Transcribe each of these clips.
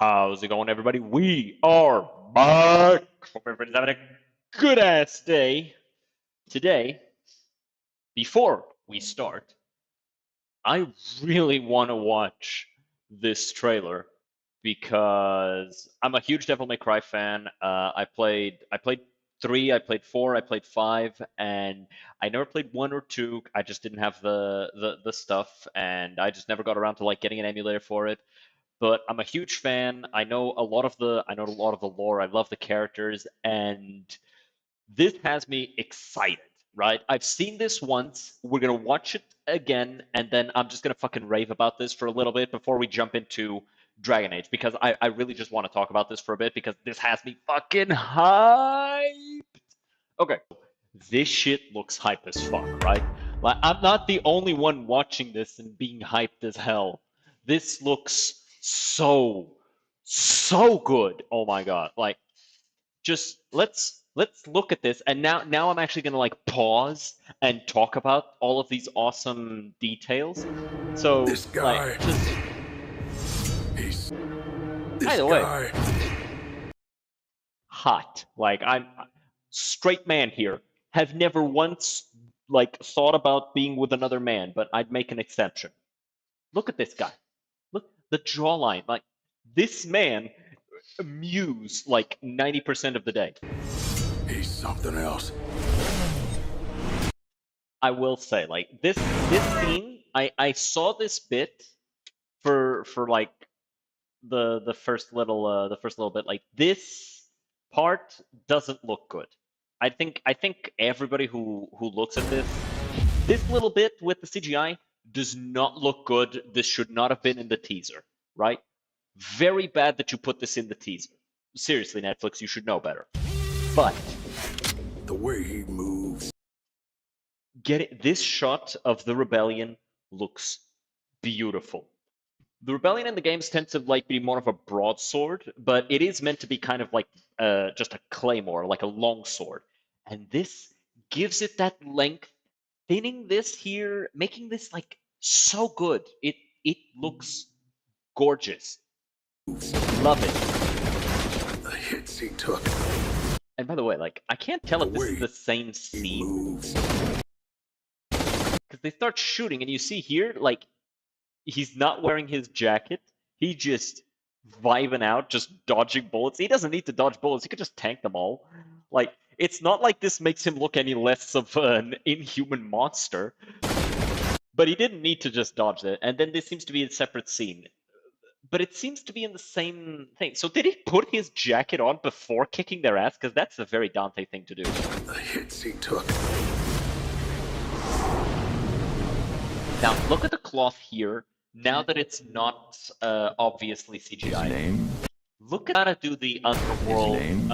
How's it going, everybody? We are back. Hope everybody's having a good ass day. Today, before we start, I really want to watch this trailer because I'm a huge Devil May Cry fan. I played 3, I played 4, I played 5, and I never played 1 or 2. I just didn't have the stuff, and I just never got around to like getting an emulator for it. But I'm a huge fan. I know a lot of the lore. I love the characters, and this has me excited, right? I've seen this once. We're gonna watch it again, and then I'm just gonna fucking rave about this for a little bit before we jump into Dragon Age, because I really just want to talk about this for a bit because this has me fucking hype. Okay, this shit looks hype as fuck, right? Like I'm not the only one watching this and being hyped as hell. This looks so good. Oh my god. Like just let's look at this, and now I'm actually going to like pause and talk about all of these awesome details. So This like guy, just he's by this the way, guy. hot. Like I'm straight man here. Have never once like thought about being with another man, but I'd make an exception. Look at this guy. Look the jawline. Like this man muse like 90% of the day. He's something else. I will say, like this scene, I saw this bit for like the first little bit. Like this part doesn't look good. I think everybody who looks at this little bit with the CGI does not look good. This should not have been in the teaser, right? Very bad that you put this in the teaser. Seriously, Netflix, you should know better. But The way he moves. get it, this shot of the rebellion looks beautiful. The rebellion in the games tends to like be more of a broadsword, but it is meant to be kind of like just a claymore, like a long sword. And this gives it that length, thinning this here, making this like so good. It looks gorgeous. Love it. The hits he took. And by the way, like I can't tell The if this is way the same he scene moves. because they start shooting, and you see here like he's not wearing his jacket. He just vibing out, just dodging bullets. He doesn't need to dodge bullets. He could just tank them all. Like it's not like this makes him look any less of an inhuman monster. But he didn't need to just dodge it. And then this seems to be a separate scene. But it seems to be in the same thing. So did he put his jacket on before kicking their ass? Because that's a very Dante thing to do. The hits he took. Now look at the cloth here. Now that it's not obviously CGI. Name? Look at how to do the underworld. name?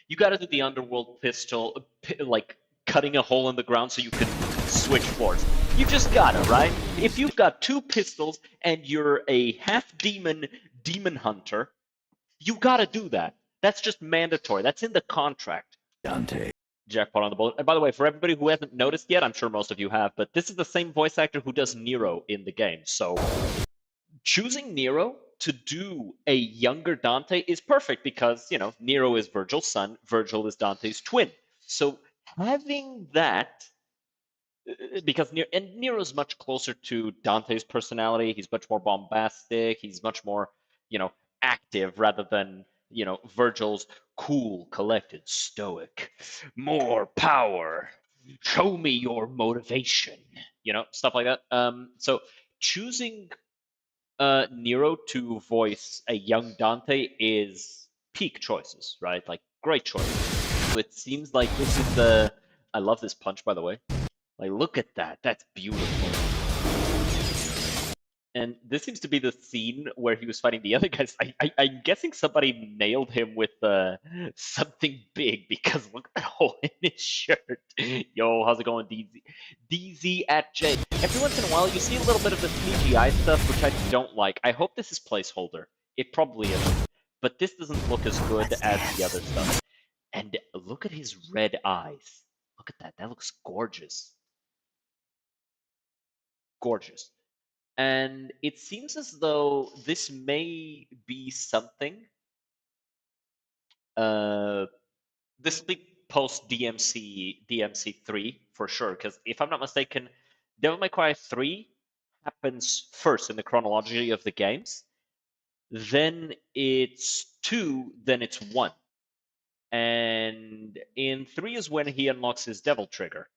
You got to do the underworld pistol, like cutting a hole in the ground so you can switch floors. You just gotta, right? If you've got 2 pistols and you're a half demon hunter, you gotta do that. That's just mandatory. That's in the contract. Dante. Jackpot on the bullet. And by the way, for everybody who hasn't noticed yet, I'm sure most of you have, but this is the same voice actor who does Nero in the game. So choosing Nero to do a younger Dante is perfect because, you know, Nero is Virgil's son, Virgil is Dante's twin. So having that, because Nero's much closer to Dante's personality, he's much more bombastic, he's much more, you know, active rather than, you know, Virgil's cool, collected, stoic, more power, show me your motivation, you know, stuff like that. So choosing Nero to voice a young Dante is peak choices, right? Like great choice. It seems like this is the. I love this punch, by the way. Like, look at that. That's beautiful. And this seems to be the scene where he was fighting the other guys. I'm guessing somebody nailed him with something big because look at that hole in his shirt. Yo, how's it going, DZ? DZ at J. Every once in a while, you see a little bit of the CGI stuff, which I don't like. I hope this is placeholder. It probably isn't. But this doesn't look as good as the other stuff. And look at his red eyes. Look at that. That looks gorgeous. Gorgeous. And it seems as though this may be something. Uh, this will be post DMC3 for sure. Because if I'm not mistaken, Devil May Cry 3 happens first in the chronology of the games. Then it's 2, then it's 1. And in 3 is when he unlocks his Devil Trigger.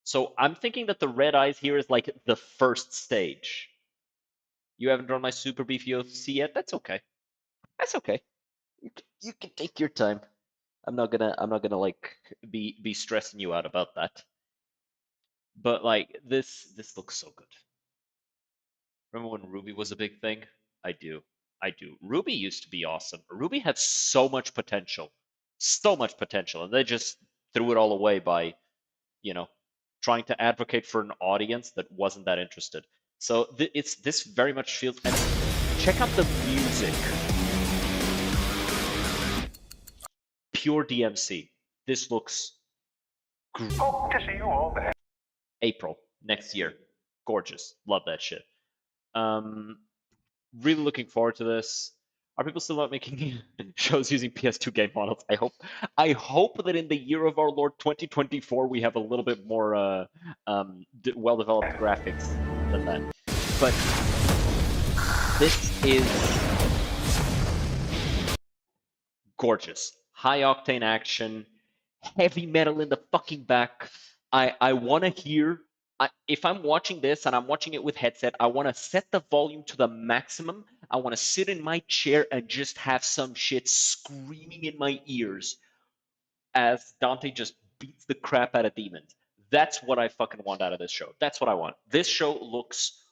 So I'm thinking that the red eyes here is like the first stage. You haven't drawn my super beefy OC yet? That's okay. That's okay. You can take your time. I'm not gonna like be stressing you out about that. But like this looks so good. Remember when Ruby was a big thing? I do. I do. Ruby used to be awesome. Ruby had so much potential. So much potential. And they just threw it all away by, you know, trying to advocate for an audience that wasn't that interested. So it's this very much feels. And check out the music. Pure DMC. This looks Hope to see you all there. April next year. Gorgeous. Love that shit. Really looking forward to this. Are people still not making shows using PS2 game models? I hope that in the year of our Lord 2024 we have a little bit more well-developed graphics than that. But this is gorgeous. High octane action, heavy metal in the fucking back. I want to hear. If I'm watching this and I'm watching it with headset, I want to set the volume to the maximum. I want to sit in my chair and just have some shit screaming in my ears as Dante just beats the crap out of demons. That's what I fucking want out of this show. That's what I want. This show looks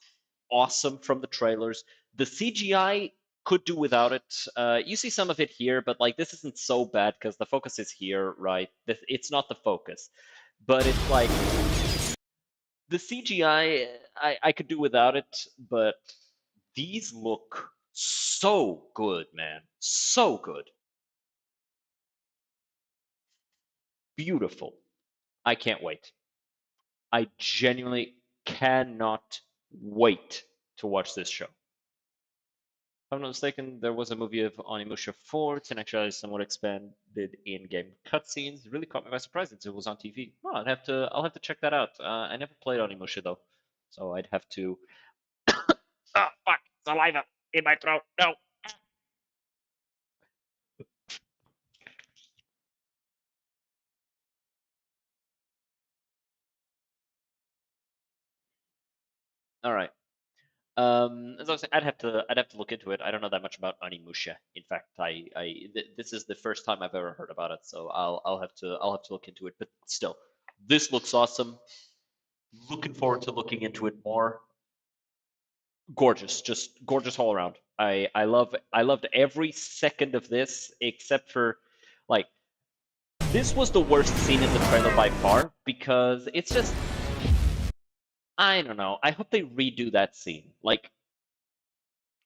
awesome from the trailers. The CGI could do without it. You see some of it here, but like this isn't so bad because the focus is here, right? It's not the focus, but it's like the CGI. I could do without it, but these look so good, man. So good. Beautiful. I can't wait. I genuinely cannot wait to watch this show. If I'm not mistaken, there was a movie of Onimusha 4. It's an actually somewhat expanded in-game cutscenes. It really caught me by surprise that it was on TV. Oh, I'll have to check that out. I never played Onimusha though, so I'd have to. Oh fuck! Saliva in my throat. No. All right. As I was saying, I'd have to look into it. I don't know that much about Onimusha. In fact, this is the first time I've ever heard about it, so I'll have to look into it. But still, this looks awesome. Looking forward to looking into it more. Gorgeous, just gorgeous all around. I loved every second of this except for like this was the worst scene in the trailer by far because it's just I don't know. I hope they redo that scene. Like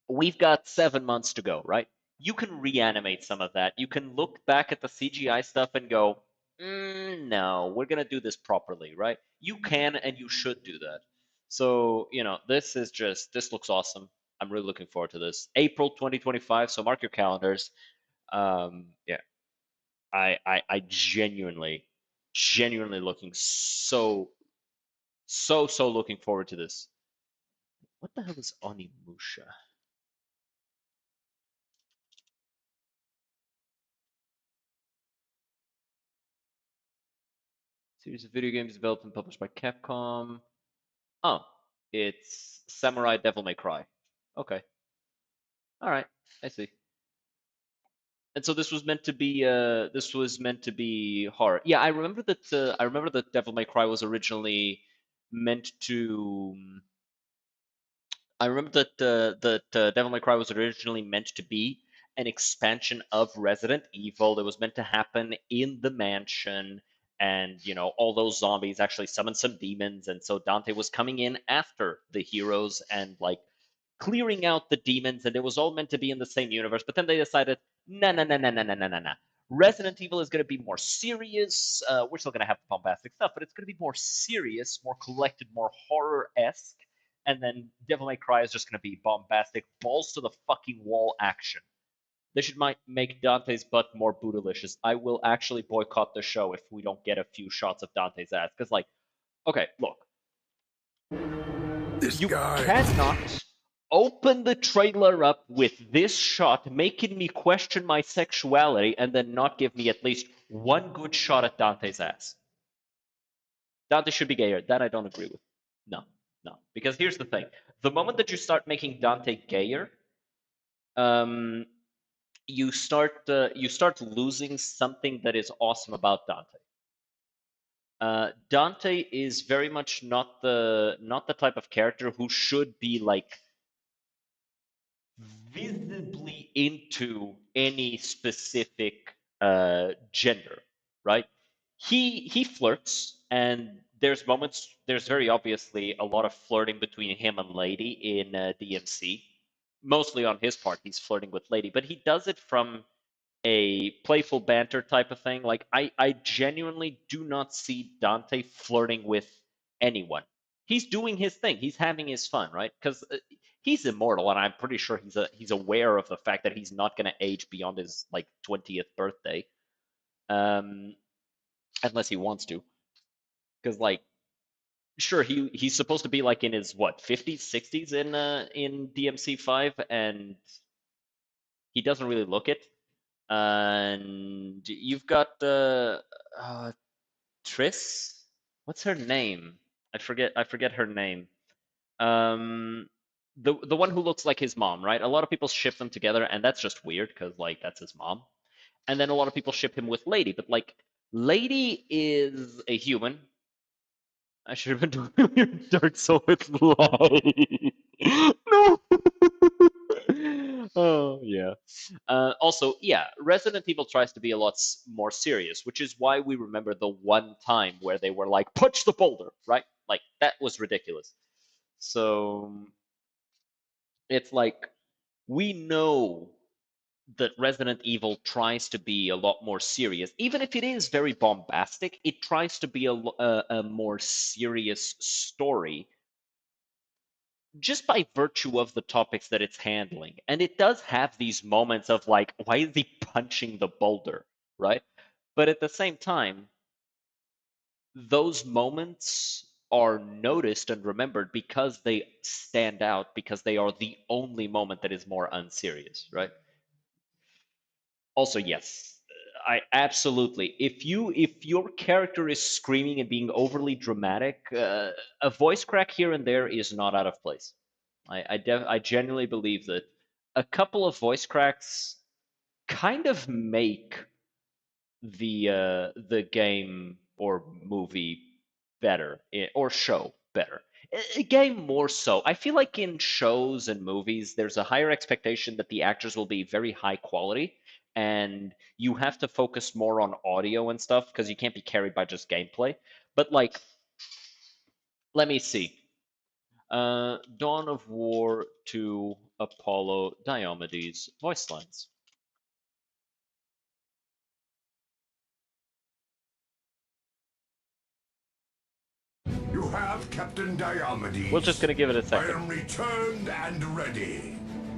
we've got 7 months to go, right? You can reanimate some of that. You can look back at the CGI stuff and go, no, we're gonna do this properly, right? You can and you should do that. So, this looks awesome. I'm really looking forward to this. April 2025, so mark your calendars. Yeah, I genuinely looking so looking forward to this. What the hell is Onimusha? Series of video games developed and published by Capcom. Oh, it's Samurai Devil May Cry. Okay. All right. I see. And so this was meant to be horror. Yeah, I remember that Devil May Cry was originally meant to I remember that Devil May Cry was originally meant to be an expansion of Resident Evil. It was meant to happen in the mansion, and all those zombies actually summoned some demons, and so Dante was coming in after the heroes and like clearing out the demons, and it was all meant to be in the same universe. But then they decided, no, no, no, no, no, no, no, no, no. Resident Evil is going to be more serious. We're still going to have the bombastic stuff, but it's going to be more serious, more collected, more horror esque. and then Devil May Cry is just going to be bombastic, balls to the fucking wall action. They should make Dante's butt more bootylicious. I will actually boycott the show if we don't get a few shots of Dante's ass. Because, like, okay, look, This you guy. cannot open the trailer up with this shot, making me question my sexuality, and then not give me at least one good shot at Dante's ass. Dante should be gayer. That I don't agree with. No, no. Because here's the thing: the moment that you start making Dante gayer, you start losing something that is awesome about Dante. Dante is very much not the type of character who should be like visibly into any specific gender, right? He flirts, and there's very obviously a lot of flirting between him and Lady in DMC. Mostly on his part, he's flirting with Lady, but he does it from a playful banter type of thing. Like I genuinely do not see Dante flirting with anyone. He's doing his thing. He's having his fun, right? Because he's immortal, and I'm pretty sure he's aware of the fact that he's not going to age beyond his like 20th birthday, um, unless he wants to. Because like, sure, he's supposed to be like in his what 50s, 60s in DMC5, and he doesn't really look it. And you've got Triss. What's her name? I forget her name. The one who looks like his mom, right? A lot of people ship them together, and that's just weird because like that's his mom. And then a lot of people ship him with Lady, but like Lady is a human. I should have been doing Dark Soul with Light. No. Oh yeah. Also, yeah, Resident Evil tries to be a lot more serious, which is why we remember the one time where they were like, "Punch the boulder," right? Like that was ridiculous. So it's like we know that Resident Evil tries to be a lot more serious. Even if it is very bombastic, it tries to be a more serious story just by virtue of the topics that it's handling. And it does have these moments of like, why is he punching the boulder, right? But at the same time, those moments are noticed and remembered because they stand out, because they are the only moment that is more unserious, right? Also, yes, I absolutely. If your character is screaming and being overly dramatic, a voice crack here and there is not out of place. I genuinely believe that a couple of voice cracks kind of make the game or movie better or show better. A game more so. I feel like in shows and movies, there's a higher expectation that the actors will be very high quality, and you have to focus more on audio and stuff because you can't be carried by just gameplay. But like, let me see. Dawn of War to Apollo Diomedes voice lines. You have Captain Diomedes. We're just gonna give it a I second. am returned and ready.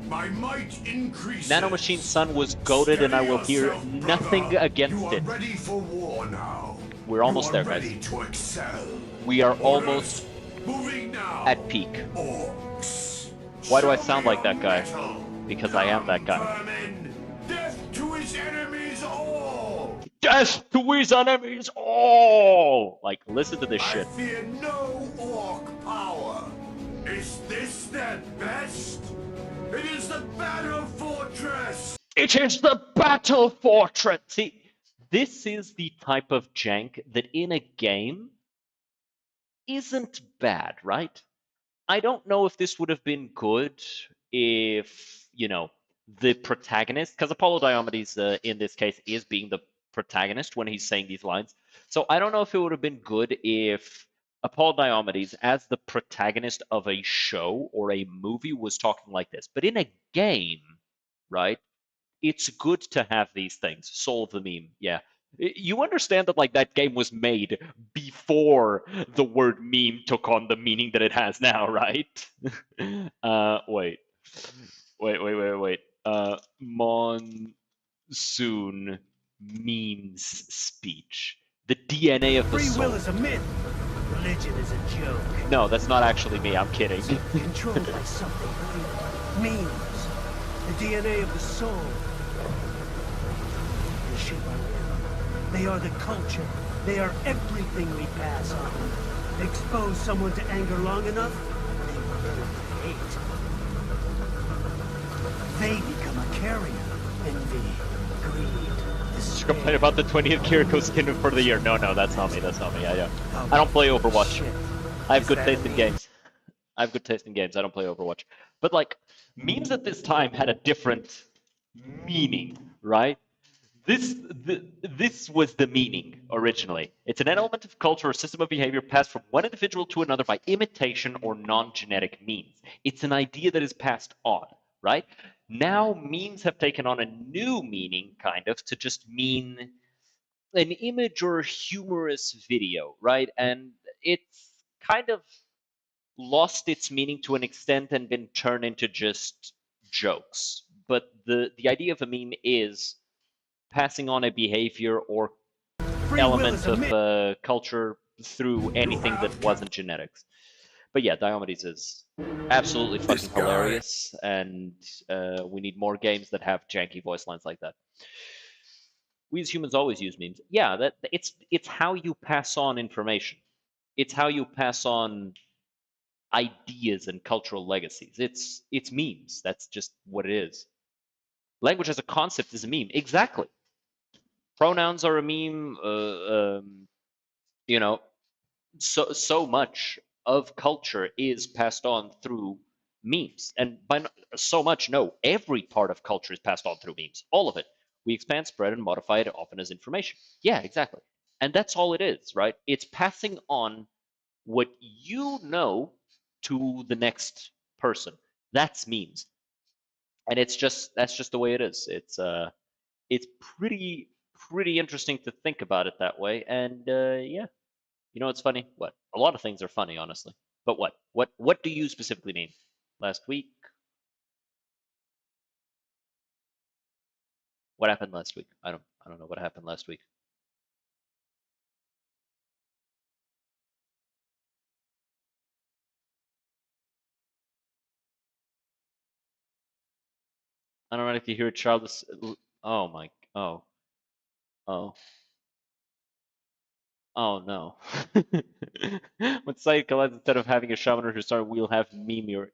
My might increases. Nanomachine Sun was goated, and I will hear Yourself, nothing brother. against You are it. ready for war now. We're almost there, guys. Ready to excel. We are Orders. almost Moving now. at peak. Orcs. Why do I Show sound me like that your guy? mettle. Because I am that guy. Vermin. Death to his enemies all. Death to his enemies all! Like, listen to this I shit. fear no orc power. Is this their best? It is the battle fortress. It is the battle fortress! See, this is the type of jank that in a game isn't bad, right? I don't know if this would have been good if, the protagonist, because Apollo Diomedes in this case is being the protagonist when he's saying these lines. So I don't know if it would have been good if Apollo Diomedes, as the protagonist of a show or a movie, was talking like this. But in a game, right, it's good to have these things. Soul of the meme, yeah. You understand that like that game was made before the word meme took on the meaning that it has now, right? Wait. Wait. Monsoon means speech. The DNA of the Free will soul. is a myth. Religion is a joke. No, that's not actually me. I'm kidding. Controlled by something greater. Memes. The DNA of the soul. They shape our will. They are the culture. They are everything we pass on. Expose someone to anger long enough, they will learn to hate. They become a carrier. Envy, greed, despair. Complain about the 20th Kiriko skin for the year. No, that's not me. That's not me. I don't play Overwatch. Shit. I have Is good that taste a in meme? games. I have good taste in games. I don't play Overwatch. But like memes at this time had a different meaning, right? This was the meaning originally. It's an element of culture or system of behavior passed from one individual to another by imitation or non-genetic means. It's an idea that is passed on, right? Now memes have taken on a new meaning, kind of, to just mean an image or humorous video, right? And it's kind of lost its meaning to an extent and been turned into just jokes. But the idea of a meme is passing on a behavior or Free will element is a of myth. culture through anything that wasn't genetics. But yeah, Diomedes is absolutely This fucking guy. hilarious, and we need more games that have janky voice lines like that. We as humans always use memes. Yeah, that it's how you pass on information. It's how you pass on ideas and cultural legacies. It's memes. That's just what it is. Language as a concept is a meme. Exactly. Pronouns are a meme. You know, so much of culture is passed on through memes, and by so much, no, every part of culture is passed on through memes. All of it. We expand, spread, and modify it often as information. Yeah, exactly. And that's all it is, right? It's passing on what you know to the next person. That's memes, and that's just the way it is. It's pretty interesting to think about it that way, and yeah. You know what's funny? What? A lot of things are funny, honestly. But what? What do you specifically mean? Last week? What happened last week? I don't know what happened last week. I don't know if you hear Charles. Oh my. Oh. Oh. Oh no. When Site collides, instead of having a summoner who started, we'll have memarians.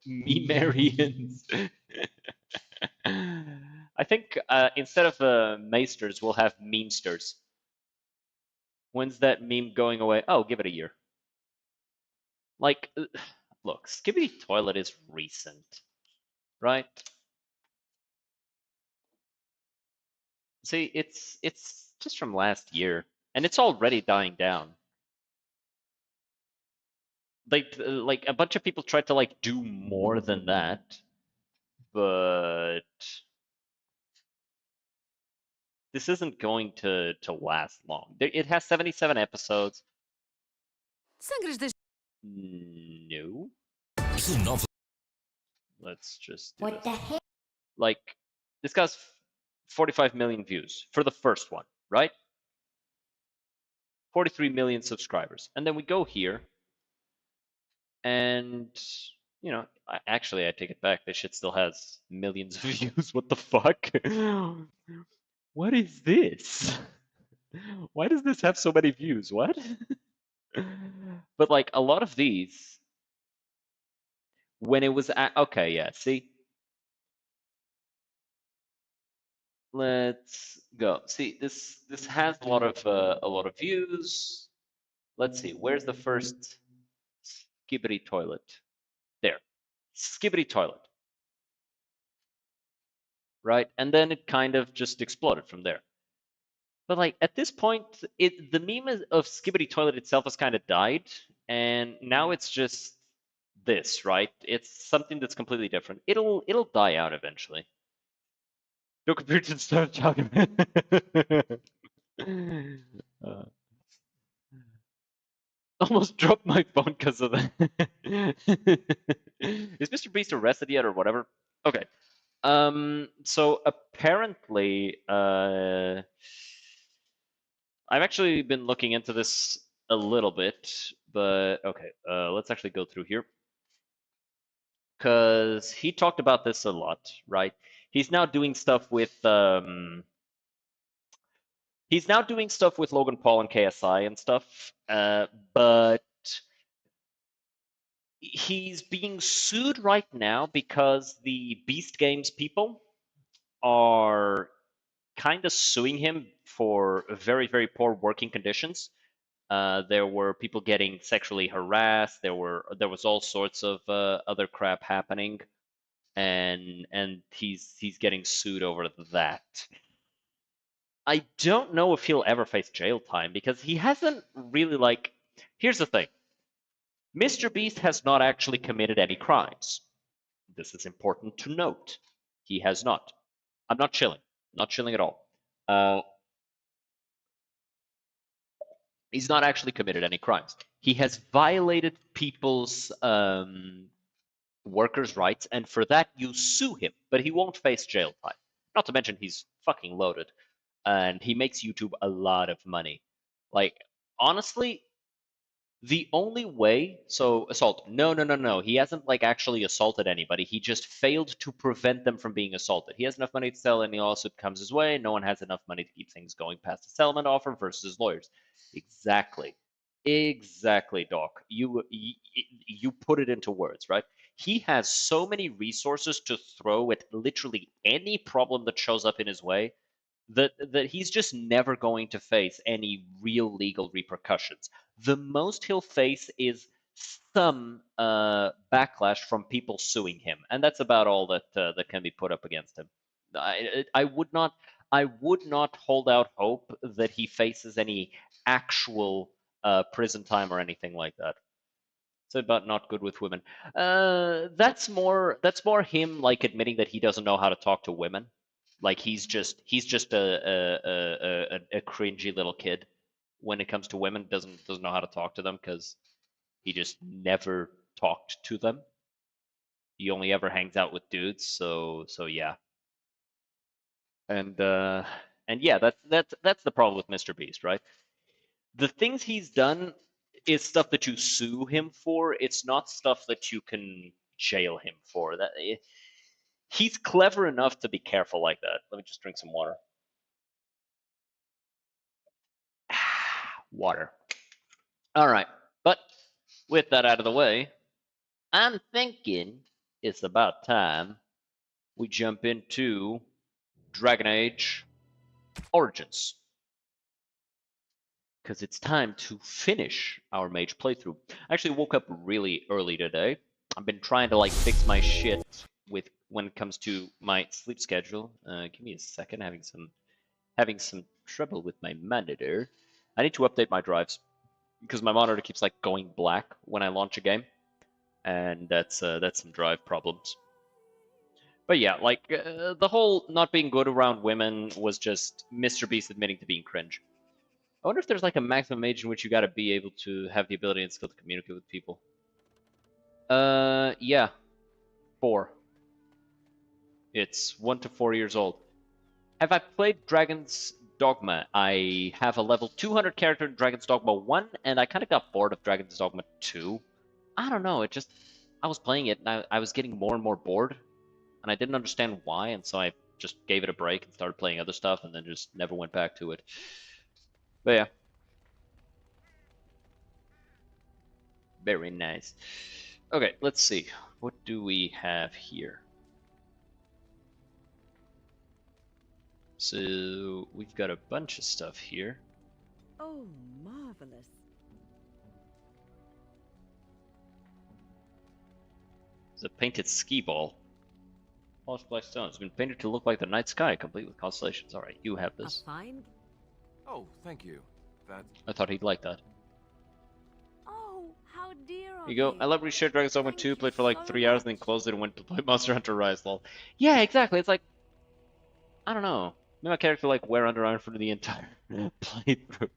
I think instead of maesters, we'll have memesters. When's that meme going away? Oh, give it a year. Like, look, Skibbity Toilet is recent, right? See, it's just from last year, and it's already dying down. Like a bunch of people tried to like do more than that, but this isn't going to last long. It has 77 episodes. Sangras das. No, let's just do What the this. heck? Like, this guy's 45 million views for the first one, right? 43 million subscribers. And then we go here, and, you know, actually, I take it back. This shit still has millions of views. What the fuck? What is this? Why does this have so many views? What? But like a lot of these, when it was at, okay, yeah, see, let's go. See, this has a lot of views. Let's see, where's the first Skibbity toilet? There, Skibbity toilet, right? And then it kind of just exploded from there. But like at this point, the meme of Skibbity toilet itself has kind of died, and now it's just this, right? It's something that's completely different. It'll die out eventually. No computer start talking. Uh, almost dropped my phone because of that. Is Mr. Beast arrested yet or whatever? Okay. So apparently, I've actually been looking into this a little bit, but okay, let's actually go through here. Because he talked about this a lot, right? He's now doing stuff with Logan Paul and KSI and stuff, but he's being sued right now because the Beast Games people are kind of suing him for very, very poor working conditions. There were people getting sexually harassed. There was all sorts of other crap happening, and he's getting sued over that. I don't know if he'll ever face jail time because he hasn't really like. Here's the thing: Mr. Beast has not actually committed any crimes. This is important to note. He has not. I'm not chilling. Not chilling at all. He's not actually committed any crimes. He has violated people's workers' rights, and for that you sue him, but he won't face jail time. Not to mention he's fucking loaded, and he makes YouTube a lot of money. Like, honestly, the only way, so assault, no. He hasn't like actually assaulted anybody. He just failed to prevent them from being assaulted. He has enough money to sell any lawsuit comes his way. No one has enough money to keep things going past the settlement offer versus his lawyers. Exactly. Exactly, Doc. You put it into words, right? He has so many resources to throw at literally any problem that shows up in his way that he's just never going to face any real legal repercussions. The most he'll face is some backlash from people suing him, and that's about all that can be put up against him. I would not hold out hope that he faces any actual prison time or anything like that. It's about not good with women. That's more him like admitting that he doesn't know how to talk to women. Like he's just a cringy little kid when it comes to women. Doesn't know how to talk to them because he just never talked to them. He only ever hangs out with dudes. So yeah. And yeah, that's the problem with Mr. Beast, right? The things he's done is stuff that you sue him for. It's not stuff that you can jail him for. He's clever enough to be careful like that. Let me just drink some water. Water. All right. But with that out of the way, I'm thinking it's about time we jump into Dragon Age Origins. Because it's time to finish our Mage playthrough. I actually woke up really early today. I've been trying to like fix my shit with when it comes to my sleep schedule. Give me a second, having some trouble with my monitor. I need to update my drives because my monitor keeps like going black when I launch a game, and that's some drive problems. But yeah, like the whole not being good around women was just Mr. Beast admitting to being cringe. I wonder if there's like a maximum age in which you gotta be able to have the ability and skill to communicate with people. Yeah, 4. It's 1 to 4 years old. Have I played Dragon's Dogma? I have a level 200 character in Dragon's Dogma 1, and I kind of got bored of Dragon's Dogma 2. I don't know, I was playing it, and I was getting more and more bored, and I didn't understand why, and so I just gave it a break and started playing other stuff, and then just never went back to it. But yeah. Very nice. Okay, let's see. What do we have here? So we've got a bunch of stuff here. Oh, marvelous. It's a painted ski ball. Polished black stone. It's been painted to look like the night sky, complete with constellations. Alright, you have A this. fine. Oh, thank you. That. I thought he'd like that. Oh, how dear of Here you go. I love reshared Dragon's Dogma 2, played for like 3 hours and then closed it and went to play Monster Hunter Rise, lol. Yeah, exactly. It's like, I don't know. Made my character like wear Under Iron for the entire playthrough.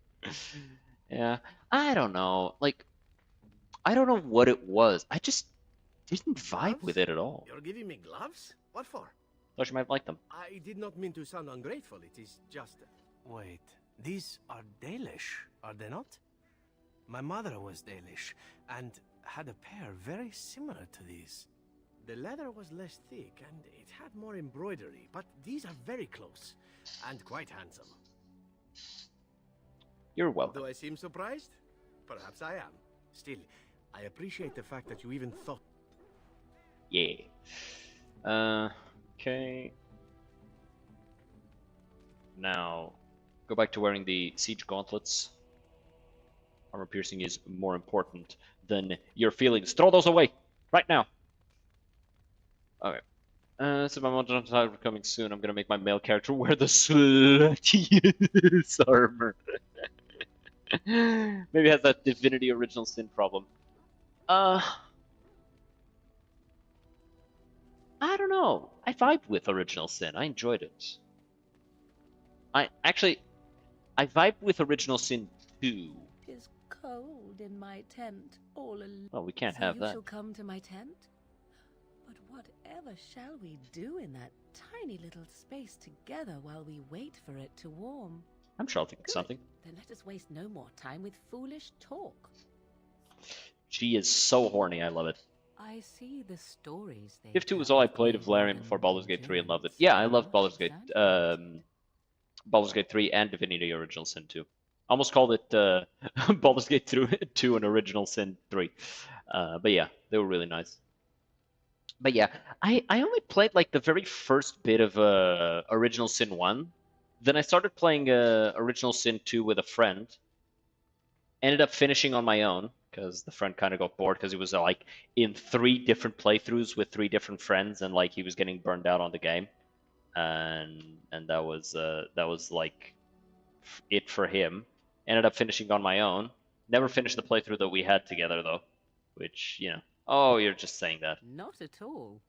Yeah, I don't know. Like, I don't know what it was. I just didn't vibe with Gloves? it at all. You're giving me gloves? What for? Thought you might like them. I did not mean to sound ungrateful. It is just. Wait, these are Dalish, are they not? My mother was Dalish and had a pair very similar to these. The leather was less thick and it had more embroidery, but these are very close and quite handsome. You're welcome. Do I seem surprised? Perhaps I am. Still, I appreciate the fact that you even thought. Yeah. Okay. Now, go back to wearing the siege gauntlets. Armor piercing is more important than your feelings. Throw those away right now. Okay. So my modern title coming soon. I'm gonna make my male character wear the sluttiest armor. Maybe it has that Divinity Original Sin problem. I don't know. I vibed with Original Sin. I enjoyed it. I vibed with Original Sin 2. 'Tis cold in my tent, all alone. Well, we can't So have you that. shall come to my tent? But whatever shall we do in that tiny little space together while we wait for it to warm? I'm sure I'll think of Good. something. Then let us waste no more time with foolish talk. She is so horny. I love it. I see the stories they Div 2 was tell all I of played of Valerian Grey before Baldur's Gate 3 and loved it. endurance. Yeah, I loved Not Baldur's Gate, exaggerating. Baldur's Gate 3 and Divinity Original Sin 2. Almost called it Baldur's Gate 2 and Original Sin 3. But yeah, they were really nice. But yeah, I only played like the very first bit of Original Sin 1. Then I started playing Original Sin 2 with a friend. Ended up finishing on my own because the friend kind of got bored because he was like in 3 different playthroughs with 3 different friends and like he was getting burned out on the game. And that was like it for him. Ended up finishing on my own. Never finished the playthrough that we had together though, which, you know. Oh, you're just saying that. Not at all.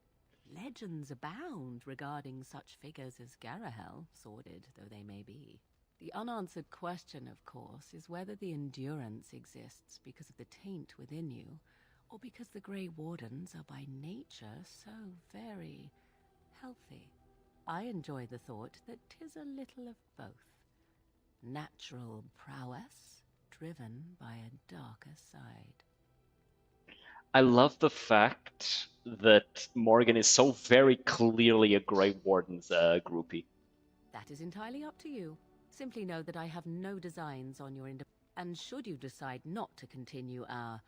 Legends abound regarding such figures as Garahel, sordid though they may be. The unanswered question, of course, is whether the endurance exists because of the taint within you, or because the Grey Wardens are by nature so very healthy. I enjoy the thought that 'tis a little of both. Natural prowess, driven by a darker side. I love the fact that Morgan is so very clearly a Grey Warden's groupie. That is entirely up to you. Simply know that I have no designs on your and should you decide not to continue our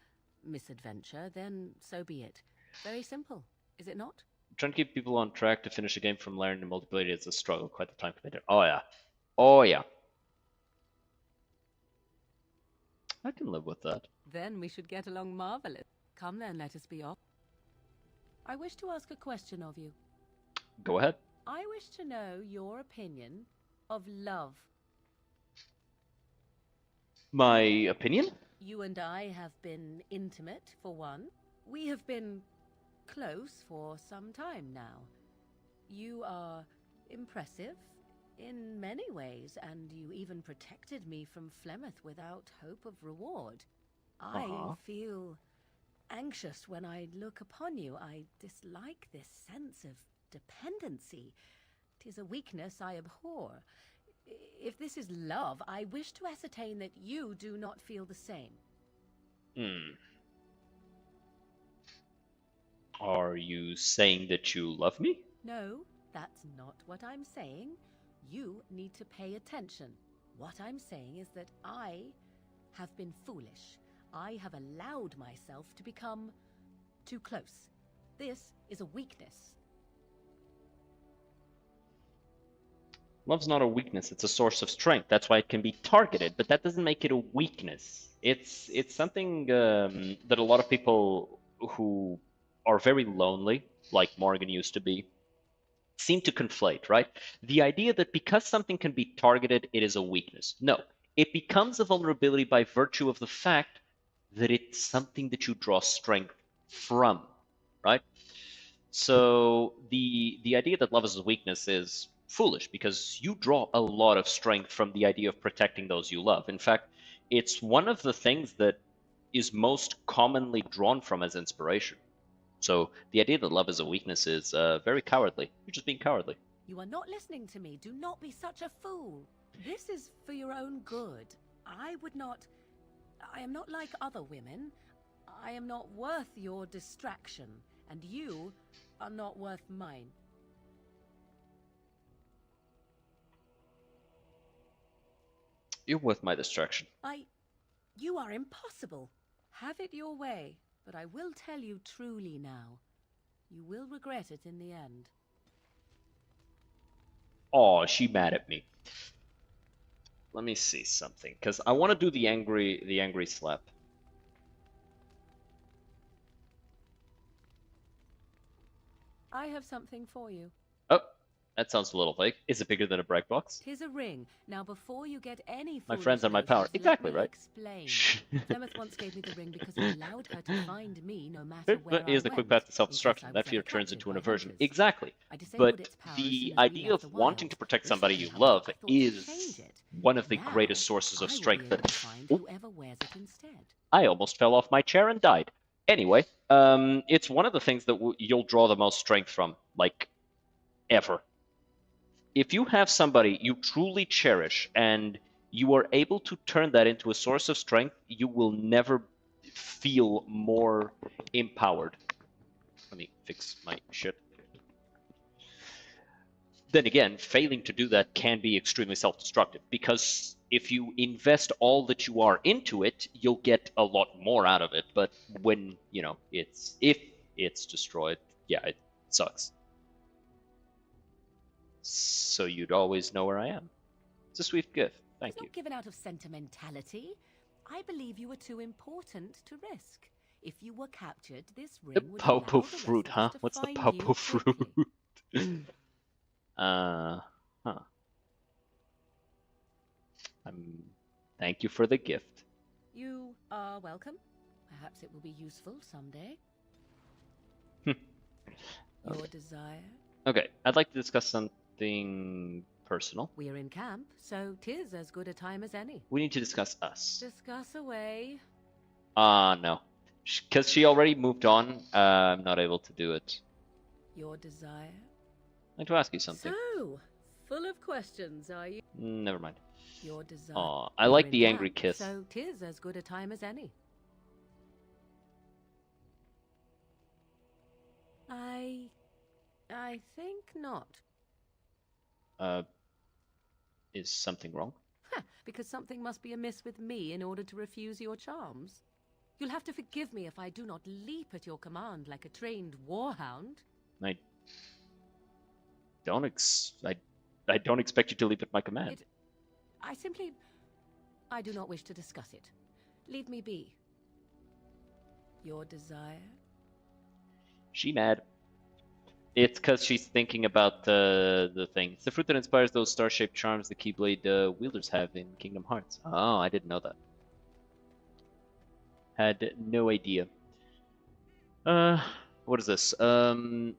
misadventure, then so be it. Very simple, is it not? Trying to keep people on track to finish a game from learning the multiplayer is a struggle, quite the time committed. Oh yeah. Oh yeah. I can live with that. Then we should get along marvelous. Come then, let us be off. I wish to ask a question of you. Go ahead. I wish to know your opinion of love. My opinion? You and I have been intimate, for one. We have been close for some time now. You are impressive in many ways, and you even protected me from Flemeth without hope of reward. I feel anxious when I look upon you. I dislike this sense of dependency. 'Tis a weakness I abhor. If this is love, I wish to ascertain that you do not feel the same. Are you saying that you love me? No, that's not what I'm saying. You need to pay attention. What I'm saying is that I have been foolish. I have allowed myself to become too close. This is a weakness. Love's not a weakness, it's a source of strength. That's why it can be targeted, but that doesn't make it a weakness. It's something that a lot of people who are very lonely, like Morgan used to be, seem to conflate, right? The idea that because something can be targeted, it is a weakness. No, it becomes a vulnerability by virtue of the fact that it's something that you draw strength from, right? So the idea that love is a weakness is foolish because you draw a lot of strength from the idea of protecting those you love. In fact, it's one of the things that is most commonly drawn from as inspiration. So the idea that love is a weakness is very cowardly. You're just being cowardly. You are not listening to me. Do not be such a fool. This is for your own good. I am not like other women. I am not worth your distraction, and you are not worth mine. You're worth my distraction. You are impossible. Have it your way, but I will tell you truly now. You will regret it in the end. Oh, she mad at me. Let me see something, because I want to do the angry slap. I have something for you. Oh, that sounds a little vague. Is it bigger than a brag box? 'Tis a ring. Now, before you get any My foolish friends are my notions, power. let Exactly, me right? Explain. Clemeth once gave me the ring because it allowed her to find me no matter where That is I the quick went, path to self-destruction. in case I That was fear ever turns captured into an by aversion. hunters. Exactly. I disabled its power as The soon as we idea of left the wanting wild. to protect This somebody time, you however, love I thought to is change it. one of the Now, greatest sources I of will strength be able that... to find Oop, whoever wears it instead. I almost fell off my chair and died. Anyway, it's one of the things that you'll draw the most strength from, like, ever. If you have somebody you truly cherish and you are able to turn that into a source of strength, you will never feel more empowered. Let me fix my shit. Then again, failing to do that can be extremely self-destructive, because if you invest all that you are into it, you'll get a lot more out of it. But when, if it's destroyed, yeah, it sucks. So you'd always know where I am. It's a sweet gift. Thank you. It's not given out of sentimentality. I believe you were too important to risk. If you were captured, this ring The would allow popo the rest fruit, of us huh? to What's the find popo you fruit? quickly. Huh. Thank you for the gift. You are welcome. Perhaps it will be useful someday. Your desire? Okay, I'd like to discuss something personal. We're in camp, so 'tis as good a time as any. We need to discuss us. Discuss away. No. Because she already moved on, I'm not able to do it. Your desire? I'd like to ask you something. So, full of questions, are you? Never mind. Your desire. Aw, I We're like in the angry camp, kiss. So 'tis as good a time as any. I think not. Is something wrong? Because something must be amiss with me in order to refuse your charms. You'll have to forgive me if I do not leap at your command like a trained warhound. I don't expect you to leap at my command. I do not wish to discuss it. Leave me be. Your desire? She mad. It's because she's thinking about the thing. It's the fruit that inspires those star-shaped charms the Keyblade wielders have in Kingdom Hearts. Oh, I didn't know that. Had no idea. What is this? Oh,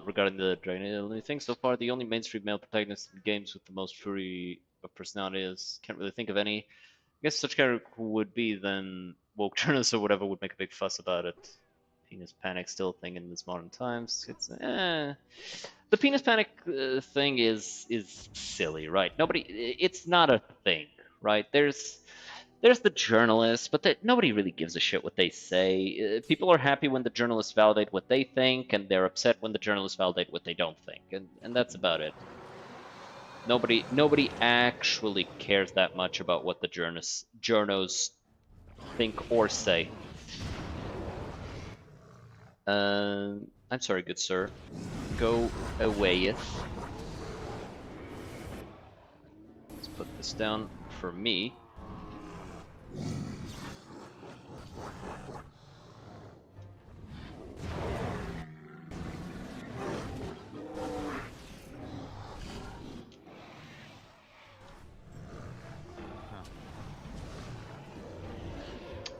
regarding the Dragon thing, so far the only mainstream male protagonist in games with the most fury of personality is... Can't really think of any. I guess such character would be then woke journalists or whatever would make a big fuss about it. Penis panic still a thing in this modern times. It's the penis panic thing is silly, right? It's not a thing, right? There's the journalists, but nobody really gives a shit what they say. People are happy when the journalists validate what they think, and they're upset when the journalists validate what they don't think, and that's about it. Nobody actually cares that much about what the journos think or say. I'm sorry, good sir. Go away. Let's put this down for me.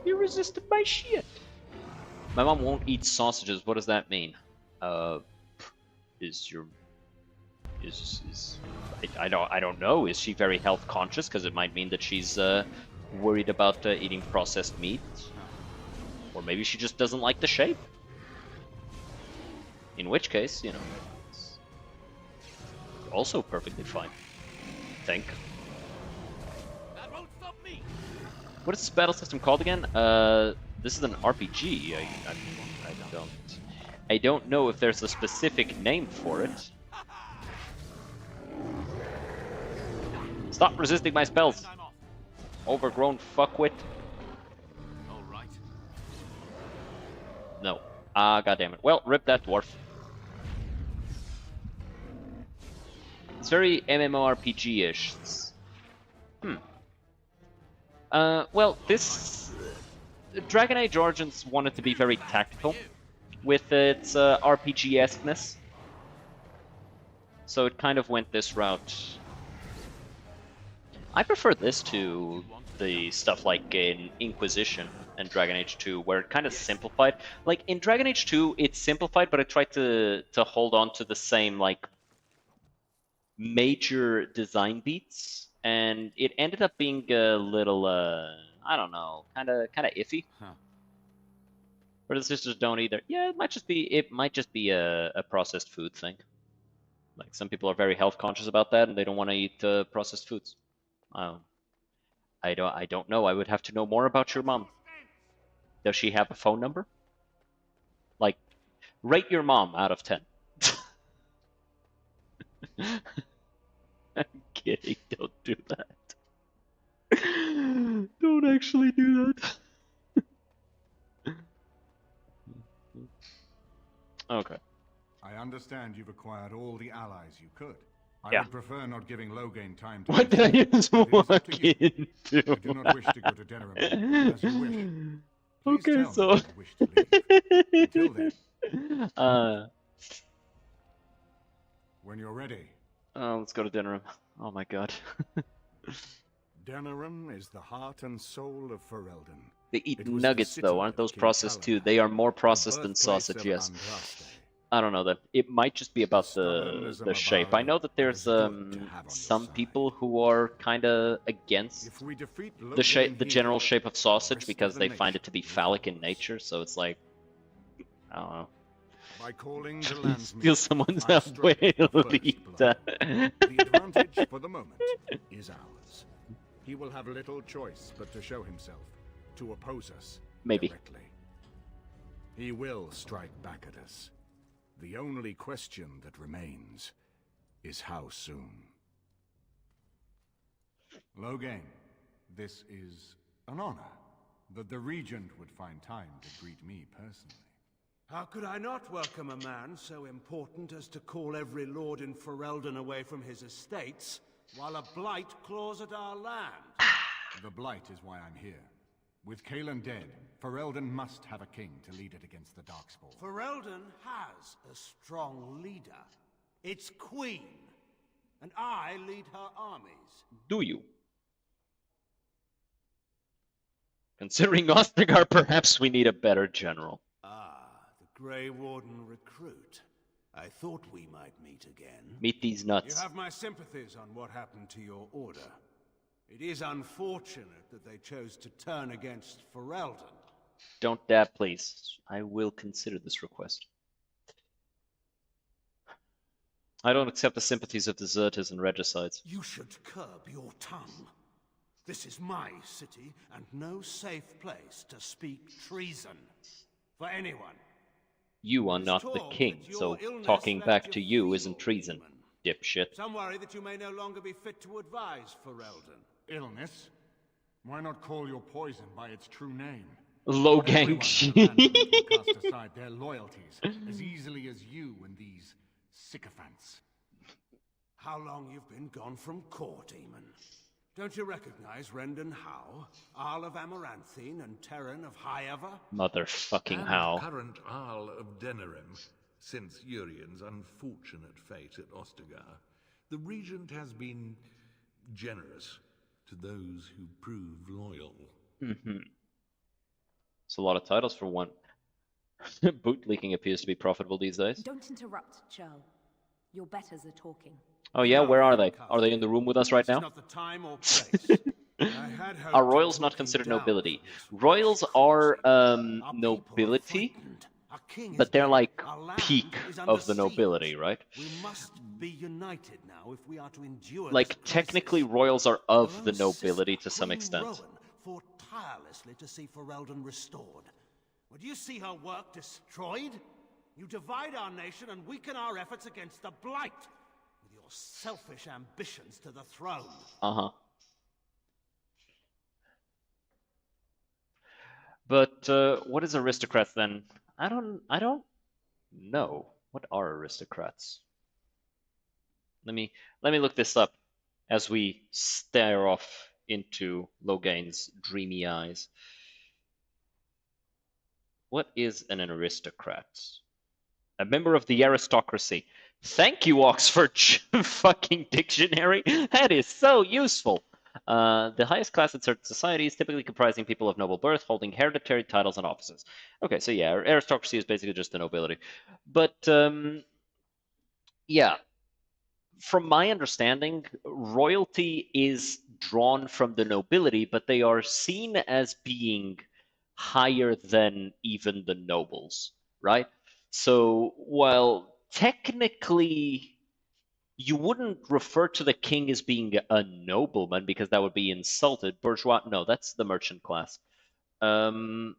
You resisted my shit. My mom won't eat sausages. What does that mean? Uh, is your is I don't know. Is she very health conscious? Because it might mean that she's worried about eating processed meat, or maybe she just doesn't like the shape. In which case, you know, it's also perfectly fine. I think. That won't stop me. What is this battle system called again? This is an RPG. I don't know if there's a specific name for it. Stop resisting my spells, I'm off. overgrown fuckwit. All right. No. Ah, goddammit. Well, rip that dwarf. It's very MMORPG-ish. Well, this Dragon Age Origins wanted to be very tactical with its RPG-esqueness, so it kind of went this route. I prefer this to the stuff like in Inquisition and Dragon Age 2, where it kind of simplified. Like in Dragon Age 2, it's simplified, but it tried to hold on to the same like major design beats, and it ended up being a little I don't know, kind of iffy. Huh. Where the sisters don't either. Yeah, it might just be a processed food thing. Like some people are very health conscious about that, and they don't want to eat processed foods. I don't know. I would have to know more about your mom. Does she have a phone number? Like, rate your mom out of 10. I'm kidding. Don't do that. Don't actually do that. Okay. I understand you've acquired all the allies you could. I Yeah. would prefer not giving Loghain time to What did I just but it is up walk to you. into? I do not wish to go to Denerim, as you wish. Please Okay, tell me so. when you wish to leave. Until then, when you're ready. Let's go to dinner room. Oh my god. Denerim is the heart and soul of Ferelden. They eat It was the nuggets though, aren't citadel those of King processed too? Callahan, They are more the processed than birthplace sausage, of yes. Andraste. I don't know that. It might just be about Stubborn as a the shape. I Mabara, know that it there's is good to have on your some side. people who are kind of against If we defeat the shape, Loghain the here, general shape of sausage rest because of the they find it nation to be will phallic in follow us. nature. So it's like, I don't know. By calling the landsman, Steal someone's I strike the first blow. abuelita. The advantage for the moment is ours. He will have little choice but to show himself, to oppose us Maybe. directly. He will strike back at us. The only question that remains is how soon. Loghain, this is an honor that the Regent would find time to greet me personally. How could I not welcome a man so important as to call every lord in Ferelden away from his estates, while a blight claws at our land? The Blight is why I'm here. With Kaelan dead, Ferelden must have a king to lead it against the Darkspawn. Ferelden has a strong leader. It's Queen, and I lead her armies. Do you? Considering Ostagar, perhaps we need a better general. Ah, the Grey Warden recruit. I thought we might meet again. Meet these You nuts. have my sympathies on what happened to your order. It is unfortunate that they chose to turn against Ferelden. Don't dab, please. I will consider this request. I don't accept the sympathies of deserters and regicides. You should curb your tongue. This is my city, and no safe place to speak treason for anyone. You are There's not the talk king, that your so illness talking left back you to you isn't feeble, treason, demon. dipshit. Some worry that you may no longer be fit to advise Ferelden. Illness? Why not call your poison by its true name? Logang. Everyone in the land will cast aside their loyalties as easily as you and these sycophants. How long you've been gone from court, Demon? Don't you recognize Rendon Howe, Arl of Amaranthine, and Terran of Highever? Motherfucking And how. current Arl of Denerim, since Urien's unfortunate fate at Ostagar, the Regent has been generous to those who prove loyal. Mm-hmm. It's a lot of titles for one. Boot leaking appears to be profitable these days. Don't interrupt, Churl. Your betters are talking. Oh yeah, where are they? Are they in the room with us right This is now? not the time or place. I had hoped Are to royals put not him considered down nobility? for this Royals rash are cruising. Our people are nobility, frightened. Our king is but they're dead. like Our land peak is under of the siege. nobility, right? We must be united now if we are to endure Like this crisis. technically royals are Your of the own nobility sister, to some Queen extent. Rowan, fought tirelessly to see Ferelden restored. Would you see her work destroyed? You divide our nation and weaken our efforts against the Blight with your selfish ambitions to the throne. Uh-huh. But what is aristocrats then? I don't know. What are aristocrats? Let me look this up as we stare off into Logain's dreamy eyes. What is an aristocrat? A member of the aristocracy. Thank you, Oxford fucking dictionary. That is so useful. The highest class in certain societies, typically comprising people of noble birth, holding hereditary titles and offices. Okay, so yeah, aristocracy is basically just the nobility. But yeah, from my understanding, royalty is drawn from the nobility, but they are seen as being higher than even the nobles, right? So while technically you wouldn't refer to the king as being a nobleman because that would be insulted. Bourgeois, no, that's the merchant class. The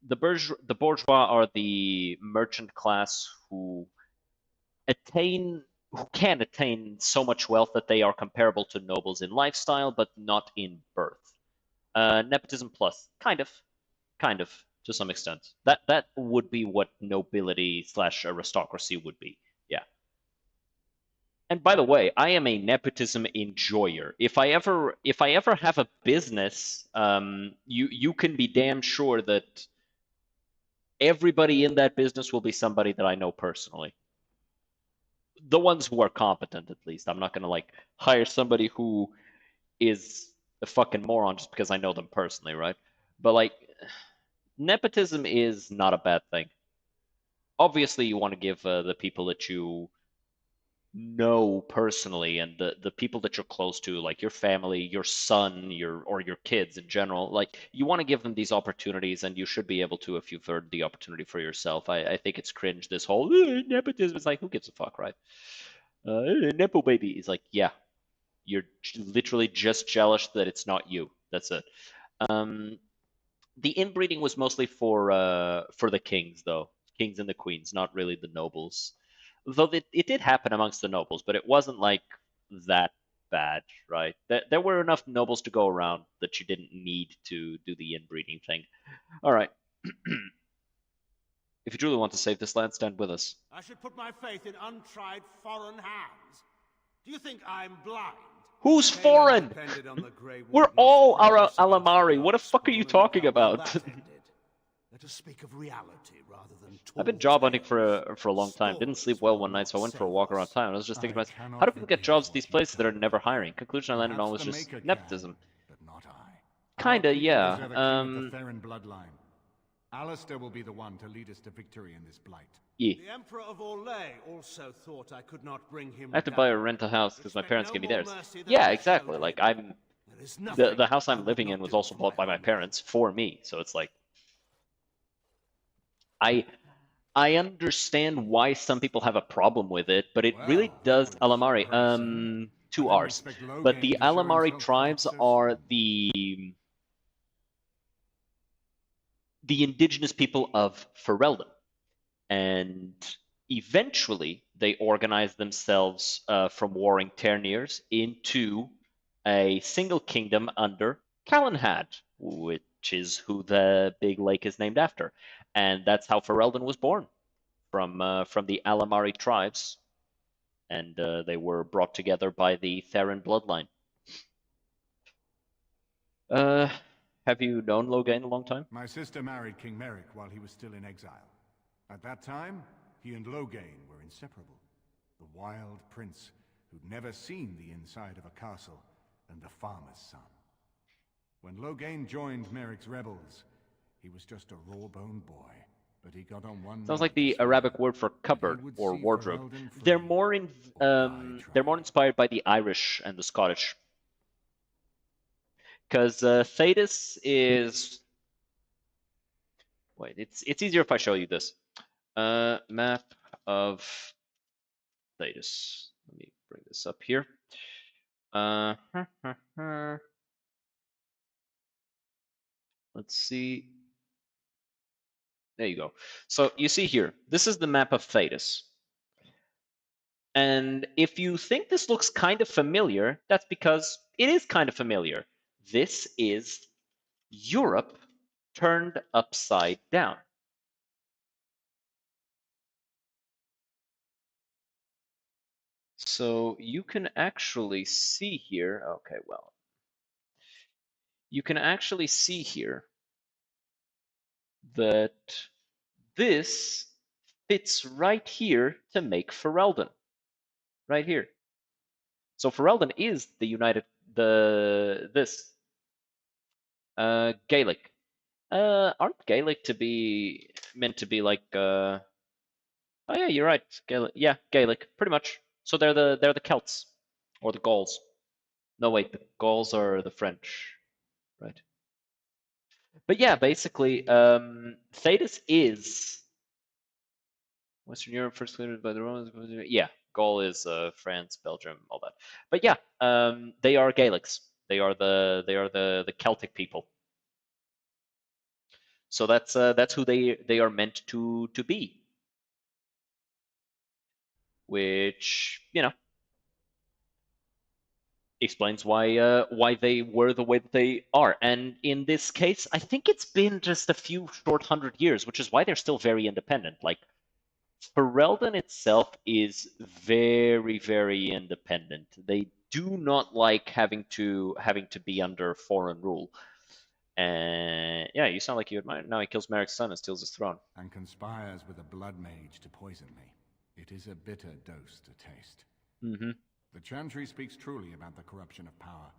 bourgeois are the merchant class who can attain so much wealth that they are comparable to nobles in lifestyle, but not in birth. Nepotism plus, kind of, to some extent. That would be what nobility / aristocracy would be. Yeah. And by the way, I am a nepotism enjoyer. If I ever have a business, you can be damn sure that everybody in that business will be somebody that I know personally. The ones who are competent, at least. I'm not gonna like hire somebody who is a fucking moron just because I know them personally, right? But like, nepotism is not a bad thing. Obviously, you want to give the people that you know personally and the people that you're close to, like your family, your son, or your kids in general, like you want to give them these opportunities, and you should be able to if you've heard the opportunity for yourself. I think it's cringe, this whole nepotism. It's like, who gives a fuck, right? Nepo baby is like, yeah, you're literally just jealous that it's not you. That's it. The inbreeding was mostly for the kings, though. Kings and the queens, not really the nobles. Though it did happen amongst the nobles, but it wasn't like that bad, right? There were enough nobles to go around that you didn't need to do the inbreeding thing. All right. If you truly want to save this land, stand with us. I should put my faith in untried foreign hands. Do you think I'm blind? Who's foreign? We're all Alamari. What the fuck are you talking about? Let us speak of reality rather than I've been job hunting for a long time. Didn't sleep well one night, so I went for a walk around town. I was just thinking about, how do people get jobs at these places that are never hiring? Conclusion I landed on was just nepotism. But not I. Kinda, Our people yeah. deserve a king of the Theron bloodline. Alistair will be the one to lead us to victory in this blight. Yeah. The Emperor of Orlais also thought I could not bring him I have to down. buy or rent a house because my parents No gave me more theirs. mercy than Yeah, I exactly. showed Like him. There is nothing the house I I'm would living not in was do also for bought by my homeland. parents for me, so it's like I understand why some people have a problem with it, but it really Well, does. that would Alamari, be very two I didn't R's. expect But the Logain to show Alamari himself tribes quite so are soon. the indigenous people of Ferelden, and eventually they organized themselves from warring Terniers into a single kingdom under Calenhad, which is who the big lake is named after, and that's how Ferelden was born, from the Alamari tribes, and they were brought together by the Theron bloodline. Have you known Logain a long time? My sister married King Merrick while he was still in exile. At that time, he and Logain were inseparable. The wild prince who'd never seen the inside of a castle and the farmer's son. When Logain joined Merrick's rebels, he was just a raw-boned boy. but he got on one Sounds note like the this year. Arabic word for That he cupboard would or see wardrobe. Ferelden free, They're or die inspired by the Irish and the Scottish. Because Thetis is... Wait, it's easier if I show you this. Map of Thetis. Let me bring this up here. Let's see. There you go. So you see here, this is the map of Thetis. And if you think this looks kind of familiar, that's because it is kind of familiar. This is Europe turned upside down. So you can actually see here, okay, well, you can actually see here that this fits right here to make Ferelden. Right here. So Ferelden is this Gaelic. Aren't Gaelic to be meant to be like oh yeah, you're right. Gaelic. Yeah, Gaelic, pretty much. So they're the Celts or the Gauls. No wait, the Gauls are the French, right? But yeah, basically, Thetis is Western Europe first cleared by the Romans. Yeah, Gaul is France, Belgium, all that. But yeah, they are Gaelics. They are the Celtic people. So that's who they are meant to be. Which, you know, explains why they were the way that they are. And in this case, I think it's been just a few short 100 years, which is why they're still very independent. Like Ferelden itself is very, very independent. They do not like having to be under foreign rule. And yeah, you sound like you admire. Now he kills Merrick's son and steals his throne. And conspires with a blood mage to poison me. It is a bitter dose to taste. Mm-hmm. The Chantry speaks truly about the corruption of power.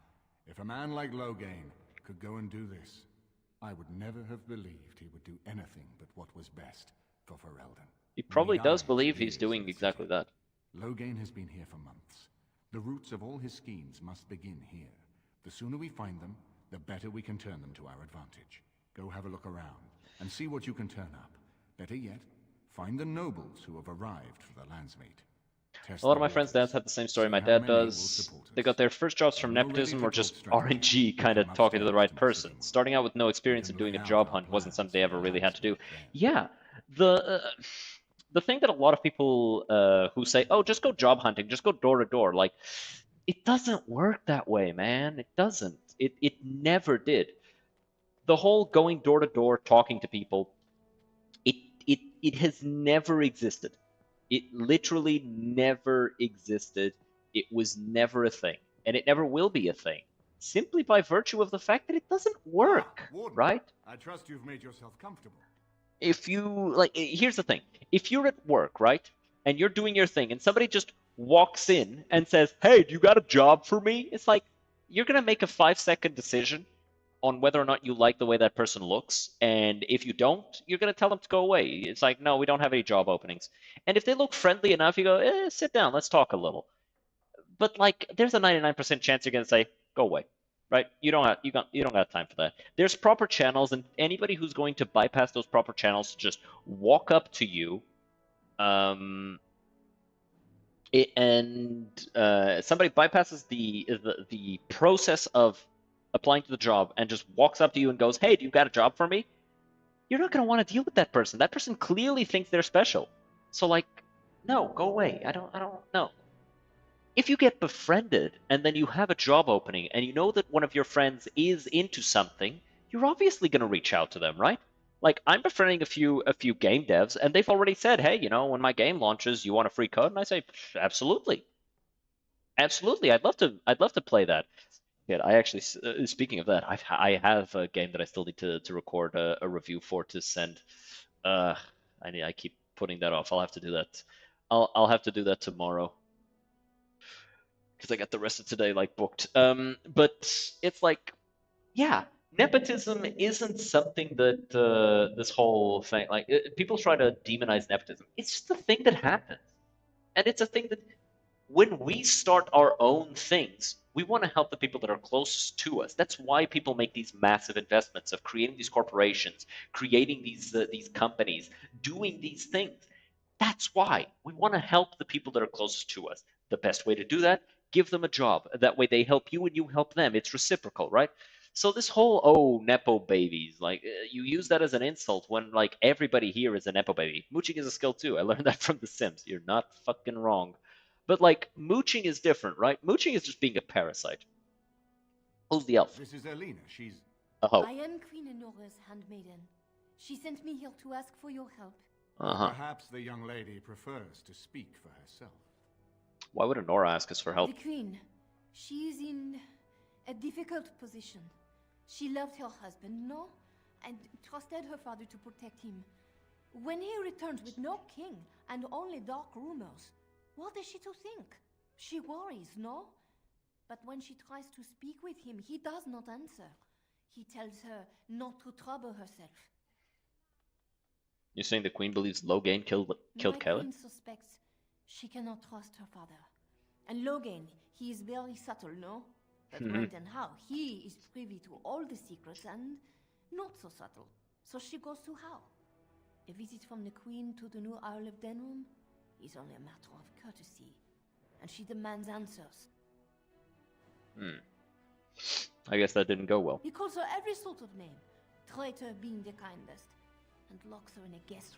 If a man like Loghain could go and do this, I would never have believed he would do anything but what was best for Ferelden. He probably does believe he's doing exactly that. Loghain has been here for months. The roots of all his schemes must begin here. The sooner we find them, the better we can turn them to our advantage. Go have a look around, and see what you can turn up. Better yet, find the nobles who have arrived for the Landsmeet. A lot of my friends' dads had the same story my dad does. They got their first jobs from nepotism or just RNG, kind of talking to the right person. Starting out with no experience and doing a job hunt wasn't something they ever really had to do. Yeah, the thing that a lot of people who say, oh, just go job hunting, just go door to door, like, it doesn't work that way, man. It doesn't. It never did. The whole going door to door, talking to people, it has never existed. It literally never existed. It was never a thing. And it never will be a thing. Simply by virtue of the fact that it doesn't work, right? I trust you've made yourself comfortable. If you, like, here's the thing. If you're at work, right, and you're doing your thing, and somebody just walks in and says, hey, do you got a job for me? It's like, you're going to make a 5-second decision on whether or not you like the way that person looks. And if you don't, you're going to tell them to go away. It's like, no, we don't have any job openings. And if they look friendly enough, you go, sit down, let's talk a little. But like, there's a 99% chance you're going to say, go away, right? You don't have time for that. There's proper channels, and anybody who's going to bypass those proper channels to just walk up to you, somebody bypasses the process of applying to the job and just walks up to you and goes, hey, do you got a job for me? You're not going to want to deal with that person. That person clearly thinks they're special. So like, no, go away. I don't know. If you get befriended and then you have a job opening and you know that one of your friends is into something, you're obviously going to reach out to them, right? Like, I'm befriending a few game devs, and they've already said, hey, when my game launches, you want a free code? And I say, absolutely. Absolutely. I'd love to play that. Yeah, I actually, speaking of that, I have a game that I still need to record a review for to send. I keep putting that off. I'll have to do that. I'll have to do that tomorrow because I got the rest of today like booked. But it's like, yeah, nepotism isn't something that this whole thing, like, people try to demonize nepotism. It's just a thing that happens. And it's a thing that when we start our own things, we want to help the people that are closest to us. That's why people make these massive investments of creating these corporations, creating these companies, doing these things. That's why we want to help the people that are closest to us. The best way to do that, give them a job. That way they help you and you help them. It's reciprocal, right? So this whole nepo babies, like you use that as an insult when like everybody here is a nepo baby. Mooching is a skill too. I learned that from The Sims. You're not fucking wrong. But like mooching is different, right? Mooching is just being a parasite. Who's the elf? This is Elena. She's... Oh. I am Queen Enora's handmaiden. She sent me here to ask for your help. Perhaps the young lady prefers to speak for herself. Why would Enora ask us for help? The Queen. She is in a difficult position. She loved her husband, no? And trusted her father to protect him. When he returns with no king and only dark rumors, what is she to think? She worries, no? But when she tries to speak with him, he does not answer. He tells her not to trouble herself. You're saying the queen believes Loghain killed My Kelly? queen suspects she cannot trust her father. And Loghain, he is very subtle, no? But when and how, he is privy to all the secrets and not so subtle. So she goes to how? A visit from the queen to the new Isle of Denrum is only a matter of courtesy. And she demands answers. I guess that didn't go well. He calls her every sort of name, traitor being the kindest, and locks her in a guest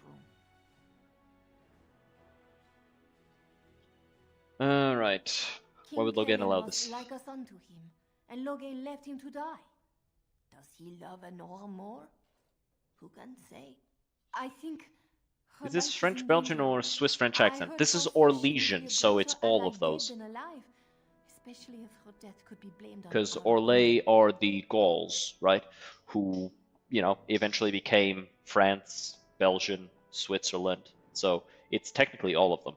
room. Alright. Why would Loghain allow was this? like a son to him, and Loghain left him to die. Does he love Enora more? Who can say? I think... her Is this life French, in Belgian, danger. or Swiss French I accent? heard This is how she would Orlesian, be a so it's better all ally of those. dead than alive, especially if her death could be blamed on Because other Orlais women. are the Gauls, right? Who, eventually became France, Belgium, Switzerland. So it's technically all of them.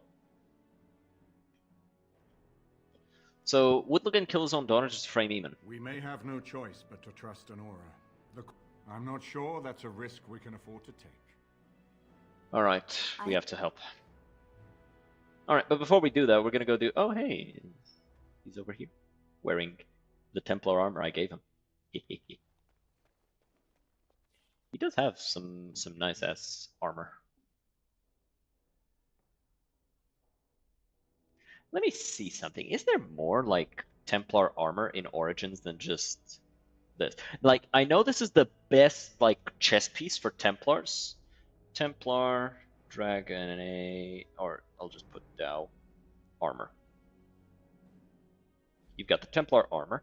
So would Loghain kill his own daughter just to frame Eamon? We may have no choice but to trust Enora. I'm not sure that's a risk we can afford to take. Alright, we have to help. Alright, but before we do that, we're gonna go do... Oh, hey! He's over here. Wearing the Templar armor I gave him. He does have some nice-ass armor. Let me see something. Is there more, like, Templar armor in Origins than just this? Like, I know this is the best, like, chess piece for Templars. Templar, Dragon, or I'll just put Dao armor. You've got the Templar armor.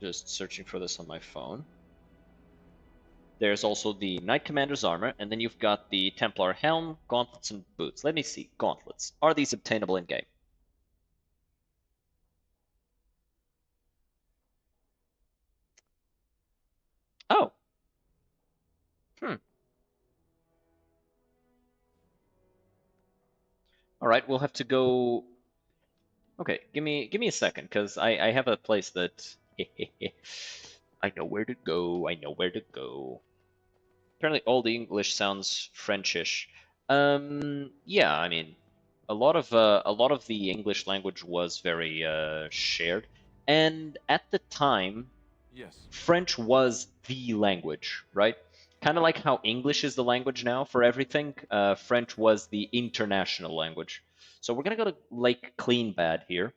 Just searching for this on my phone. There's also the Knight Commander's armor, and then you've got the Templar helm, gauntlets, and boots. Let me see. Gauntlets. Are these obtainable in-game? Oh. Alright, we'll have to go... Okay, give me a second, because I have a place that... I know where to go, I know where to go. Apparently all the English sounds Frenchish. Yeah, I mean, a lot of the English language was very shared, and at the time, Yes. French was the language, right? Kind of like how English is the language now for everything. French was the international language. So we're gonna go to Lake Cleanbad here,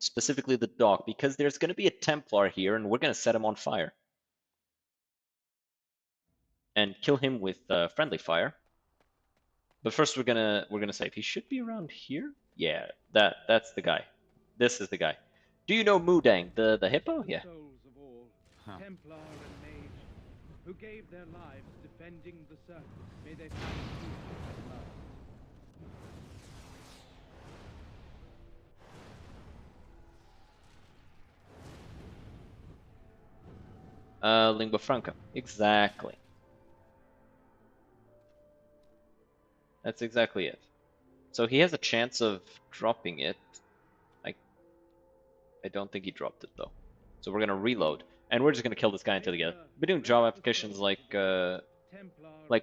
specifically the dock, because there's gonna be a Templar here, and we're gonna set him on fire and kill him with friendly fire. But first, we're gonna save. He should be around here. Yeah, that's the guy. This is the guy. Do you know Mudang, the hippo? Yeah. Souls of all, Templar and Mage, who gave their lives defending the surface, may they find peace at last. Lingua franca. Exactly. That's exactly it. So he has a chance of dropping it. I don't think he dropped it though. So we're gonna reload, and we're just gonna kill this guy until he gets. Been doing job applications like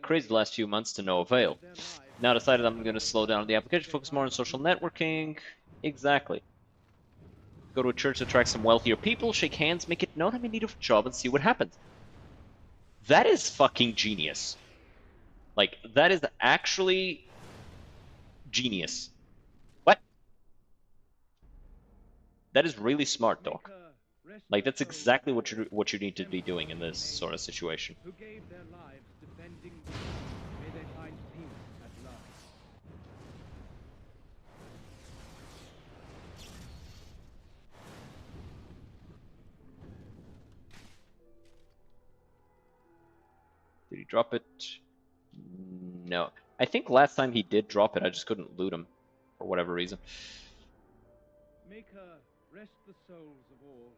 crazy the last few months to no avail. Now decided I'm gonna slow down the application, focus more on social networking. Exactly. Go to a church to attract some wealthier people, shake hands, make it known I'm in need of a job, and see what happens. That is fucking genius. Like, that is actually genius. What? That is really smart, Doc. Like, that's exactly what you need to be doing in this sort of situation. Who gave their lives defending the may they find peace at last. Did he drop it? No. I think last time he did drop it, I just couldn't loot him for whatever reason. Maker, rest the souls of all,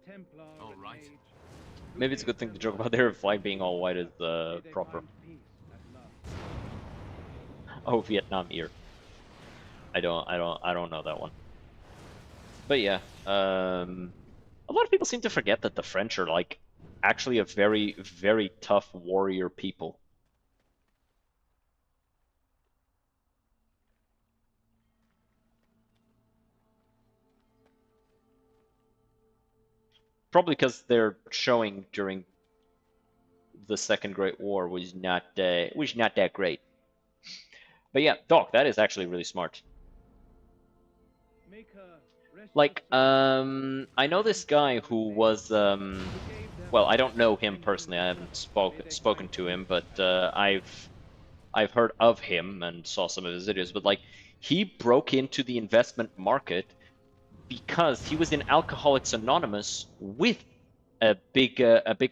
Templar All and right. Mage. Maybe it's a good thing to joke about their flag being all white is May they proper. find peace at last. Oh, Vietnam ear. I don't know that one. But yeah, a lot of people seem to forget that the French are like actually a very, very tough warrior people. Probably because their showing during the Second Great War was not that great. But yeah, Doc, that is actually really smart. Maker, rest Like, the souls I know this guy who was, well, I don't know him personally. I haven't spoken to him, but I've heard of him and saw some of his videos. But like, he broke into the investment market because he was in Alcoholics Anonymous with a big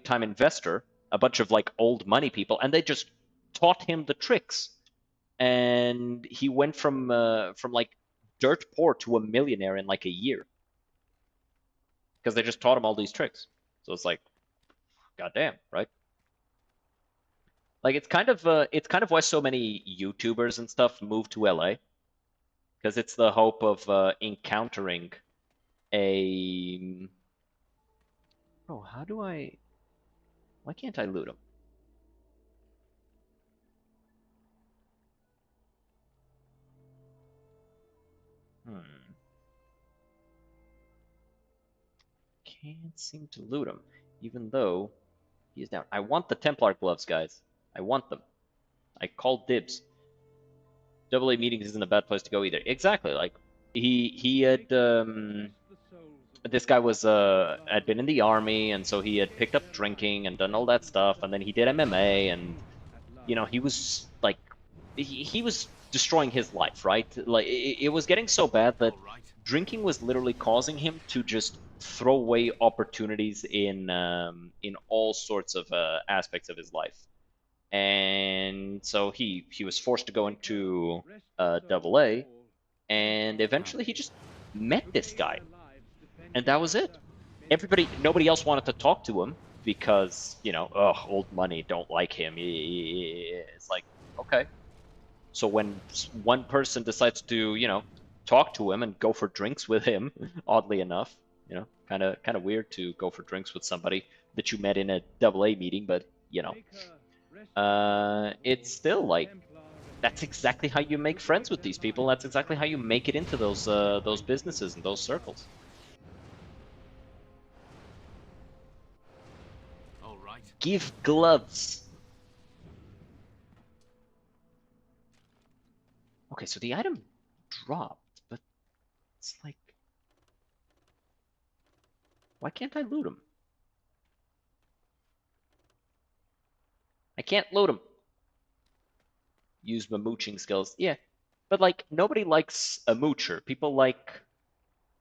time investor, a bunch of like old money people, and they just taught him the tricks. And he went from like dirt poor to a millionaire in like a year because they just taught him all these tricks. So it's like, goddamn, right? Like it's kind of why so many YouTubers and stuff move to LA because it's the hope of encountering a. Oh, how do I? Why can't I loot him? Hmm. Can't seem to loot him, even though he's down. I want the Templar gloves, guys. I want them. I called dibs. AA meetings isn't a bad place to go either. Exactly. Like he had this guy was had been in the army, and so he had picked up drinking and done all that stuff, and then he did MMA, and you know he was like he was destroying his life, right? Like it was getting so bad that All right. drinking was literally causing him to just throw away opportunities in all sorts of aspects of his life. And so he was forced to go into AA, and eventually he just met this guy, and that was it. Nobody else wanted to talk to him because old money, don't like him. It's like, okay. So when one person decides to talk to him and go for drinks with him, oddly enough, kind of weird to go for drinks with somebody that you met in a AA meeting, but it's still like that's exactly how you make friends with these people. That's exactly how you make it into those businesses and those circles. All right. Give gloves. Okay, so the item dropped, but it's like, why can't I loot him? I can't loot him. Use my mooching skills. Yeah, but like nobody likes a moocher. People like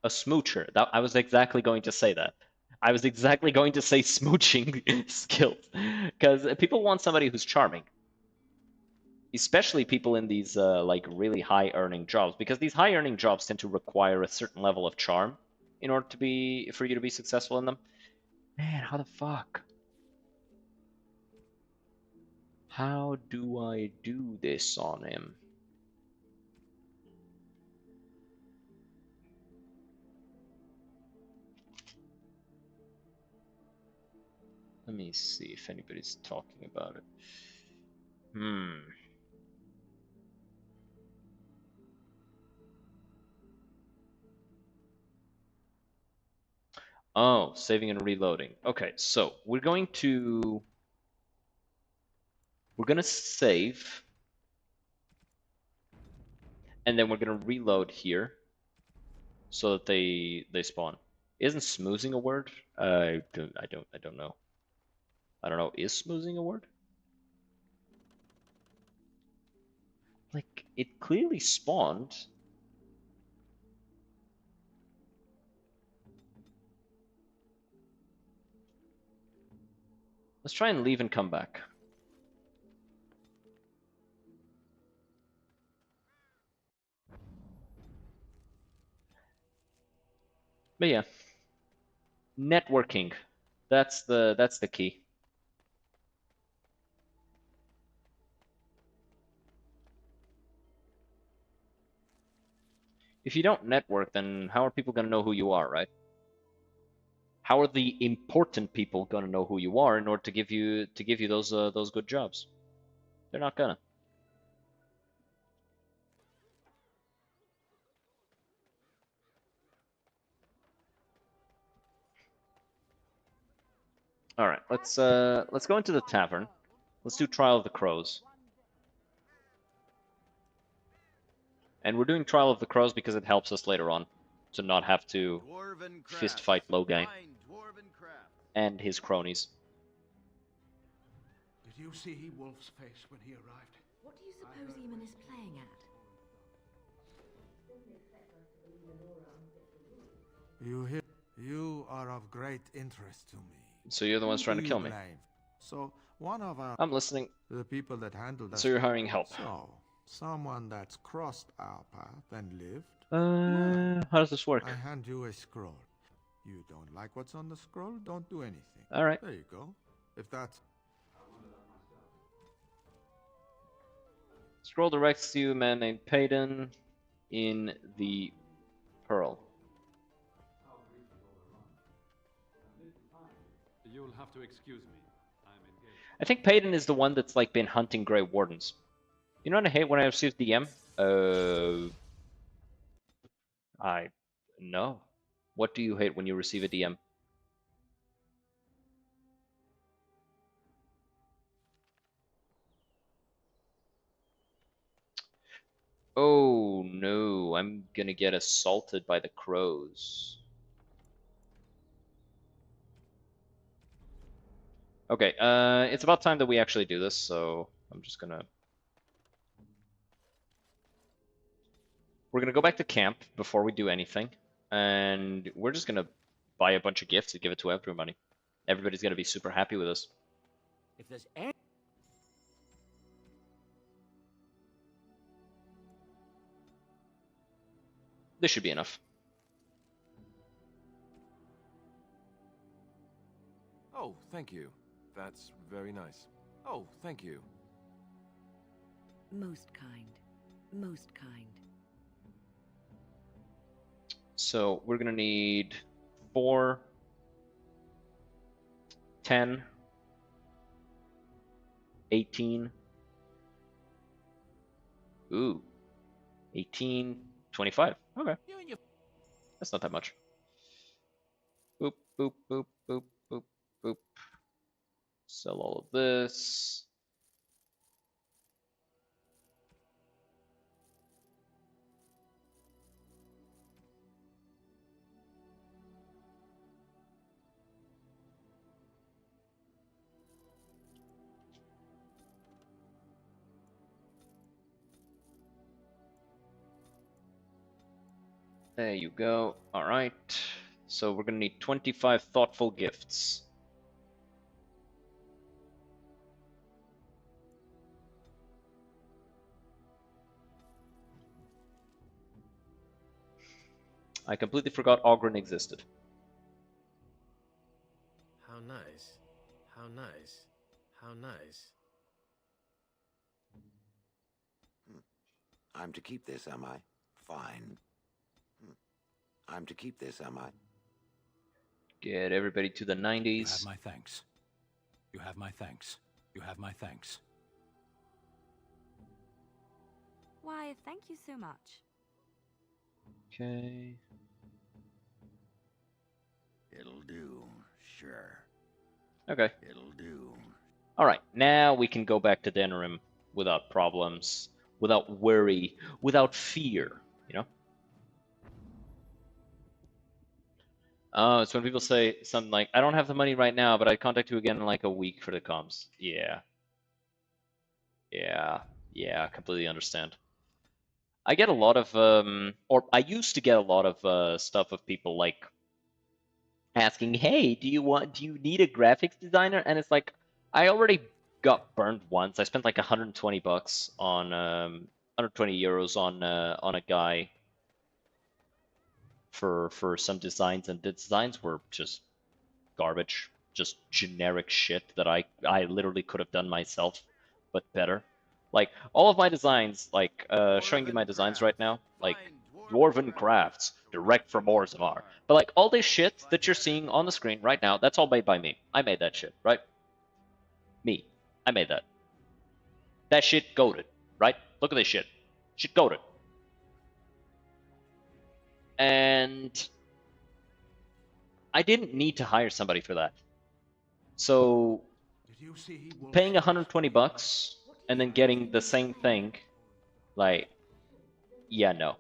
a smoocher. I was exactly going to say that. I was exactly going to say smooching skills because people want somebody who's charming, especially people in these like really high earning jobs, because these high earning jobs tend to require a certain level of charm in order for you to be successful in them. Man, how the fuck? How do I do this on him? me see if anybody's talking about it. Hmm. Oh, saving and reloading. Okay, so we're gonna save, and then we're gonna reload here so that they spawn. Isn't smoozing a word? I don't know. I don't know. Is smoozing a word? Like, it clearly spawned. Let's try and leave and come back. But yeah, networking. That's the key. If you don't network, then how are people gonna know who you are, right? How are the important people gonna know who you are in order to give you those good jobs? They're not gonna. All right, let's go into the tavern. Let's do Trial of the Crows. And we're doing Trial of the Crows because it helps us later on to not have to fist fight Logain and his cronies. Did you see Wolf's face when he arrived? What do you suppose Eamon is playing at? You are of great interest to me. So you're the ones trying to kill me. So one of our I'm listening. the people that handled us. So you're hiring help. So someone that's crossed our path and lived. How does this work? I hand you a scroll. You don't like what's on the scroll? Don't do anything. All right. There you go. If that's Scroll directs to a man named Payton in the Peril. You'll have to excuse me. I'm engaged. I think Payton is the one that's like been hunting Grey Wardens. You know what I hate when I receive DM? No. What do you hate when you receive a DM? Oh no, I'm gonna get assaulted by the crows. Okay, it's about time that we actually do this, so I'm just gonna... We're gonna go back to camp before we do anything, and we're just gonna buy a bunch of gifts and give it to everybody. Everybody's gonna be super happy with us. If there's any... This should be enough. Oh, thank you. That's very nice. Oh, thank you. Most kind. Most kind. So we're gonna need 4, 10, 18. Ooh. 18, 25. Okay. That's not that much. Boop, boop, boop, boop, boop, boop. Sell all of this. There you go. All right. So we're gonna need 25 thoughtful gifts. I completely forgot Ogren existed. How nice. How nice. How nice. I'm to keep this, am I? Fine. I'm to keep this, am I? Get everybody to the 90s. my thanks. You have my thanks. You have my thanks. Why, thank you so much. Okay. It'll do, sure. Okay. It'll do. Alright, now we can go back to Denerim without problems, without worry, without fear, you know? It's when people say something like, I don't have the money right now, but I'd contact you again in like a week for the comms. Yeah. Yeah, completely understand. I get a lot of, or I used to get a lot of stuff of people like asking, hey, do you need a graphics designer? And it's like, I already got burned once. I spent like 120 bucks on, 120 euros on a guy for some designs, and the designs were just garbage, just generic shit that I literally could have done myself, but better. Like all of my designs, like showing you my designs right now, like Dwarven Crafts, direct from Orzammar. But like all this shit that you're seeing on the screen right now, that's all made by me. I made that shit, right? Me. I made that. That shit goated, right? Look at this shit. Shit goated. And I didn't need to hire somebody for that. So paying 120 bucks and then getting the same thing, like, yeah, no.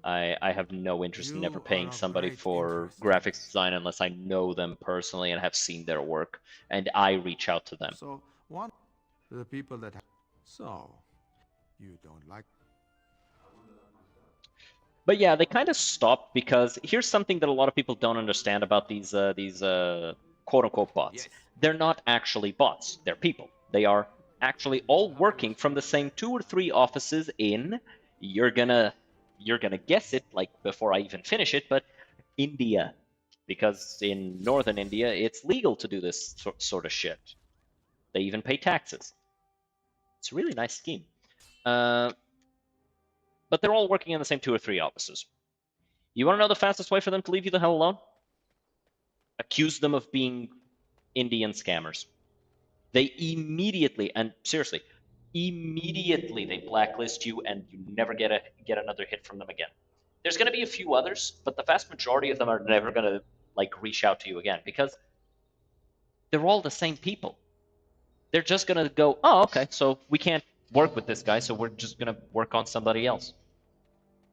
I have no interest in ever paying somebody for graphics design unless I know them personally and have seen their work, and I reach out to them. So, one, the people that... So, you don't like... But yeah, they kind of stopped because here's something that a lot of people don't understand about these quote-unquote bots. Yes. They're not actually bots. They're people. They are actually all working from the same 2 or 3 offices in, you're gonna guess it, like, before I even finish it, but India. Because in northern India, it's legal to do this sort of shit. They even pay taxes. It's a really nice scheme. But they're all working in the same 2 or 3 offices. You want to know the fastest way for them to leave you the hell alone? Accuse them of being Indian scammers. They immediately, and seriously, immediately they blacklist you and you never get another hit from them again. There's going to be a few others, but the vast majority of them are never going to like reach out to you again because they're all the same people. They're just going to go, oh, okay, so we can't work with this guy, so we're just going to work on somebody else.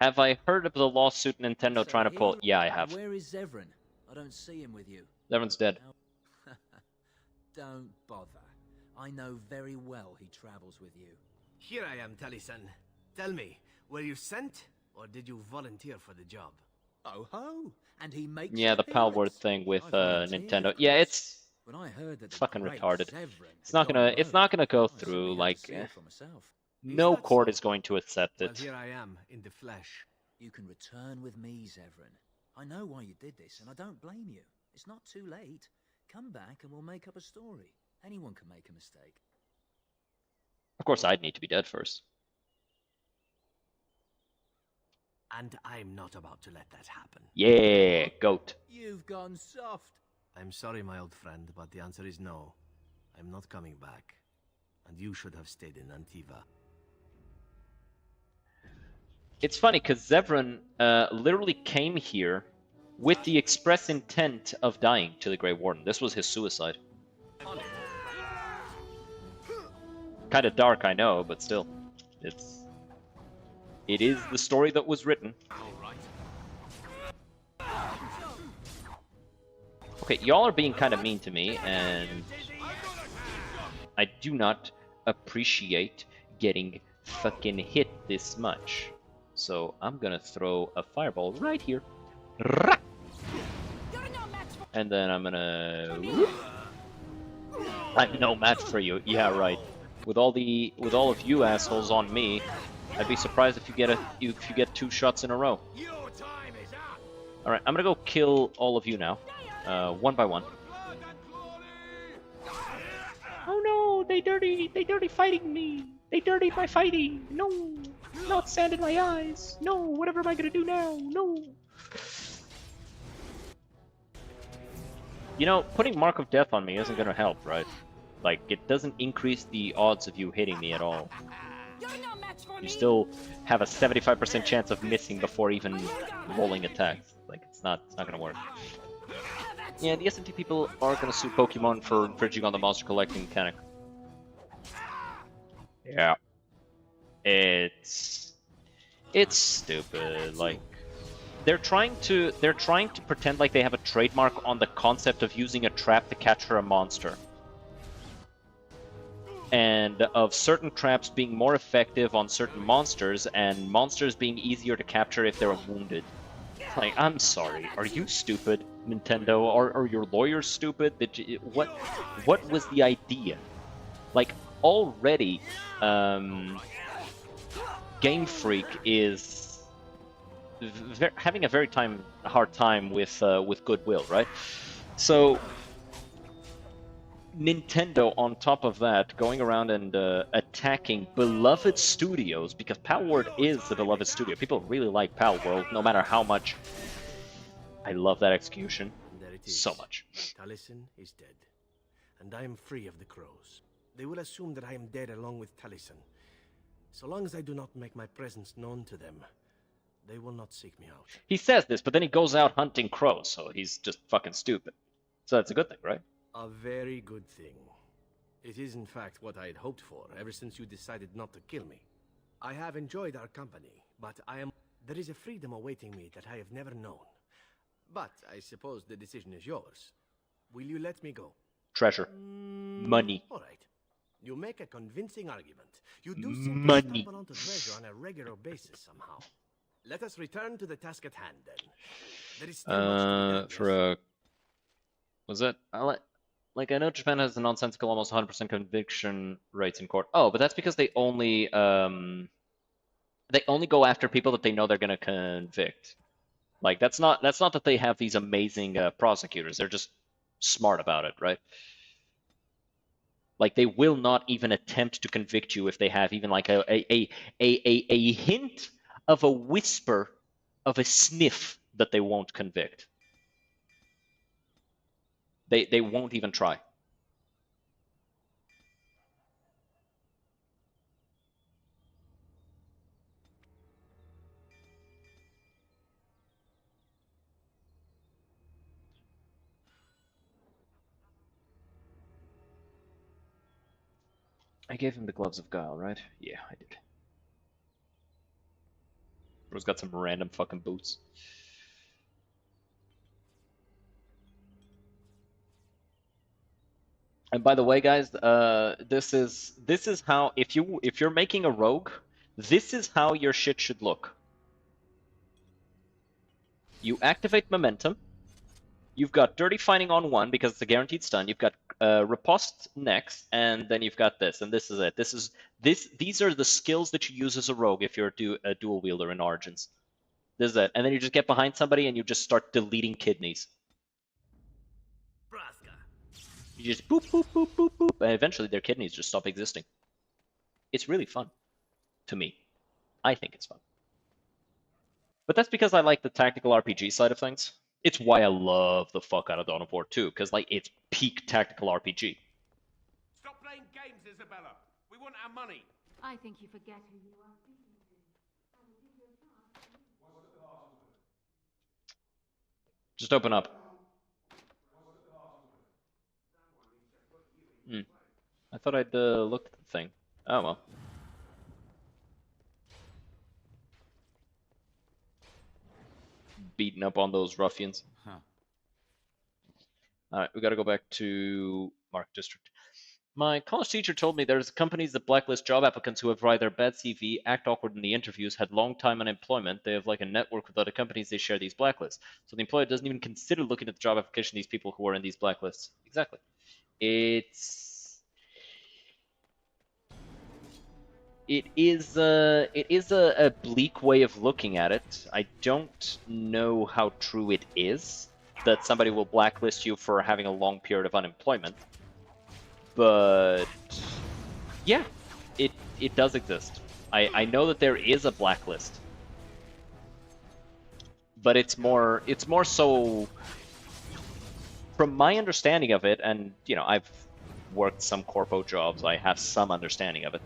Have I heard of the lawsuit Nintendo trying to pull? Yeah, I have. Where is Zevran? I don't see him with you. Zevran's dead. Don't bother. I know very well he travels with you. Here I am, Talisan. Tell me, were you sent, or did you volunteer for the job? Oh ho! And he makes the Palworld thing with Nintendo. Yeah, it's when I heard that fucking retarded. It's not gonna go through. Like, no court is going to accept it. Well, here I am in the flesh. You can return with me, Zevran. I know why you did this, and I don't blame you. It's not too late. Come back and we'll make up a story. Anyone can make a mistake. Of course, I'd need to be dead first. And I'm not about to let that happen. Yeah, goat. You've gone soft. I'm sorry, my old friend, but the answer is no. I'm not coming back. And you should have stayed in Antiva. It's funny, because Zevran literally came here with the express intent of dying to the Grey Warden. This was his suicide. Kind of dark, I know, but still. It is the story that was written. Okay, y'all are being kind of mean to me, and I do not appreciate getting fucking hit this much. So I'm gonna throw a fireball right here. And then I'm gonna... I'm no match for you. Yeah, right. With all of you assholes on me, I'd be surprised if you get 2 shots in a row. All right, I'm gonna go kill all of you now, one by one. Oh no, they dirty fighting me. They dirtied my fighting. No, not sand in my eyes. No, whatever am I gonna do now? No. You know, putting Mark of Death on me isn't gonna help, right? Like, it doesn't increase the odds of you hitting me at all. You still have a 75% chance of missing before even rolling attacks. Like, it's not gonna work. Yeah, the SMT people are gonna sue Pokemon for infringing on the monster collecting mechanic. Yeah. It's stupid. Like, they're trying to pretend like they have a trademark on the concept of using a trap to capture a monster. And of certain traps being more effective on certain monsters, and monsters being easier to capture if they're wounded. Like, I'm sorry, are you stupid, Nintendo? Are your lawyers stupid? What was the idea? Like, already, Game Freak is having a very hard time with goodwill, right? So Nintendo, on top of that, going around and attacking beloved studios, because Palworld is the beloved studio. People really like Palworld, no matter how much. I love that execution There it is. so much. Taliesin is dead, and I am free of the crows. They will assume that I am dead along with Taliesin. So long as I do not make my presence known to them, they will not seek me out. He says this, but then he goes out hunting crows, so he's just fucking stupid. So that's a good thing, right? A very good thing. It is in fact what I had hoped for ever since you decided not to kill me. I have enjoyed our company, but there is a freedom awaiting me that I have never known. But I suppose the decision is yours. Will you let me go? Treasure. Money. All right. You make a convincing argument. You do seem to Money. stumble onto treasure on a regular basis somehow. Let us return to the task at hand, then. There is still much to be done, For a... Was it? Like, I know Japan has a nonsensical almost 100% conviction rates in court. Oh, but that's because they only go after people that they know they're gonna convict. Like, that's not that they have these amazing prosecutors. They're just smart about it, right? Like, they will not even attempt to convict you if they have even like a hint of a whisper of a sniff that they won't convict. They won't even try. I gave him the gloves of guile, right? Yeah, I did. Bro's got some random fucking boots. And by the way, guys, this is how if you're making a rogue, this is how your shit should look. You activate momentum. You've got dirty fighting on 1 because it's a guaranteed stun. You've got riposte next, and then you've got this, and this is it. These are the skills that you use as a rogue if you're a dual wielder in Origins. This is it, and then you just get behind somebody and you just start deleting kidneys. You just boop, boop, boop, boop, boop, and eventually their kidneys just stop existing. It's really fun. To me. I think it's fun. But that's because I like the tactical RPG side of things. It's why I love the fuck out of Dawn of War 2, because like it's peak tactical RPG. Stop playing games, Isabella. We want our money. I think you forget who you are speaking to. Just open up. I thought I'd looked at the thing. Oh well. Beating up on those ruffians. Huh. Alright, we gotta go back to Mark District. My college teacher told me there's companies that blacklist job applicants who have either bad CV, act awkward in the interviews, had long time unemployment. They have like a network with other companies, they share these blacklists. So the employer doesn't even consider looking at the job application of these people who are in these blacklists. Exactly. It is a bleak way of looking at it. I don't know how true it is that somebody will blacklist you for having a long period of unemployment. But yeah, it does exist. I know that there is a blacklist. But it's more so from my understanding of it, and you know, I've worked some corpo jobs, I have some understanding of it.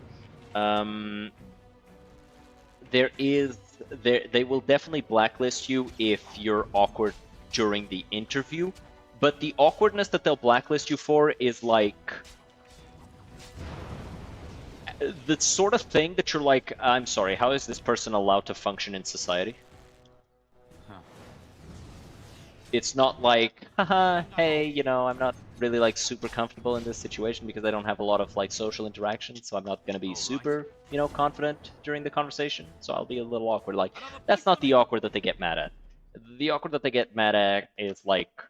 They will definitely blacklist you if you're awkward during the interview, but the awkwardness that they'll blacklist you for is like the sort of thing that you're like, I'm sorry, how is this person allowed to function in society? It's not like, haha, hey, you know, I'm not really like super comfortable in this situation because I don't have a lot of like social interaction, so I'm not gonna be super, you know, confident during the conversation, so I'll be a little awkward. Like, that's not the awkward that they get mad at. The awkward that they get mad at is like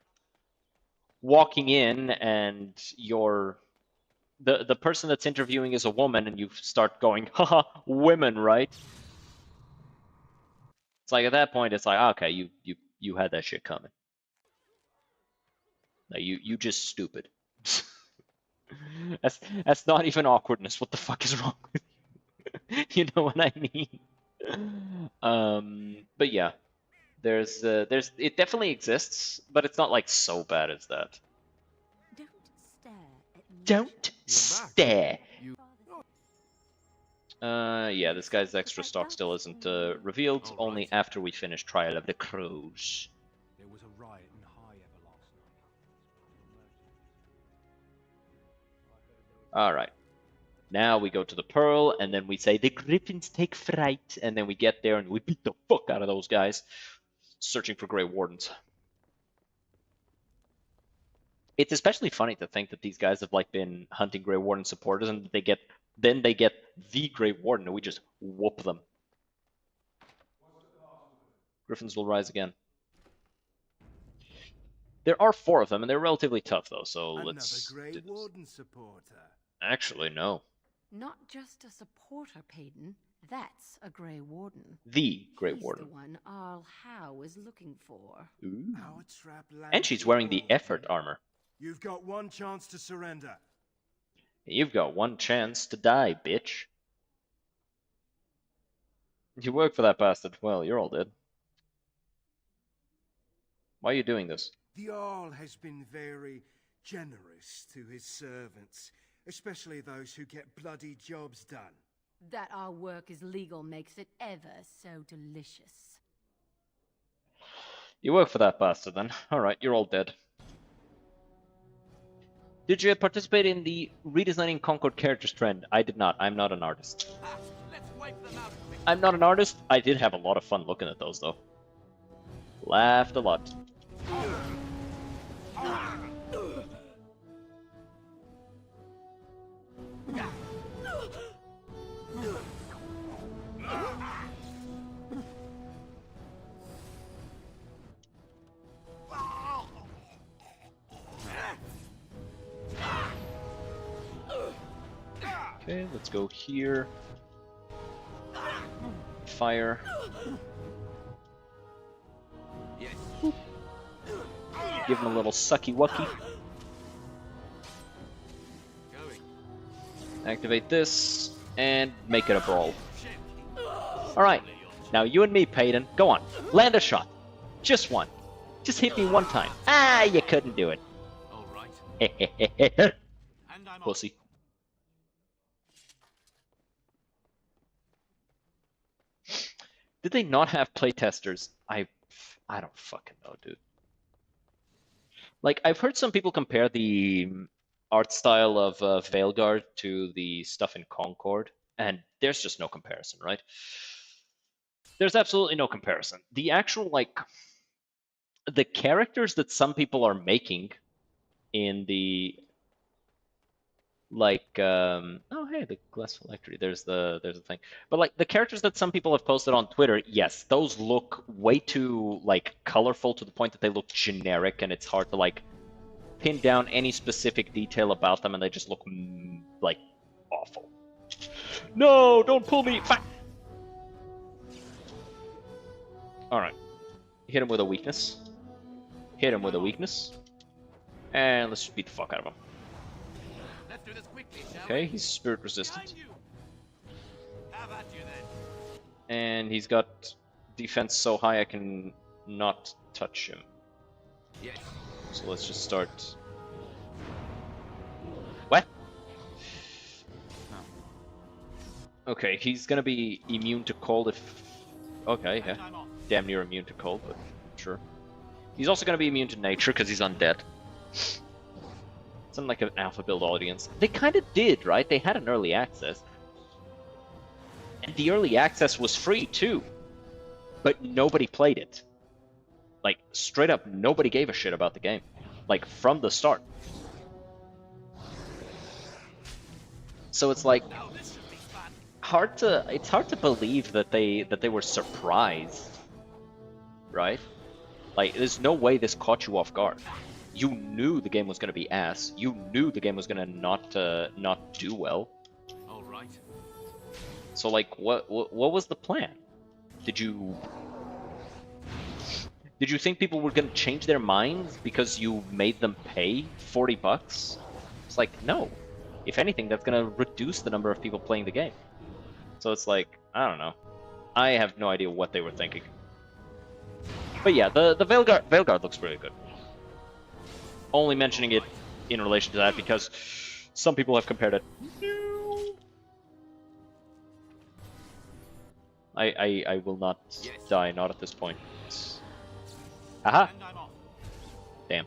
walking in and the person that's interviewing is a woman and you start going, haha, women, right? It's like at that point it's like, okay, you had that shit coming. No, you just stupid. That's not even awkwardness. What the fuck is wrong with you? You know what I mean? But yeah, there's it definitely exists, but it's not like so bad as that. Don't stare. Yeah, this guy's extra stock still isn't revealed. Only after we finish Trial of the Crows. There was a riot in High Ever last night. All right. Now we go to the Pearl, and then we say, the Griffins take fright, and then we get there and we beat the fuck out of those guys, searching for Grey Wardens. It's especially funny to think that these guys have like been hunting Grey Warden supporters, and they get the Grey Warden, and we just whoop them. Griffins will rise again. There are 4 of them, and they're relatively tough though, so let's... Another Grey Warden supporter. Actually, no. Not just a supporter, Payton. That's a Grey Warden. The Grey He's Warden. the one Arl Howe is looking for. Ooh. Our trap And she's wearing the effort armor. You've got one chance to surrender. You've got one chance to die, bitch. You work for that bastard. Well, you're all dead. Why are you doing this? The Jarl has been very generous to his servants, especially those who get bloody jobs done. That our work is legal makes it ever so delicious. You work for that bastard then. Alright, you're all dead. Did you participate in the redesigning Concord characters trend? I did not. I'm not an artist. I'm not an artist. I did have a lot of fun looking at those though. Laughed a lot. Okay, let's go here. Fire. Give him a little sucky wucky. Activate this and make it a brawl. Alright, now you and me, Payton. Go on, land a shot. Just one. Just hit me one time. Ah, you couldn't do it. Pussy. Did they not have playtesters? I don't fucking know, dude. Like, I've heard some people compare the art style of Veilguard to the stuff in Concord, and there's just no comparison, right? There's absolutely no comparison. The actual, like, the characters that some people are making in the, like, oh hey, the glass phylactery, there's the thing. But like the characters that some people have posted on Twitter, yes, those look way too like colorful to the point that they look generic, and it's hard to like pin down any specific detail about them, and they just look like awful. No, don't pull me. Fuck. All right, hit him with a weakness. Hit him with a weakness, and let's just beat the fuck out of him. Okay, he's spirit resistant. And he's got defense so high I can not touch him. So let's just start. What? Okay, he's gonna be immune to cold if... Okay, yeah. Damn near immune to cold, but sure. He's also gonna be immune to nature because he's undead. Something like an alpha build audience. They kind of did, right? They had an early access. And the early access was free too. But nobody played it. Like, straight up, nobody gave a shit about the game. Like, from the start. So it's like... It's hard to believe that they were surprised. Right? Like, there's no way this caught you off guard. You knew the game was going to be ass. You knew the game was going to not do well. All right. So, like, what was the plan? Did you think people were going to change their minds because you made them pay $40? It's like, no. If anything, that's going to reduce the number of people playing the game. So it's like, I don't know. I have no idea what they were thinking. But yeah, the Veilguard looks really good. Only mentioning it in relation to that because some people have compared it. I will not die, not at this point. Aha! Damn.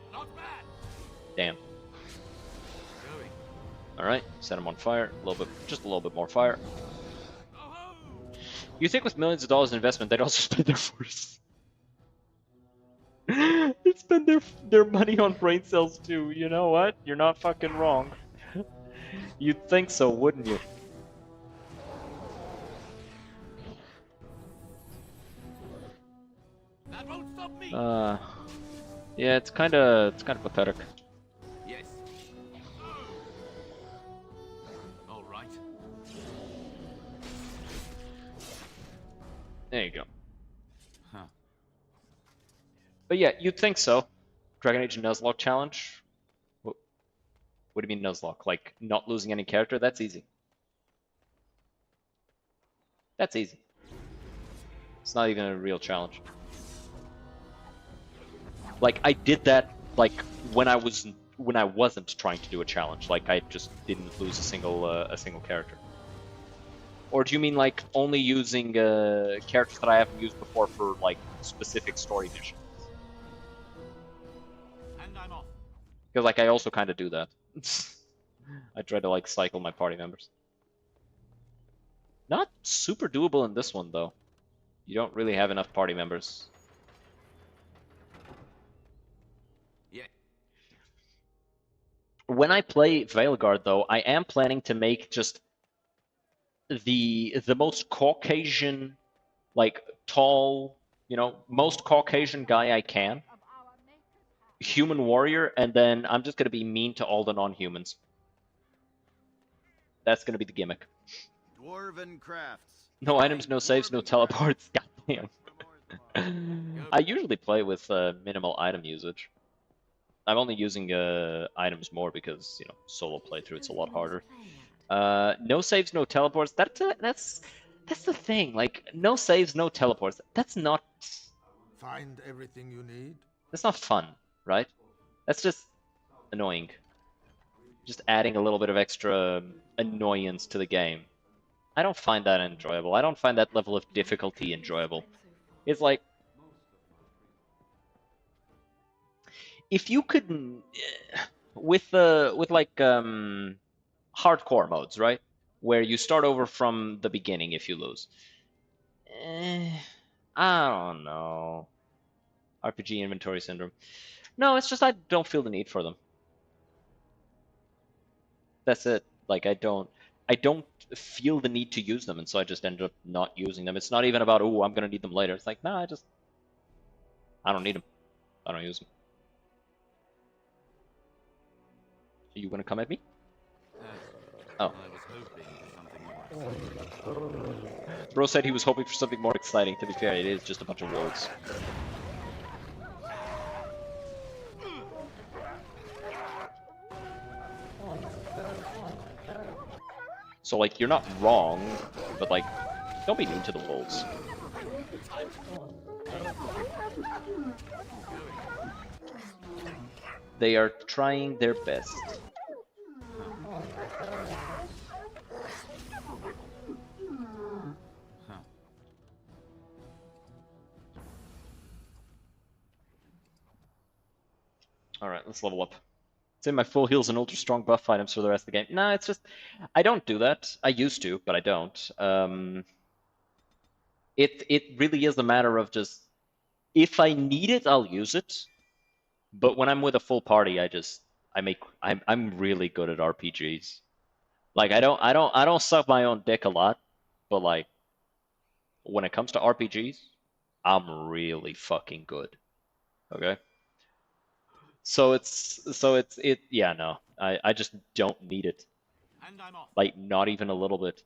Damn. Alright, set him on fire. Just a little bit more fire. You think with millions of dollars in investment, they'd also spend their force? They spend their money on brain cells too. You know what? You're not fucking wrong. You'd think so, wouldn't you? That won't stop me. Yeah, it's kind of pathetic. Yes. All right. There you go. Huh. But yeah, you'd think so. Dragon Age Nuzlocke challenge? What do you mean Nuzlocke? Like, not losing any character? That's easy. That's easy. It's not even a real challenge. Like, I did that, like, when I wasn't trying to do a challenge. Like, I just didn't lose a single character. Or do you mean, like, only using characters that I haven't used before for, like, specific story missions? Because, like, I also kind of do that. I try to, like, cycle my party members. Not super doable in this one, though. You don't really have enough party members. Yeah. When I play Veilguard, though, I am planning to make just the most Caucasian, like, tall, you know, most Caucasian guy I can. Human warrior, and then I'm just going to be mean to all the non-humans. That's going to be the gimmick. Dwarven crafts. No items, no saves, no teleports. Goddamn. I usually play with minimal item usage. I'm only using items more because, you know, solo playthrough, it's a lot harder. No saves, no teleports. That's the thing. Like, no saves, no teleports. That's not... Find everything you need? That's not fun, right? That's just annoying. Just adding a little bit of extra annoyance to the game. I don't find that enjoyable. I don't find that level of difficulty enjoyable. It's like... If you could... With like, hardcore modes, right? Where you start over from the beginning if you lose. I don't know. RPG inventory syndrome. No, it's just I don't feel the need for them. That's it. Like, I don't feel the need to use them, and so I just end up not using them. It's not even about, oh, I'm gonna need them later. It's like, nah, I don't need them. I don't use them. Are you gonna come at me? Oh. Bro said he was hoping for something more exciting. To be fair, it is just a bunch of words. So, like, you're not wrong, but, like, don't be mean to the wolves. They are trying their best. Alright, let's level up. Say my full heals and ultra strong buff items for the rest of the game. No, it's just I don't do that. I used to, but I don't. It really is a matter of just if I need it, I'll use it. But when I'm with a full party, I'm really good at RPGs. Like I don't suck my own dick a lot, but like when it comes to RPGs, I'm really fucking good. Okay? Yeah, no. I just don't need it. Like not even a little bit.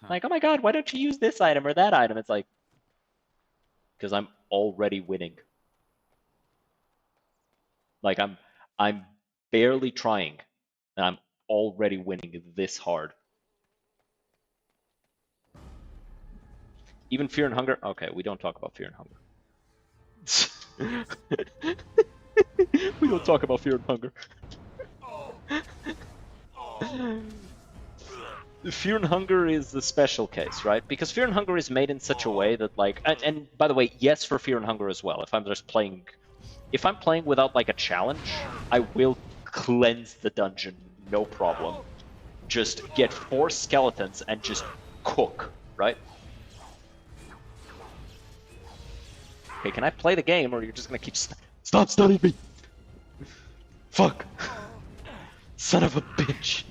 Like, oh my god, why don't you use this item or that item? It's like because I'm already winning. Like I'm barely trying, and I'm already winning this hard. Even fear and hunger? Okay, we don't talk about fear and hunger. We don't talk about fear and hunger. Fear and hunger is the special case, right? Because fear and hunger is made in such a way that like, and by the way, yes for fear and hunger as well. If I'm playing without like a challenge, I will cleanse the dungeon, no problem. Just get 4 skeletons and just cook, right? Okay, can I play the game or you're just gonna keep stop studying me? Fuck. Son of a bitch.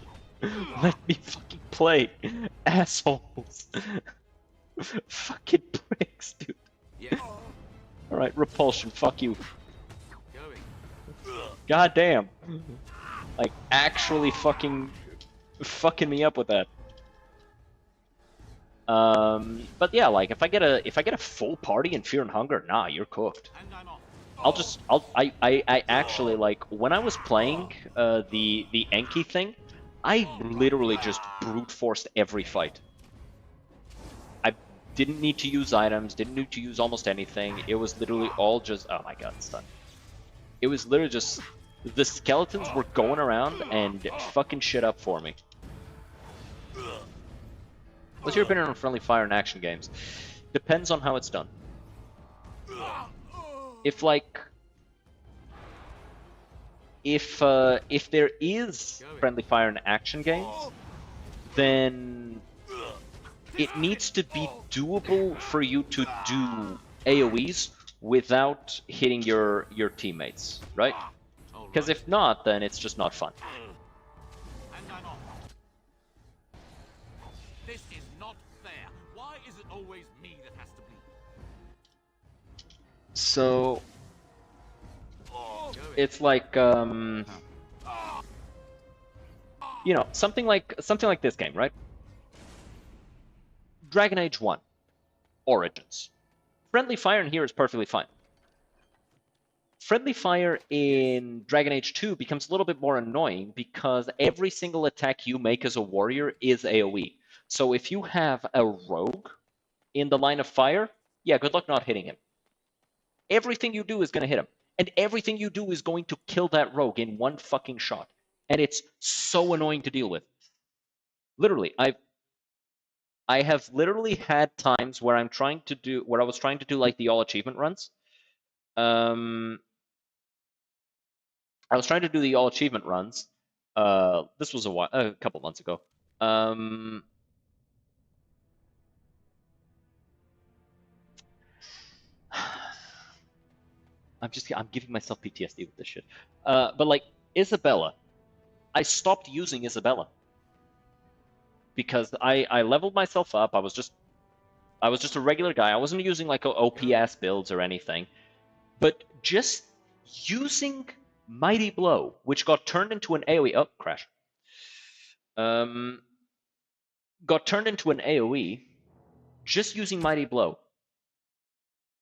Let me fucking play. Assholes. Fucking pricks, dude. Yeah. Alright, repulsion, fuck you. God damn. Like, actually fucking me up with that. But yeah, like if I get a full party in Fear and Hunger, nah, you're cooked. I actually like when I was playing the Enki thing, I literally just brute forced every fight. I didn't need to use items, didn't need to use almost anything. It was literally all just oh my god, stun. It was literally just the skeletons were going around and fucking shit up for me. What's your opinion on friendly fire in action games? Depends on how it's done. If like if there is friendly fire in action games, then it needs to be doable for you to do AoEs without hitting your teammates, right? Because if not, then it's just not fun. This is not fair. Why is it always me that has to bleed? So it's like you know, something like this game, right? Dragon Age 1 Origins. Friendly fire in here is perfectly fine. Friendly fire in Dragon Age 2 becomes a little bit more annoying because every single attack you make as a warrior is AoE. So if you have a rogue in the line of fire, yeah, good luck not hitting him. Everything you do is going to hit him. And everything you do is going to kill that rogue in one fucking shot. And it's so annoying to deal with. Literally, I have literally had times where I was trying to do like the all achievement runs. I was trying to do the all achievement runs. This was a couple months ago. I'm giving myself PTSD with this shit. But like Isabella, I stopped using Isabella because I leveled myself up. I was just a regular guy. I wasn't using like OPS builds or anything, but just using Mighty Blow, which got turned into an AoE. Oh, crash. Got turned into an AoE. Just using Mighty Blow.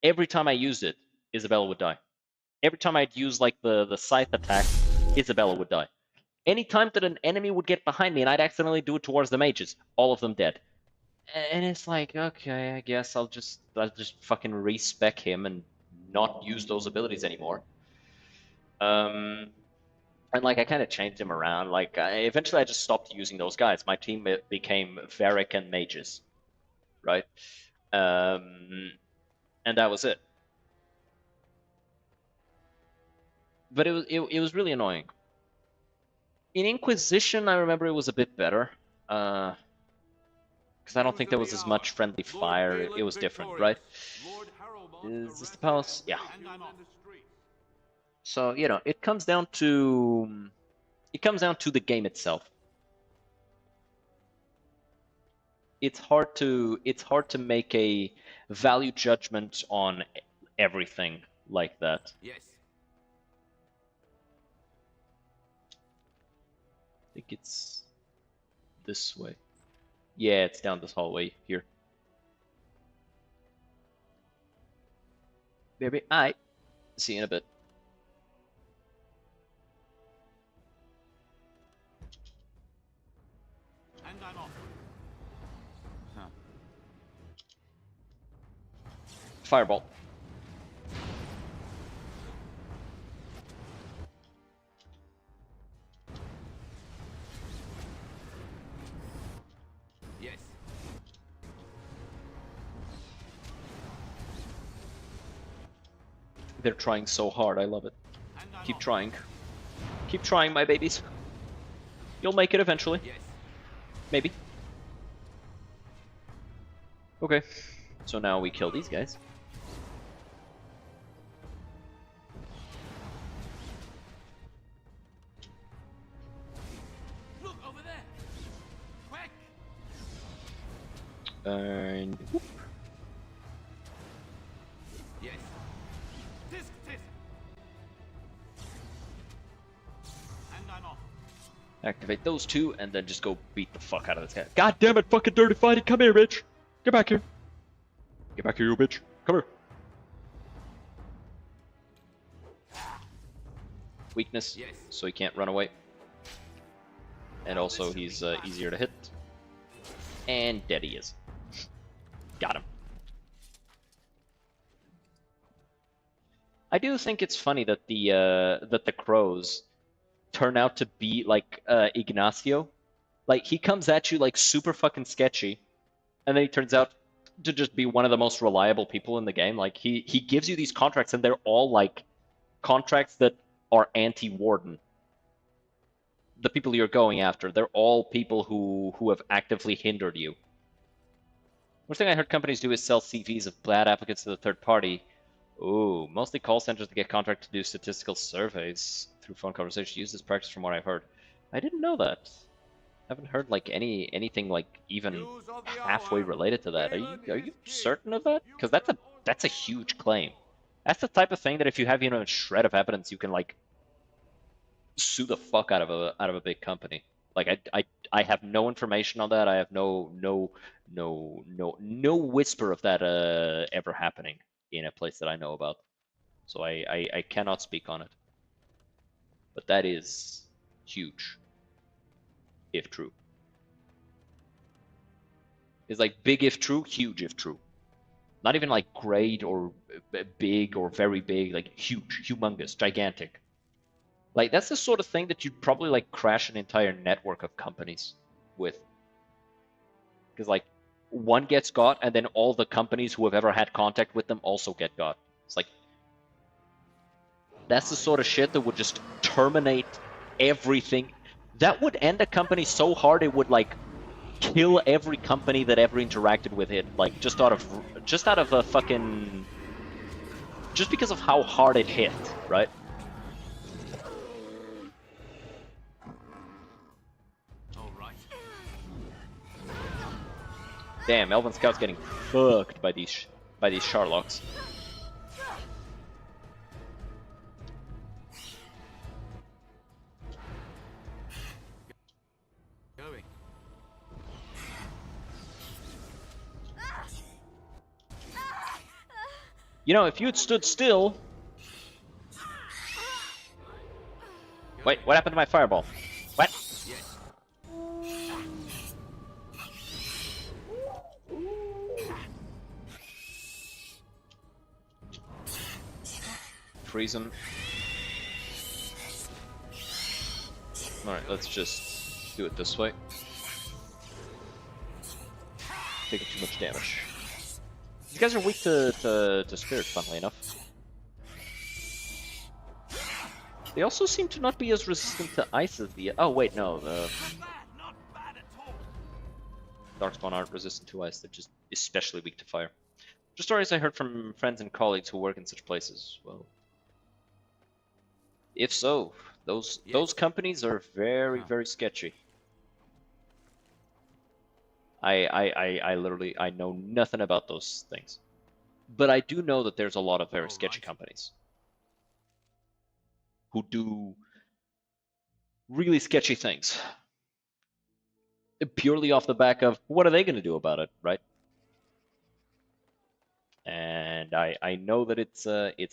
Every time I used it, Isabella would die. Every time I'd use like the scythe attack, Isabella would die. Anytime that an enemy would get behind me and I'd accidentally do it towards the mages, all of them dead. And it's like, okay, I guess I'll just fucking respec him and not use those abilities anymore. And like I kind of changed them around. Like eventually I just stopped using those guys. My team became Varric and Mages, right? And that was it. But it was really annoying. In Inquisition, I remember it was a bit better. Because I don't think there was as much friendly fire. It was different, right? Is this the palace? Yeah. So, you know, it comes down to the game itself. It's hard to make a value judgment on everything like that. Yes. I think it's this way. Yeah, it's down this hallway here. Baby, alright. See you in a bit. And I'm off. Fireball. Yes. They're trying so hard. I love it. Keep trying. Keep trying, my babies. You'll make it eventually. Yes. Maybe. Okay. So now we kill these guys. Look over there. Quick. And whoop. Yes. Tisk tisk. And I'm off. Activate those two, and then just go beat the fuck out of this guy. God damn it, fucking dirty fighting! Come here, bitch! Get back here! Get back here, you bitch! Come here! Weakness, Yes. so he can't run away. And also, he's easier to hit. And dead he is. Got him. I do think it's funny that the crows turn out to be like Ignacio. Like he comes at you like super fucking sketchy, and then he turns out to just be one of the most reliable people in the game. Like he gives you these contracts, and they're all like contracts that are anti-Warden. The people you're going after, they're all people who have actively hindered you. One thing I heard companies do is sell CVs of bad applicants to the third party. Ooh, mostly call centers to get contracted to do statistical surveys through phone conversations. Use this practice from what I've heard. I didn't know that. I haven't heard like anything like even halfway related to that. Are you certain of that? Because that's a huge claim. That's the type of thing that if you have a shred of evidence, you can like sue the fuck out of a big company. Like I have no information on that. I have no whisper of that ever happening in a place that I know about. So I cannot speak on it. But that is huge, if true. It's like big if true, huge if true. Not even like great or big or very big, like huge, humongous, gigantic. Like that's the sort of thing that you'd probably like crash an entire network of companies with. Because like one gets got and then all the companies who have ever had contact with them also get got. It's like that's the sort of shit that would just terminate everything. That would end a company so hard it would like kill every company that ever interacted with it, like just out of a fucking, just because of how hard it hit, right? All right. Damn, Elven Scout's getting fucked by these Sharlocks. Going. You know, if you had stood still... Wait, what happened to my fireball? What? Yes. Freeze him. Alright, let's just do it this way. Taking too much damage. These guys are weak to spirit, funnily enough. They also seem to not be as resistant to ice as the... Oh, wait, no. The Darkspawn aren't resistant to ice. They're just especially weak to fire. Just stories I heard from friends and colleagues who work in such places. Well, if so, those companies are very, very sketchy. I literally know nothing about those things, but I do know that there's a lot of very sketchy companies who do really sketchy things purely off the back of what are they going to do about it, right? And I know that it's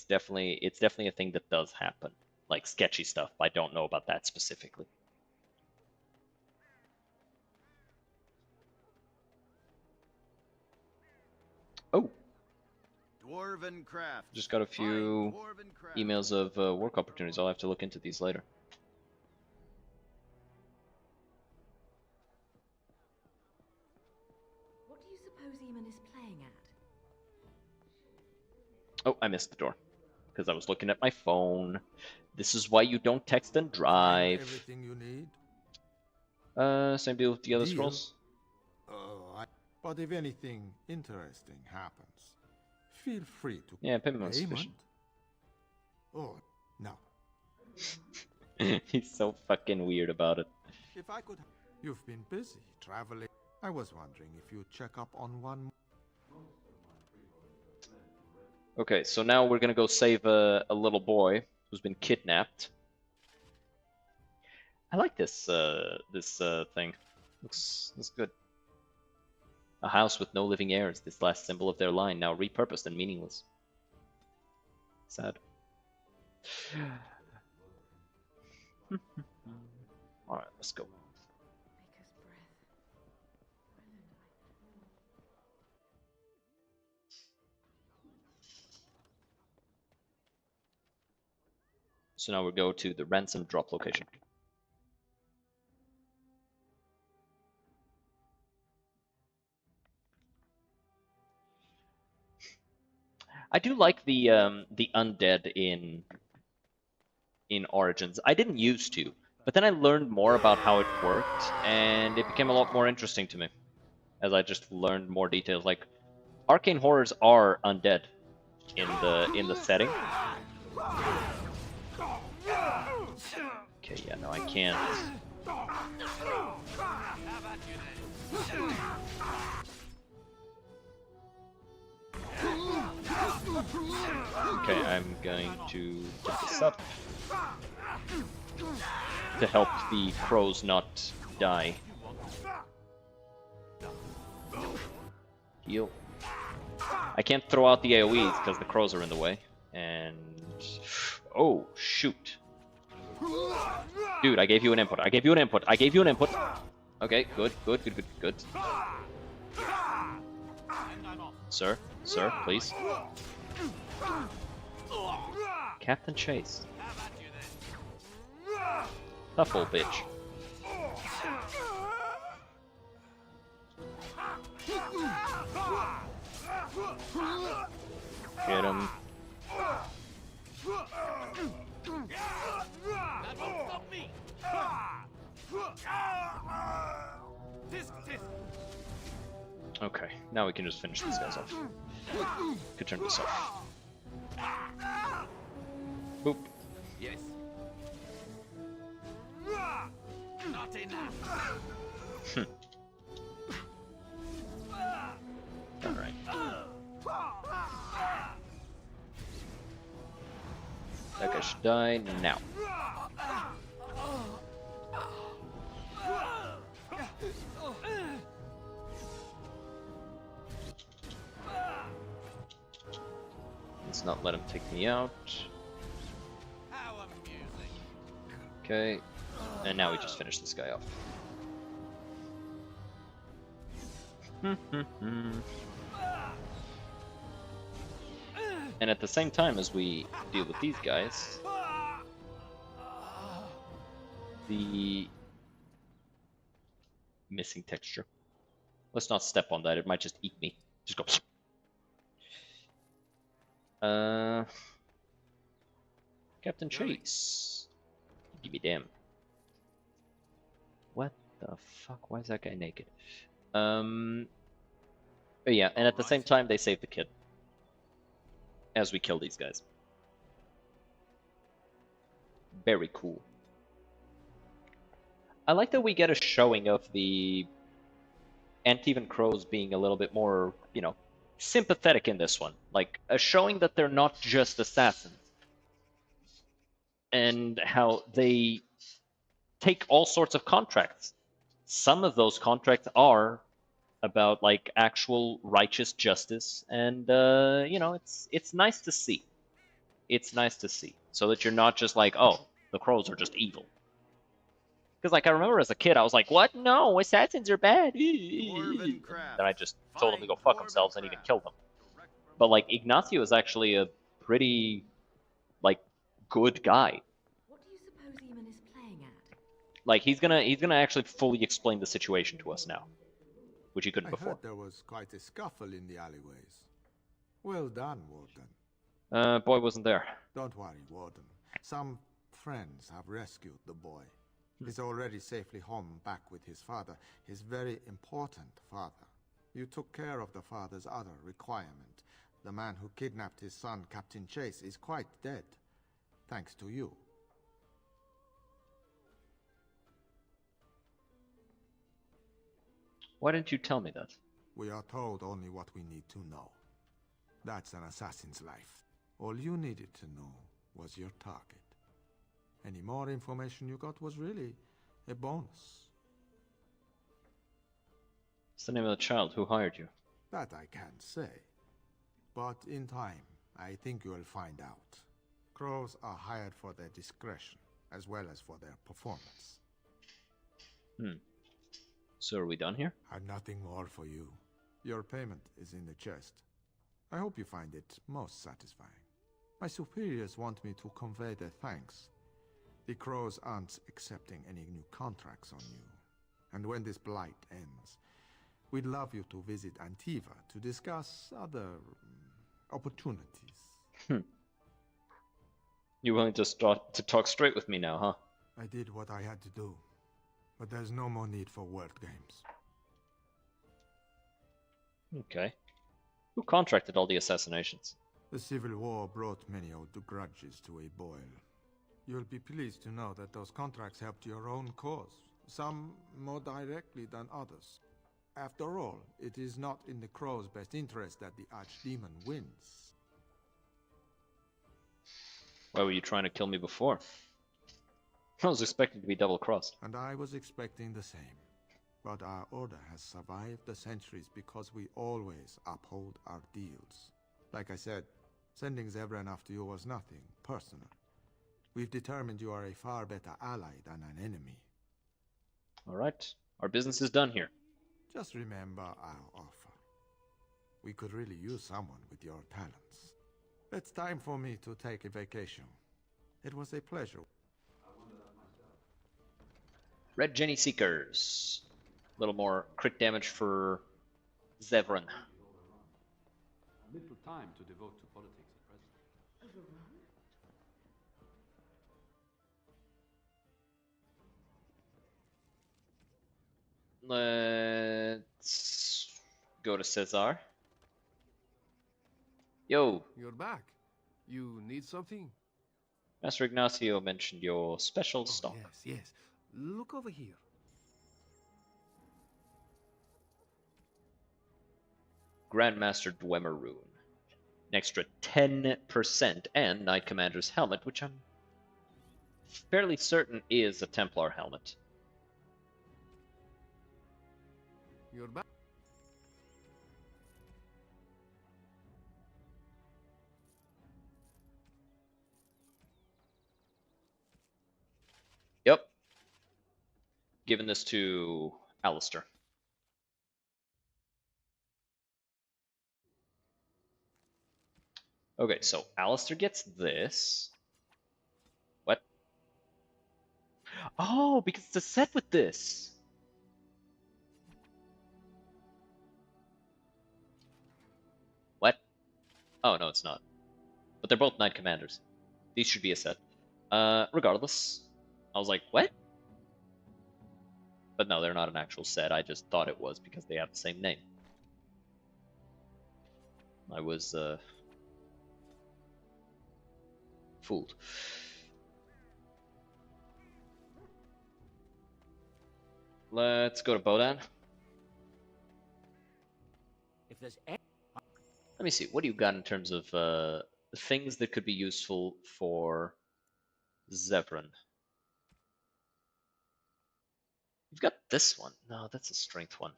definitely a thing that does happen, like sketchy stuff. I don't know about that specifically. Oh, Dwarven craft. just got a few emails of work opportunities. I'll have to look into these later. What do you suppose Eamon is playing at? Oh, I missed the door because I was looking at my phone. This is why you don't text and drive. Everything you need? Same deal with the other scrolls. But if anything interesting happens, feel free to... Yeah, payment was sufficient. Oh, no. He's so fucking weird about it. If I could... You've been busy traveling. I was wondering if you'd check up on one... Okay, so now we're gonna go save a little boy who's been kidnapped. I like this thing. Looks good. A house with no living heirs. This last symbol of their line, now repurposed and meaningless. Sad. All right, let's go. So now we'll go to the ransom drop location. I do like the undead in Origins. I didn't used to, but then I learned more about how it worked, and it became a lot more interesting to me as I just learned more details. Like, arcane horrors are undead in the setting. Okay, yeah, no, I can't. Okay, I'm going to get this up to help the crows not die. Heal. I can't throw out the AoEs because the crows are in the way. And... oh, shoot. Dude, I gave you an input. I gave you an input. I gave you an input. Okay, good. Sir, please. Captain Chase. Tough old bitch. Get him. Okay, now we can just finish these guys off. Could turn this off. Boop. Yes. Not enough. Alright. That guy should die now. Let's not let him take me out. Okay, and now we just finish this guy off. And at the same time as we deal with these guys, the missing texture. Let's not step on that. It might just eat me. Just go. Captain Chase. Give me damn. What the fuck? Why is that guy naked? But yeah, and at the same time, they save the kid as we kill these guys. Very cool. I like that we get a showing of the Antivan Crows being a little bit more, you know, sympathetic in this one. Like, a showing that they're not just assassins. And how they take all sorts of contracts. Some of those contracts are about, like, actual righteous justice. And, you know, it's nice to see. It's nice to see. So that you're not just like, oh, the Crows are just evil. Because, like, I remember as a kid, I was like, what? No, assassins are bad. Then I just told them to go fuck themselves and even kill them. But, like, Ignacio is actually a pretty, like, good guy. What do you suppose Eamon is playing at? Like, he's gonna actually fully explain the situation to us now. Which he couldn't I before. heard there was quite a scuffle in the alleyways. Well done, Warden. Boy wasn't there. Don't worry, Warden. Some friends have rescued the boy. He's already safely home back with his father, his very important father. You took care of the father's other requirement. The man who kidnapped his son, Captain Chase, is quite dead. Thanks to you. Why didn't you tell me that? We are told only what we need to know. That's an assassin's life. All you needed to know was your target. Any more information you got was really a bonus. What's the name of the child? Who hired you? That I can't say. But in time, I think you'll find out. Crows are hired for their discretion, as well as for their performance. So are we done here? I've nothing more for you. Your payment is in the chest. I hope you find it most satisfying. My superiors want me to convey their thanks. The Crows aren't accepting any new contracts on you. And when this blight ends, we'd love you to visit Antiva to discuss other opportunities. You willing to start to talk straight with me now, huh? I did what I had to do, but there's no more need for word games. Okay. Who contracted all the assassinations? The Civil War brought many old grudges to a boil. You'll be pleased to know that those contracts helped your own cause, some more directly than others. After all, it is not in the Crow's best interest that the Archdemon wins. Why were you trying to kill me before? I was expecting to be double-crossed. And I was expecting the same. But our order has survived the centuries because we always uphold our deals. Like I said, sending Zevran after you was nothing personal. We've determined you are a far better ally than an enemy. Alright, our business is done here. Just remember our offer. We could really use someone with your talents. It's time for me to take a vacation. It was a pleasure. Red Jenny Seekers. A little more crit damage for Zevran. Little time to devote to politics at present. Let's go to Cesar. Yo. You're back. You need something? Master Ignacio mentioned your special stock. Yes, yes. Look over here. Grandmaster Dwemer rune. An extra 10% and Knight Commander's helmet, which I'm fairly certain is a Templar helmet. You're back. Yep. Giving this to Alistair. Okay, so Alistair gets this. What? Oh, because it's a set with this. What? Oh, no, it's not. But they're both Knight Commanders. These should be a set. Regardless, I was like, what? But no, they're not an actual set. I just thought it was because they have the same name. I was fooled. Let's go to Bodan. If there's Let me see. What do you got in terms of things that could be useful for Zevran? You've got this one. No, that's a strength one.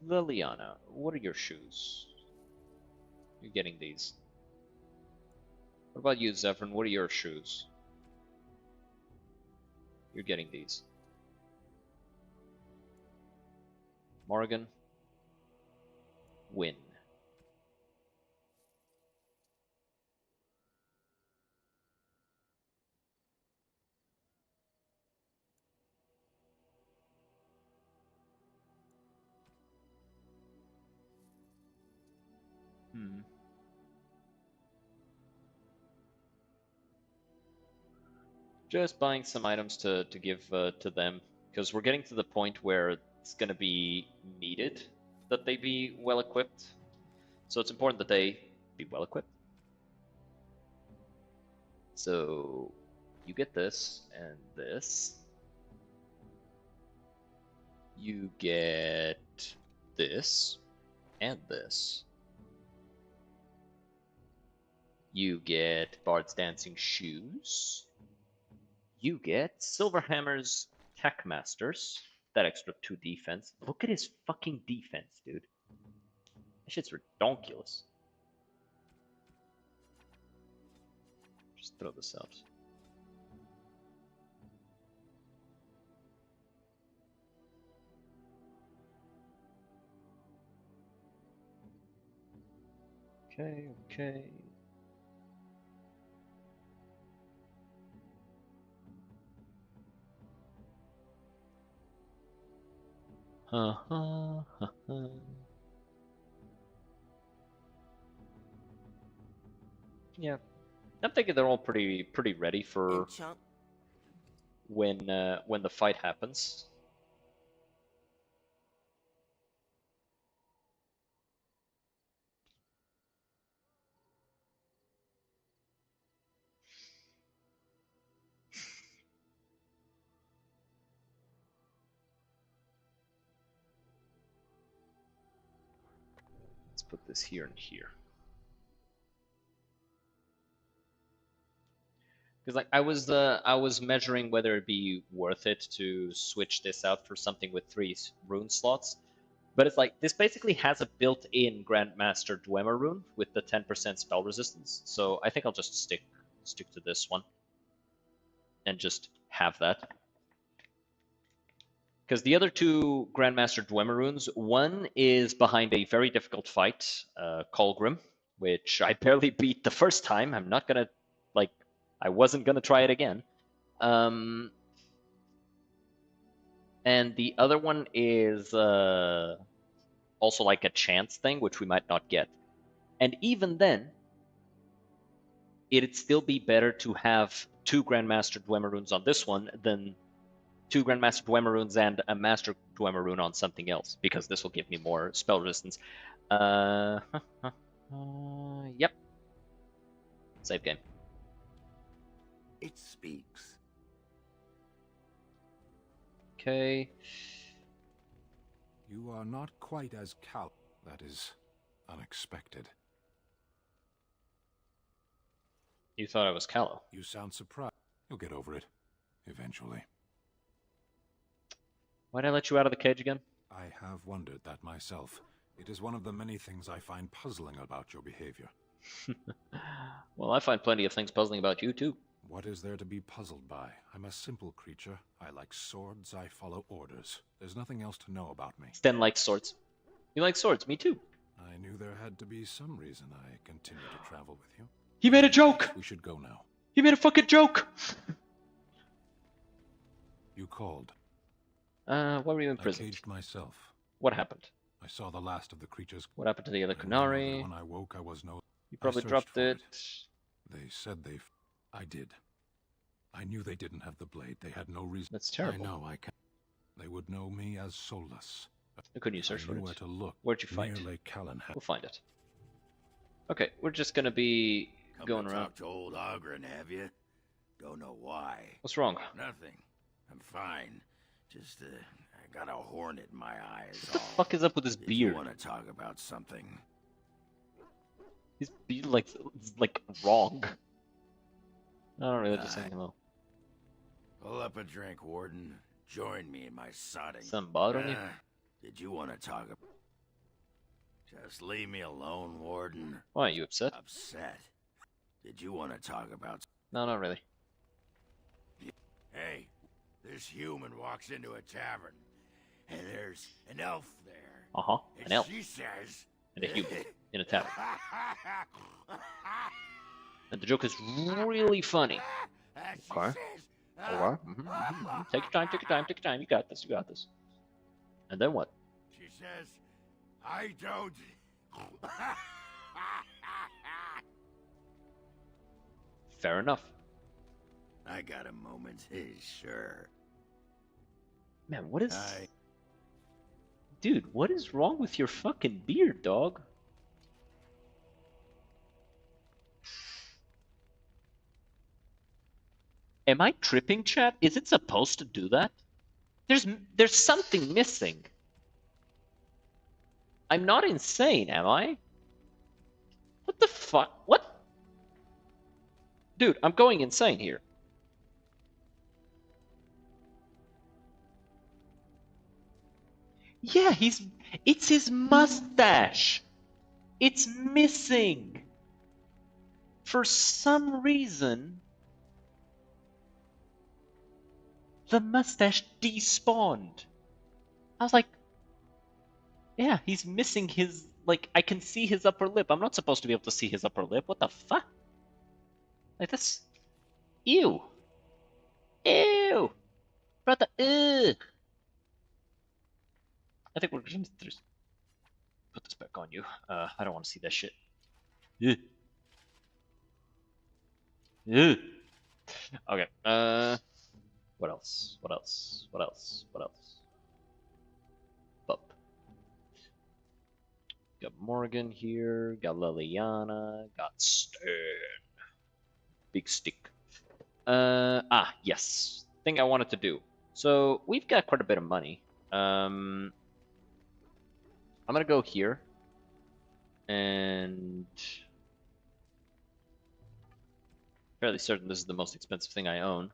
Liliana, what are your shoes? You're getting these. What about you, Zevran? What are your shoes? You're getting these. Morgan, win. Just buying some items to give to them, because we're getting to the point where it's going to be needed that they be well equipped. So it's important that they be well equipped. So you get this and this. You get this and this. You get Bard's Dancing Shoes. You get Silverhammer's Tech Masters. That extra 2 defense. Look at his fucking defense, dude. That shit's redonkulous. Just throw this out. Okay, okay. Yeah, I'm thinking they're all pretty ready for when the fight happens. Let's put this here and here. Because like I was measuring whether it'd be worth it to switch this out for something with 3 rune slots, but it's like this basically has a built-in Grandmaster Dwemer rune with the 10% spell resistance. So I think I'll just stick to this one and just have that. Because the other 2 Grandmaster Dwemer runes, one is behind a very difficult fight, Colgrim, which I barely beat the first time. I'm not gonna like. I wasn't going to try it again. And the other one is also like a chance thing, which we might not get. And even then, it'd still be better to have 2 Grandmaster Dwemer runes on this one than 2 Grandmaster Dwemer runes and a Master Dwemer rune on something else, because this will give me more spell resistance. Yep. Save game. It speaks. Okay. You are not quite as cal. That is unexpected. You thought I was callow. You sound surprised. You'll get over it. Eventually. Why'd I let you out of the cage again? I have wondered that myself. It is one of the many things I find puzzling about your behavior. Well, I find plenty of things puzzling about you, too. What is there to be puzzled by? I'm a simple creature. I like swords, I follow orders. There's nothing else to know about me. Sten likes swords. You like swords, me too. I knew there had to be some reason I continued to travel with you. He made a joke! We should go now. He made a fucking joke! You called. Why were you in I prison? caged myself. What happened? I saw the last of the creatures. What happened to the other I know that Kunari? when I woke, I was no. You probably I searched dropped for it. They said they. I did. I knew they didn't have the blade. They had no reason. That's terrible. I know. I can. They would know me as soulless. Couldn't you search I for knew it? where to look. Where'd you find Near it? Lake Callan. We'll find it. Okay, we're just gonna be going to around. Talk to old Ogren, have you? Don't know why. What's wrong? Nothing. I'm fine. Just, I got a hornet in my eyes. What the fuck is up with his Did beard? You want to talk about something? His beard, like wrong. I don't really just saying hello. Pull up a drink, Warden. Join me in my sodding. Something bothering you? Did you want to talk about... Just leave me alone, Warden. Why, are you upset? Upset? Did you want to talk about... No, not really. Hey, this human walks into a tavern, and there's an elf there. Uh-huh, And an elf. she says... And a human in a tavern. And the joke is really funny. Okay. Alright. Take your time, take your time, take your time. You got this, you got this. And then what? She says, I don't... Fair enough. I got a moment, sure. Man, what is... Dude, what is wrong with your fucking beard, dog? Am I tripping, chat? Is it supposed to do that? There's something missing. I'm not insane, am I? What the fuck? What? Dude, I'm going insane here. Yeah, it's his mustache. It's missing. For some reason, the mustache despawned. I was like, yeah, he's missing his, like, I can see his upper lip. I'm not supposed to be able to see his upper lip. What the fuck? Like, that's... Ew. Ew. Brother, ugh. I think we're going to just put this back on you. I don't want to see that shit. Ugh. Ugh. Okay, what else? What else? What else? What else? Bup. Got Morgan here, got Liliana, got Stan. Big stick. Yes. Thing I wanted to do. So, we've got quite a bit of money. I'm gonna go here. And... fairly certain this is the most expensive thing I own.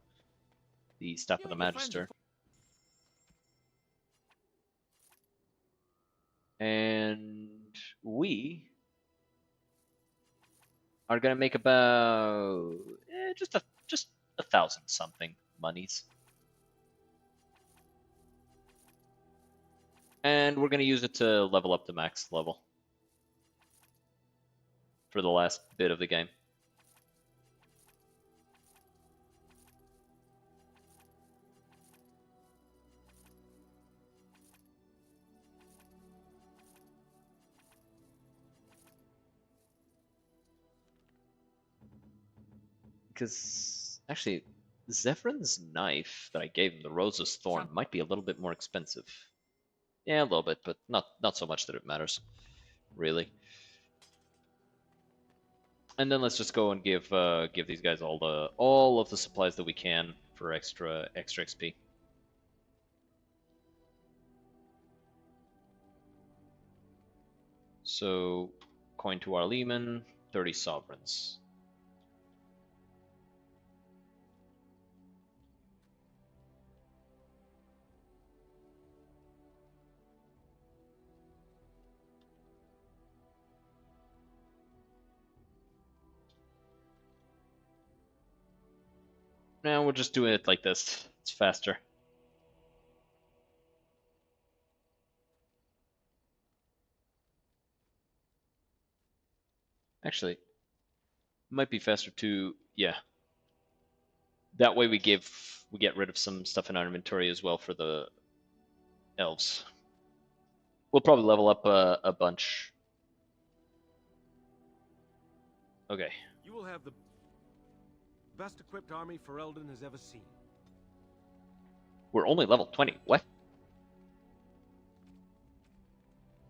The Staff of the Magister. And we are gonna make about just a 1,000 something monies. And we're gonna use it to level up to max level for the last bit of the game. Because, actually, Zephyrin's knife that I gave him, the Rose's Thorn, might be a little bit more expensive. Yeah, a little bit, but not so much that it matters, really. And then let's just go and give these guys all of the supplies that we can for extra XP. So, coin to our Lehman, 30 sovereigns. Now we're just doing it like this. It's faster. Actually, might be faster to, yeah. That way we get rid of some stuff in our inventory as well for the elves. We'll probably level up a bunch. Okay. You will have the best equipped army Ferelden has ever seen. We're only level 20. What?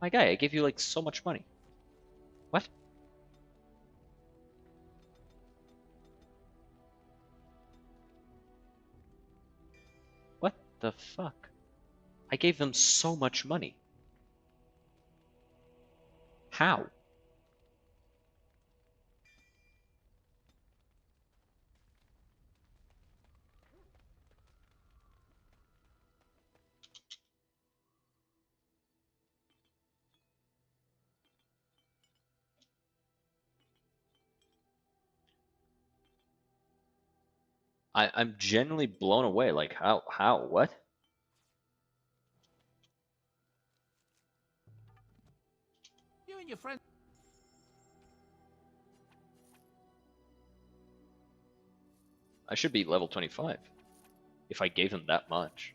My guy, I gave you like so much money. What? What the fuck? I gave them so much money. How? I'm genuinely blown away. Like, how, what? You and your friend. I should be level 25 if I gave them that much.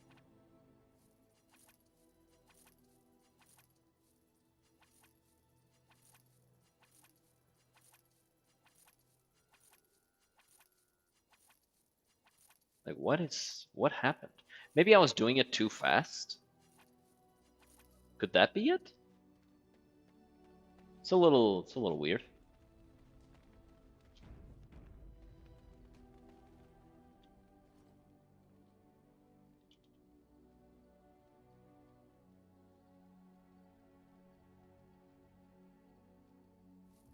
Like, what happened? Maybe I was doing it too fast? Could that be it? It's a little weird.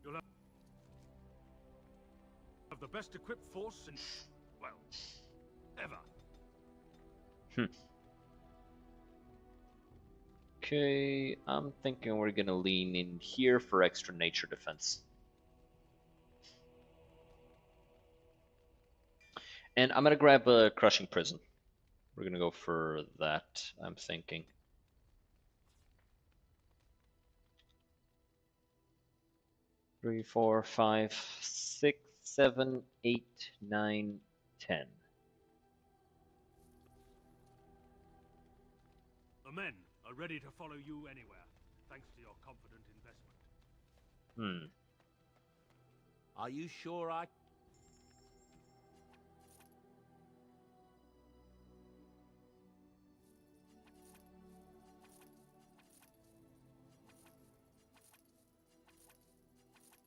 You'll have the best equipped force in, well, ever. Okay, I'm thinking we're gonna lean in here for extra nature defense. And I'm gonna grab a crushing prison. We're gonna go for that, I'm thinking. Three, 4, 5, 6, 7, 8, 9, 10. The men are ready to follow you anywhere, thanks to your confident investment. Are you sure I...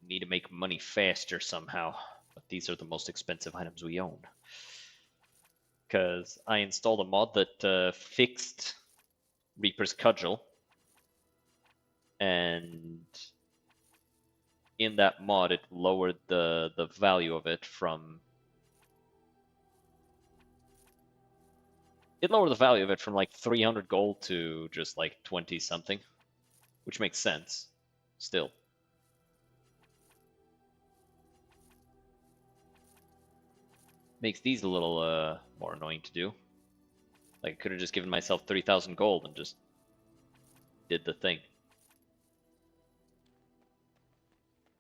Need to make money faster somehow, but these are the most expensive items we own. Because I installed a mod that fixed Reaper's Cudgel, and in that mod it lowered the value of it from... It lowered the value of it from like 300 gold to just like 20 something, which makes sense, still. Makes these a little more annoying to do. Like, I could have just given myself 3,000 gold and just did the thing.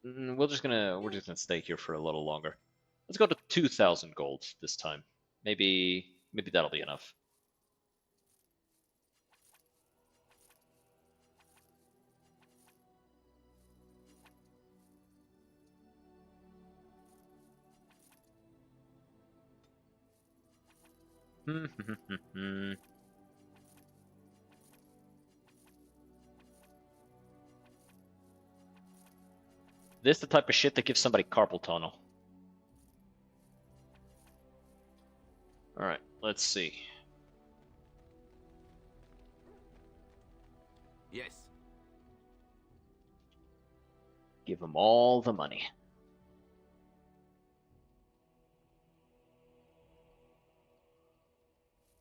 We're just gonna stay here for a little longer. Let's go to 2,000 gold this time. Maybe that'll be enough. This the type of shit that gives somebody carpal tunnel. Alright, let's see. Yes. Give them all the money.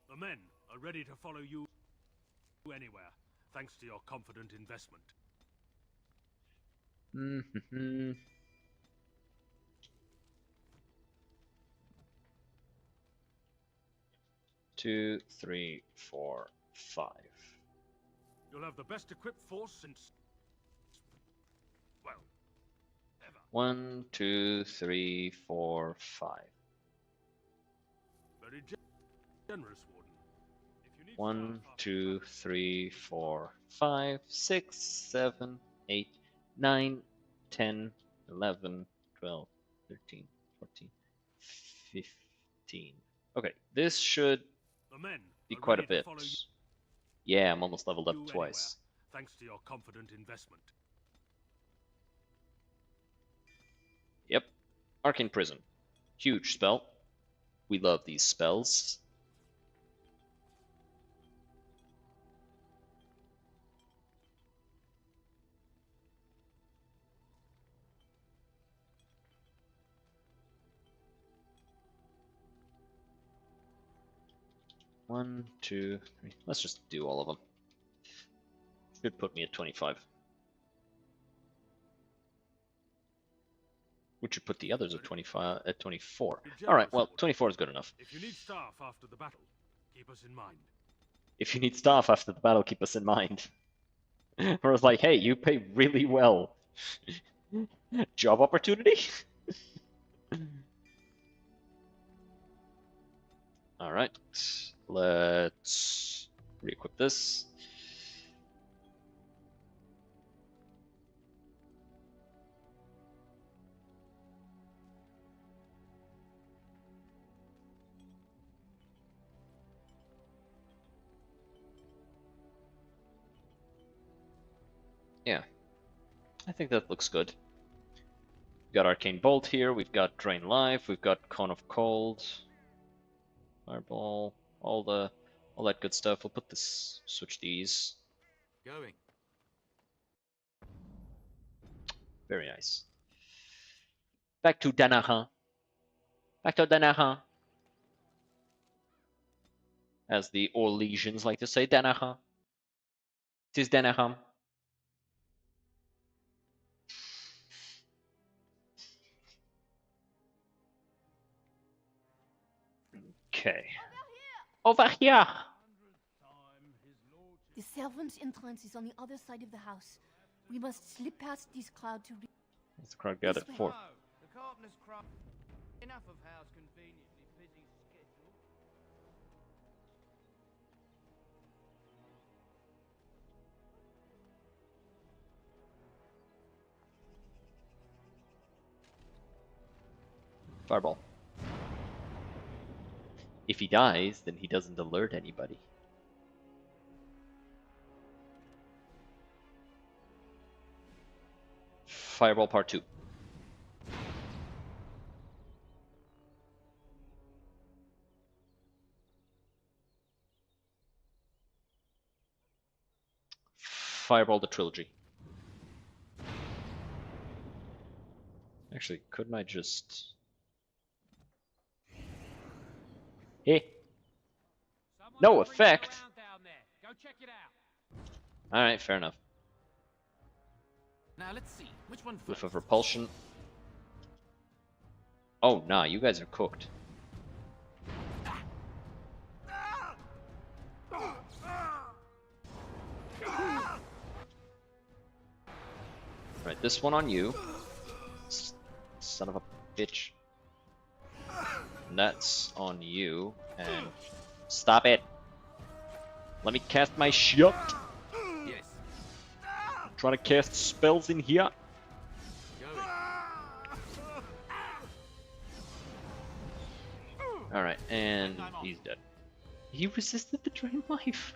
The men are ready to follow you anywhere, thanks to your confident investment. 2, 3, 4, 5. You'll have the best equipped force since... well, ever. 1, 2, 3, 4, 5. Very generous, Warden. If you need 1, 2, 3, 4, 5, 6, 7, 8, 9, 10, 11, 12, 13, 14, 15. Okay, this should the men be are quite a ready to bit. follow you Yeah, I'm almost leveled up anywhere, twice. thanks to your confident investment. Yep. Arcane Prison. Huge spell. We love these spells. One, two, three. Let's just do all of them. Should put me at 25. Which should put the others at 25, at 24. All right, well, 24 is good enough. If you need staff after the battle, keep us in mind. If you need staff after the battle, keep us in mind. Or it's like, hey, you pay really well. Job opportunity? All right, let's re-equip this. Yeah, I think that looks good. We've got Arcane Bolt here, we've got Drain Life, we've got Cone of Cold, Fireball, all that good stuff. We'll put this, switch these. Going. Very nice. Back to Danahan. Back to Danahan. As the Orlesians like to say, Danahan. Tis Danahan. Okay. Over here. The servants' entrance is on the other side of the house. We must slip past this crowd to reach. What's the crowd got it for? The carpenter's crowd. Enough of Howe's conveniently busy schedule. Fireball. If he dies, then he doesn't alert anybody. Fireball part 2. Fireball the trilogy. Actually, couldn't I just... Hey. No effect. Go check it out. Alright, fair enough. Now let's see. Which one Whiff first? of repulsion. Oh, nah, you guys are cooked. Alright, this one on you. Son of a bitch. And that's on you. And stop it. Let me cast my shit. Yes. I'm trying to cast spells in here. Alright, and he's dead. He resisted the drain life.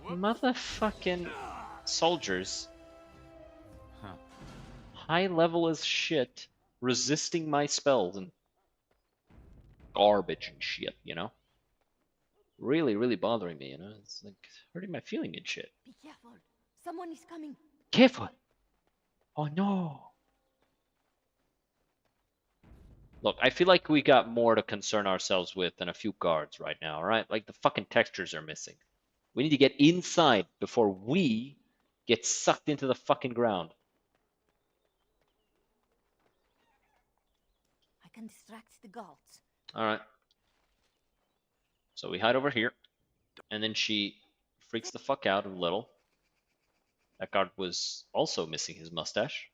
Motherfucking soldiers. Huh. High level as shit, resisting my spells and garbage and shit, you know? Really, really bothering me, you know? It's like hurting my feeling and shit. Be careful. Someone is coming. Careful! Oh no! Look, I feel like we got more to concern ourselves with than a few guards right now, alright? Like the fucking textures are missing. We need to get inside before we get sucked into the fucking ground. I can distract the guards. Alright. So we hide over here, and then she freaks the fuck out a little. That guard was also missing his mustache.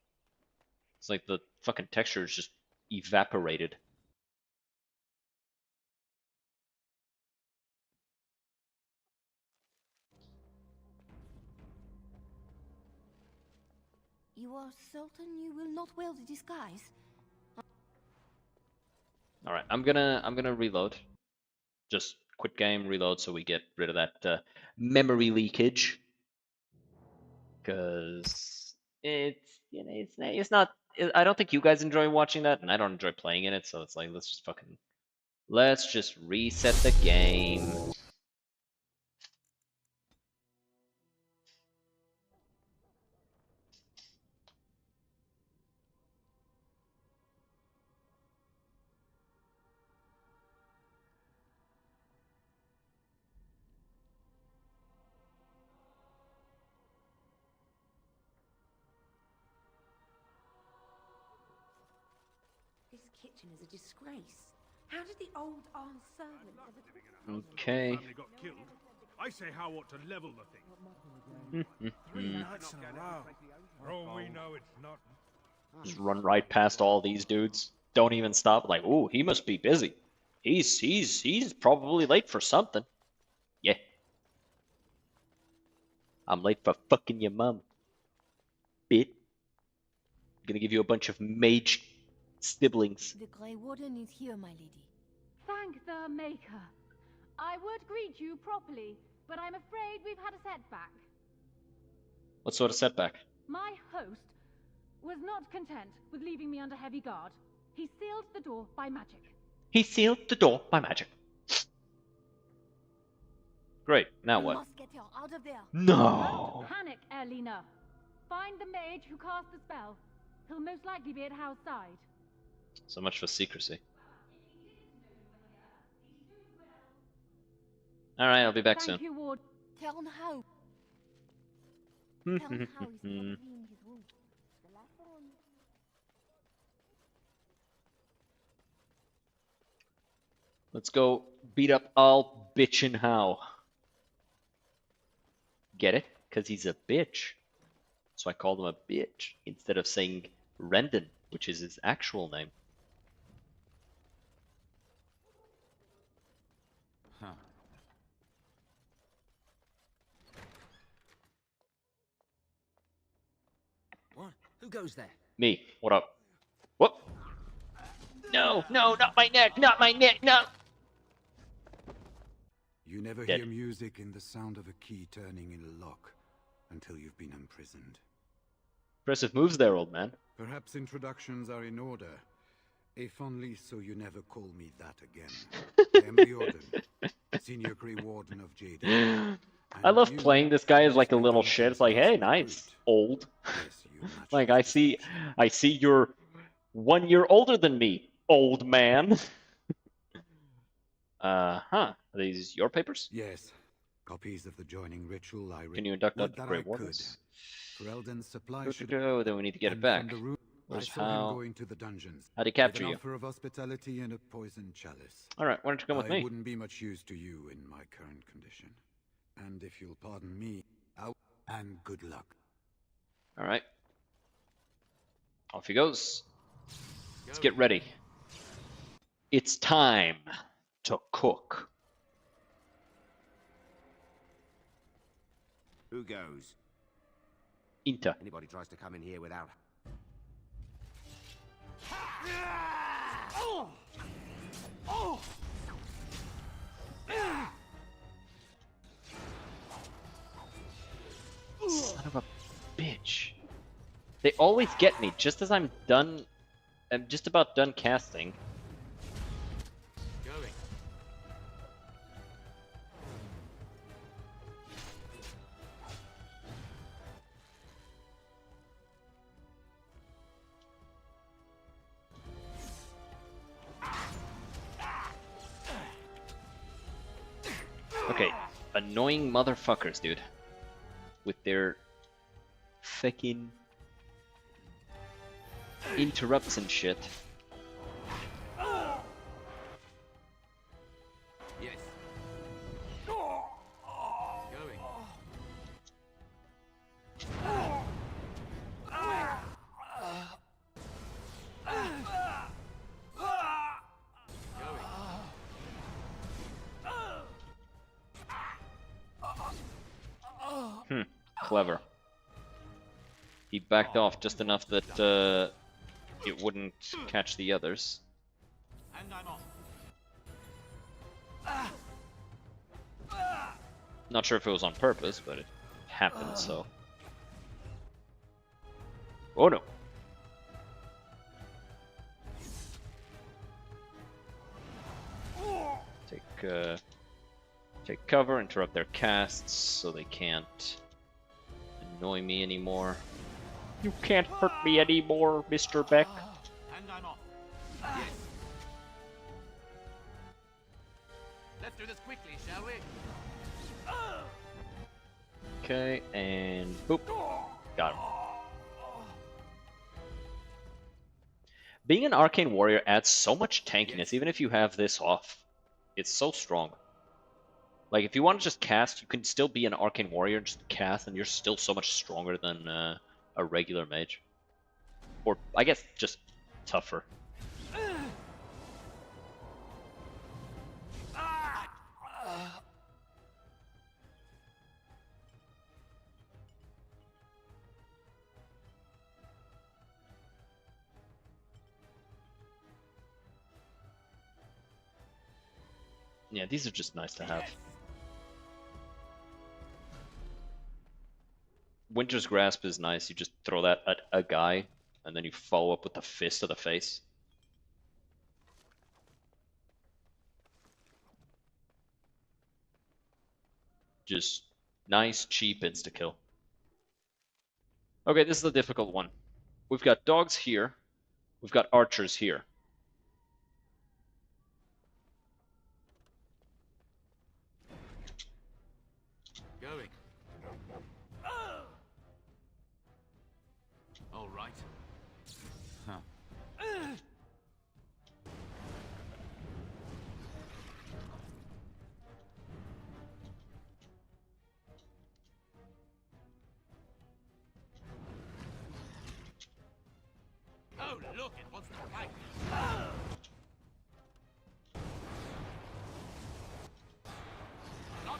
It's like the fucking texture is just evaporated. You are certain you will not wear the disguise? All right, I'm gonna reload. Just quit game, reload, so we get rid of that memory leakage. Because it's not. I don't think you guys enjoy watching that, and I don't enjoy playing in it. So it's like let's just reset the game. This kitchen is a disgrace. How did the old armed servant ever... Okay. Family got killed. I say how ought to level the thing. 3 nights in a row. For all we know, it's not. Just run right past all these dudes. Don't even stop. Like, ooh, he must be busy. He's probably late for something. Yeah. I'm late for fucking your mum. Bit. Gonna give you a bunch of mage siblings. The Grey Warden is here, my lady. Thank the Maker. I would greet you properly, but I'm afraid we've had a setback. What sort of setback? My host was not content with leaving me under heavy guard. He sealed the door by magic. He sealed the door by magic. Great, now We what? must get her out of there. No! Don't panic, Erlina. Find the mage who cast the spell. He'll most likely be at Hal's side. So much for secrecy. Alright, I'll be back Thank soon. you, Ward. Tell him how. Tell him how is probably in his room. The last one. Let's go beat up all bitchin' How. Get it? Because he's a bitch. So I called him a bitch instead of saying Rendon, which is his actual name. Huh. What? Who goes there? Me. What up? Whoop! No, no, not my neck, not my neck, no! You never Dead. hear music in the sound of a key turning in a lock until you've been imprisoned. Impressive moves there, old man. Perhaps introductions are in order. If only so you never call me that again. I am the Warden, Senior Grey Warden of Jade. I love playing this guy as like a little shit. It's like, hey, nice, old. Like I see you're 1 year older than me, old man. Are these your papers? Yes. Copies of the joining ritual I Can you induct Would the that Grey I could. Wardens? Ferelden's supply Good to should go, then we need to get it and back. from the room, I Where's saw him Hal? going to the dungeons. How'd he with capture an you? offer of hospitality and a poisoned chalice. Alright, why don't you come with I me? wouldn't be much use to you in my current condition. And if you'll pardon me, out and good luck. Alright. Off he goes. Let's get ready. It's time to cook. Who goes? Inter. Anybody tries to come in here without... Oh! Oh! Son of a bitch. They always get me just as I'm just about done casting. Going. Okay, annoying motherfuckers, dude. With their fucking interrupts and shit. Yes. Clever. He backed off just enough that it wouldn't catch the others. And I'm off. Not sure if it was on purpose, but it happened, so. Oh no. Take cover, interrupt their casts so they can't annoy me anymore. You can't hurt me anymore, Mr. Beck. And I'm off. Yes. Let's do this quickly, shall we? Okay, and boop. Got him. Being an arcane warrior adds so much tankiness, even if you have this off. It's so strong. Like, if you want to just cast, you can still be an arcane warrior and just cast, and you're still so much stronger than a regular mage. Or, I guess, just tougher. Yeah, these are just nice to have. Winter's Grasp is nice. You just throw that at a guy, and then you follow up with the fist to the face. Just nice, cheap insta-kill. Okay, this is the difficult one. We've got dogs here. We've got archers here. Going. All right. Huh. Oh, look, it wants to fight. Not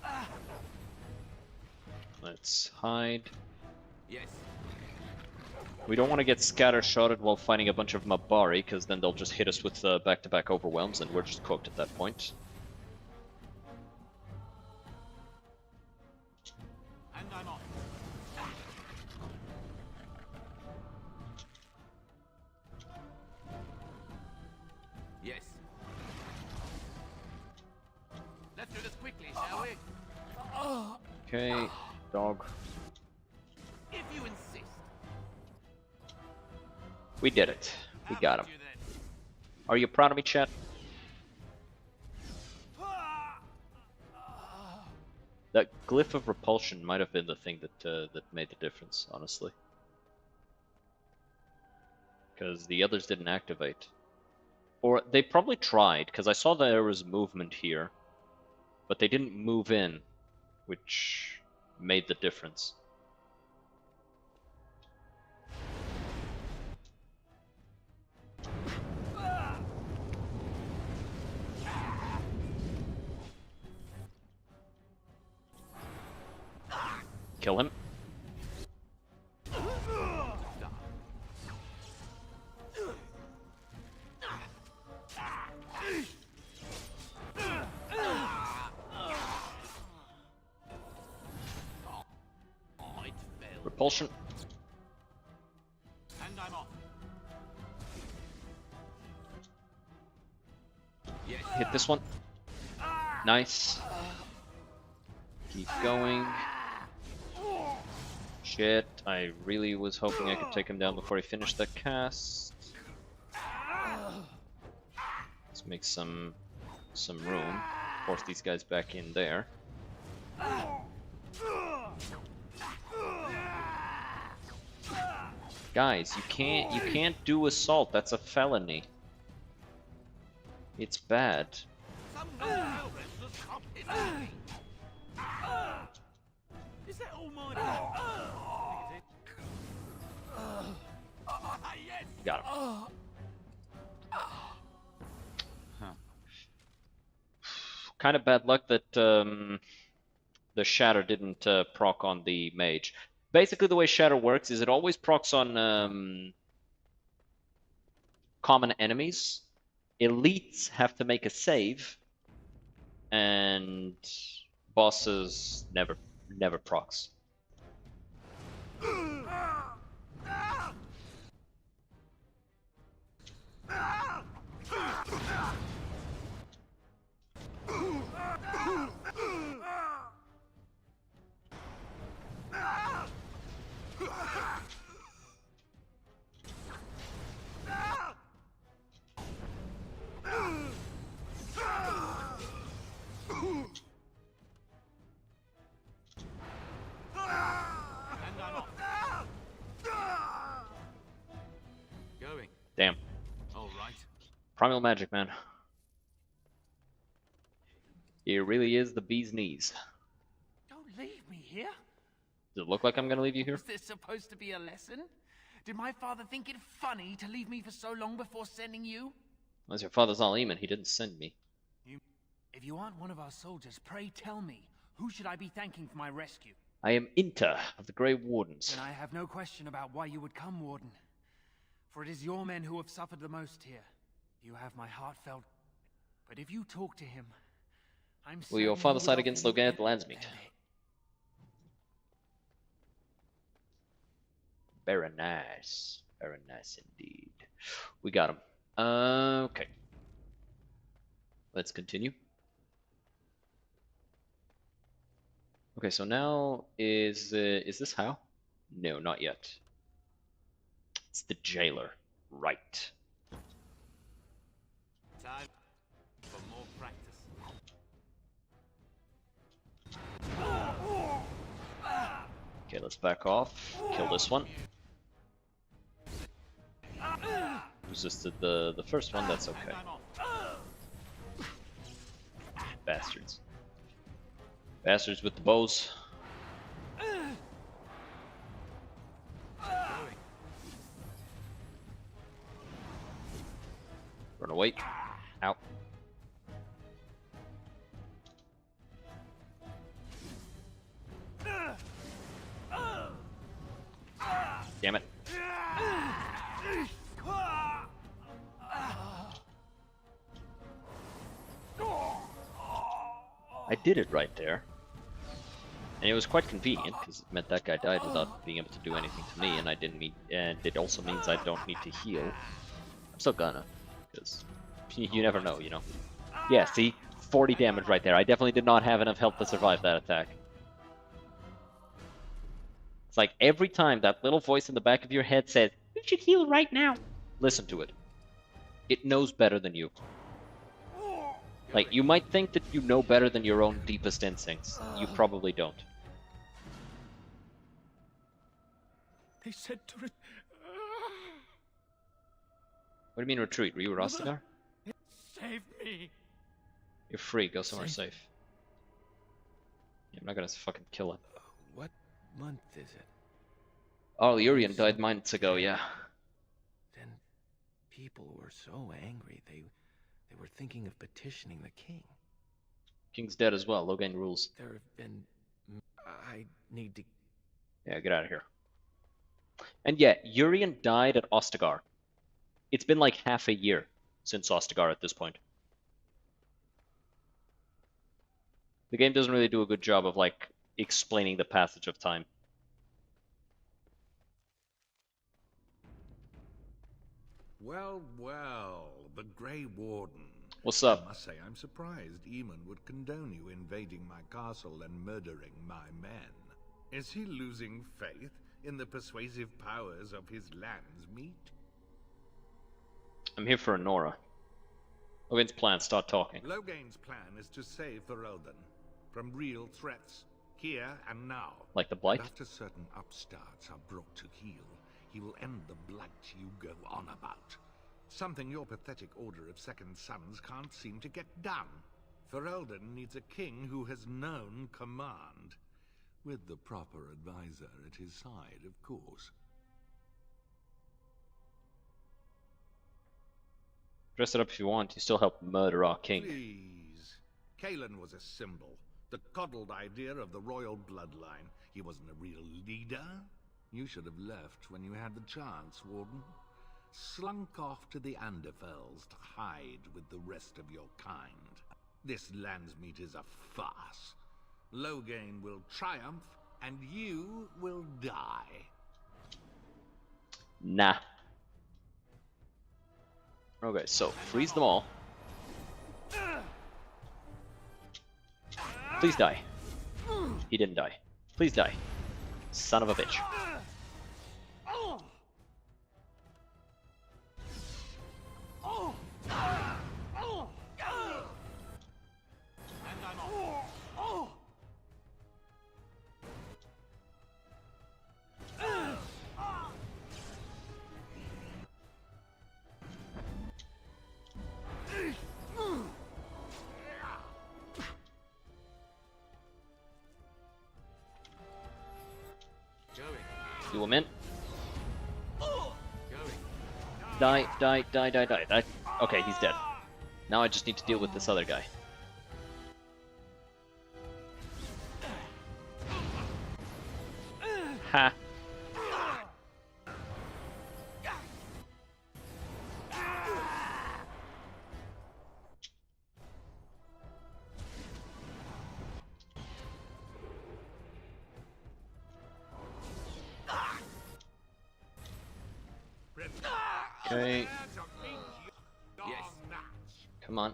bad. Let's hide. Yes. We don't want to get scattershotted while fighting a bunch of Mabari, because then they'll just hit us with back-to-back overwhelms, and we're just cooked at that point. And I'm off. Yes. Let's do this quickly, shall we? Okay, dog. If you insist. We did it. We got him. Are you proud of me, chat? That glyph of repulsion might have been the thing that made the difference, honestly. Because the others didn't activate. Or they probably tried, because I saw there was movement here. But they didn't move in, which made the difference. Kill him. Repulsion. And I'm off. Yes. Hit this one. Nice. Keep going. Shit, I really was hoping I could take him down before he finished that cast. Let's make some room. Force these guys back in there. Guys, you can't do assault. That's a felony. It's bad. Is that all mine? Yes. Got him. Kind of bad luck that the the shatter didn't proc on the mage. Basically, the way shatter works is it always procs on common enemies. Elites have to make a save, and bosses never procs. Going. Damn. All right. Primal magic, man. It really is the bee's knees. Don't leave me here. Does it look like I'm gonna leave you here? Was this supposed to be a lesson? Did my father think it funny to leave me for so long before sending you? Unless your father's all Eamon, he didn't send me. If you aren't one of our soldiers, pray tell me. Who should I be thanking for my rescue? I am Inter of the Grey Wardens. Then I have no question about why you would come, Warden. For it is your men who have suffered the most here. You have my heartfelt... But if you talk to him, I'm Will your father side against Logan at the Landsmeet? Very nice. Very nice indeed. We got him. Okay. Let's continue. Okay, so now is this how? No, not yet. It's the jailer. Right. Time for more practice. Okay, let's back off. Kill this one. Resisted the first one, that's okay. Bastards. Bastards with the bows. Run away. Out. Damn it. I did it right there. And it was quite convenient, because it meant that guy died without being able to do anything to me, and I didn't mean, and it also means I don't need to heal. I'm still gonna, because you never know, you know. Yeah, see? 40 damage right there. I definitely did not have enough health to survive that attack. It's like every time that little voice in the back of your head says, "You should heal right now," listen to it. It knows better than you. Like, you might think that you know better than your own deepest instincts. You probably don't. They said to What do you mean retreat? Were you Rostigar? save me. You're free, go somewhere safe. Yeah, I'm not gonna fucking kill him. What month is it? Oh, Urian died months ago, yeah. Then people were so angry they were thinking of petitioning the king. King's dead as well, Logan rules. There have been... I need to... Yeah, get out of here. And yeah, Urian died at Ostagar. It's been like half a year since Ostagar at this point. The game doesn't really do a good job of, like, explaining the passage of time. Well, well, the Grey Warden. What's up? I must say I'm surprised Eamon would condone you invading my castle and murdering my men. Is he losing faith in the persuasive powers of his Landsmeet? I'm here for Nora. Logan's plan, start talking. Logain's plan is to save Ferelden from real threats, here and now. Like the Blight? And after certain upstarts are brought to heel, he will end the blight you go on about. Something your pathetic Order of Second Sons can't seem to get done. Ferelden needs a king who has known command. With the proper advisor at his side, of course. Dress it up if you want, you still help murder our king. Please. Kalen was a symbol. The coddled idea of the royal bloodline. He wasn't a real leader. You should have left when you had the chance, Warden. Slunk off to the Anderfells to hide with the rest of your kind. This Landsmeet is a farce. Loghain will triumph, and you will die. Nah. Okay, so freeze them all. Please die. He didn't die. Please die. Son of a bitch. Do him in. Die, die, die, die, die. That, okay, he's dead. Now I just need to deal with this other guy. Ha. Okay. Yes. Come on.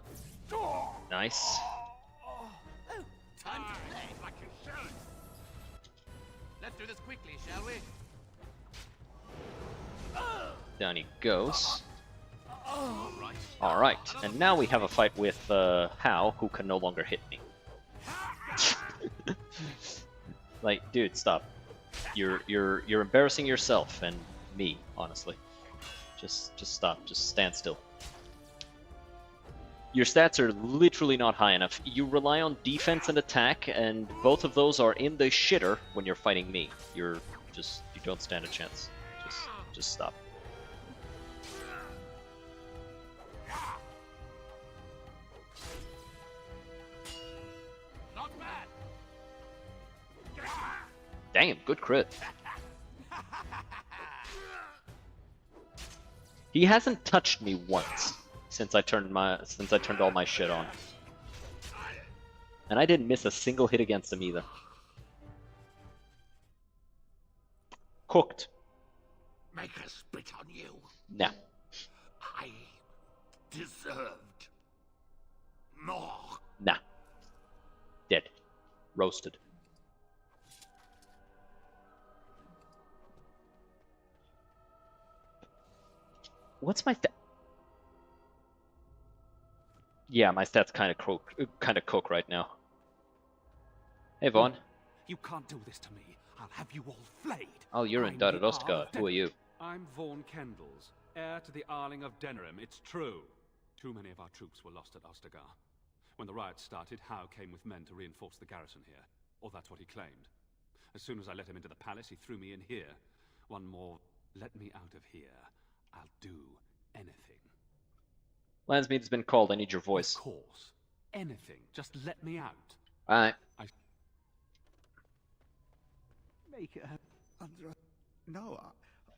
Nice. Time to play like you should. Let's do this quickly, shall we? Down he goes. Alright, and now we have a fight with Hal, who can no longer hit me. Like, dude, stop. You're embarrassing yourself and me, honestly. Just stop. Just stand still. Your stats are literally not high enough. You rely on defense and attack, and both of those are in the shitter when you're fighting me. You don't stand a chance. Just stop. Not bad. Damn, good crit. He hasn't touched me once since I turned all my shit on. And I didn't miss a single hit against him either. Cooked. Make us spit on you. Nah. I deserved more. Nah. Dead. Roasted. What's my stat? Yeah, my stats kind of cook right now. Hey, Vaughn. You can't do this to me. I'll have you all flayed. Oh, you're in Dadadoska. Who are you? I'm Vaughn Kendalls, heir to the Arling of Denerim. It's true. Too many of our troops were lost at Ostagar. When the riots started, Howe came with men to reinforce the garrison here. Or that's what he claimed. As soon as I let him into the palace, he threw me in here. One more, let me out of here. I'll do anything. Landsmeet has been called. I need your voice. Of course. Anything. Just let me out. Alright. Make it no,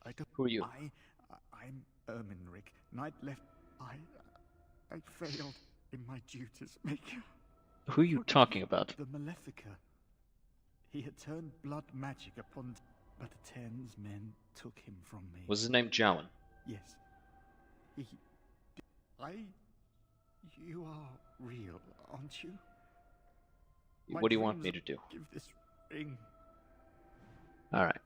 I don't. Who are you? I'm Erminric. Knight left. I failed in my duties. Maker. Who are you talking about? The Malefica. He had turned blood magic upon, but Ten's men took him from me. Was his name Jowan? Yes. You are real, aren't you? What do you want me to do? Give this ring. Alright.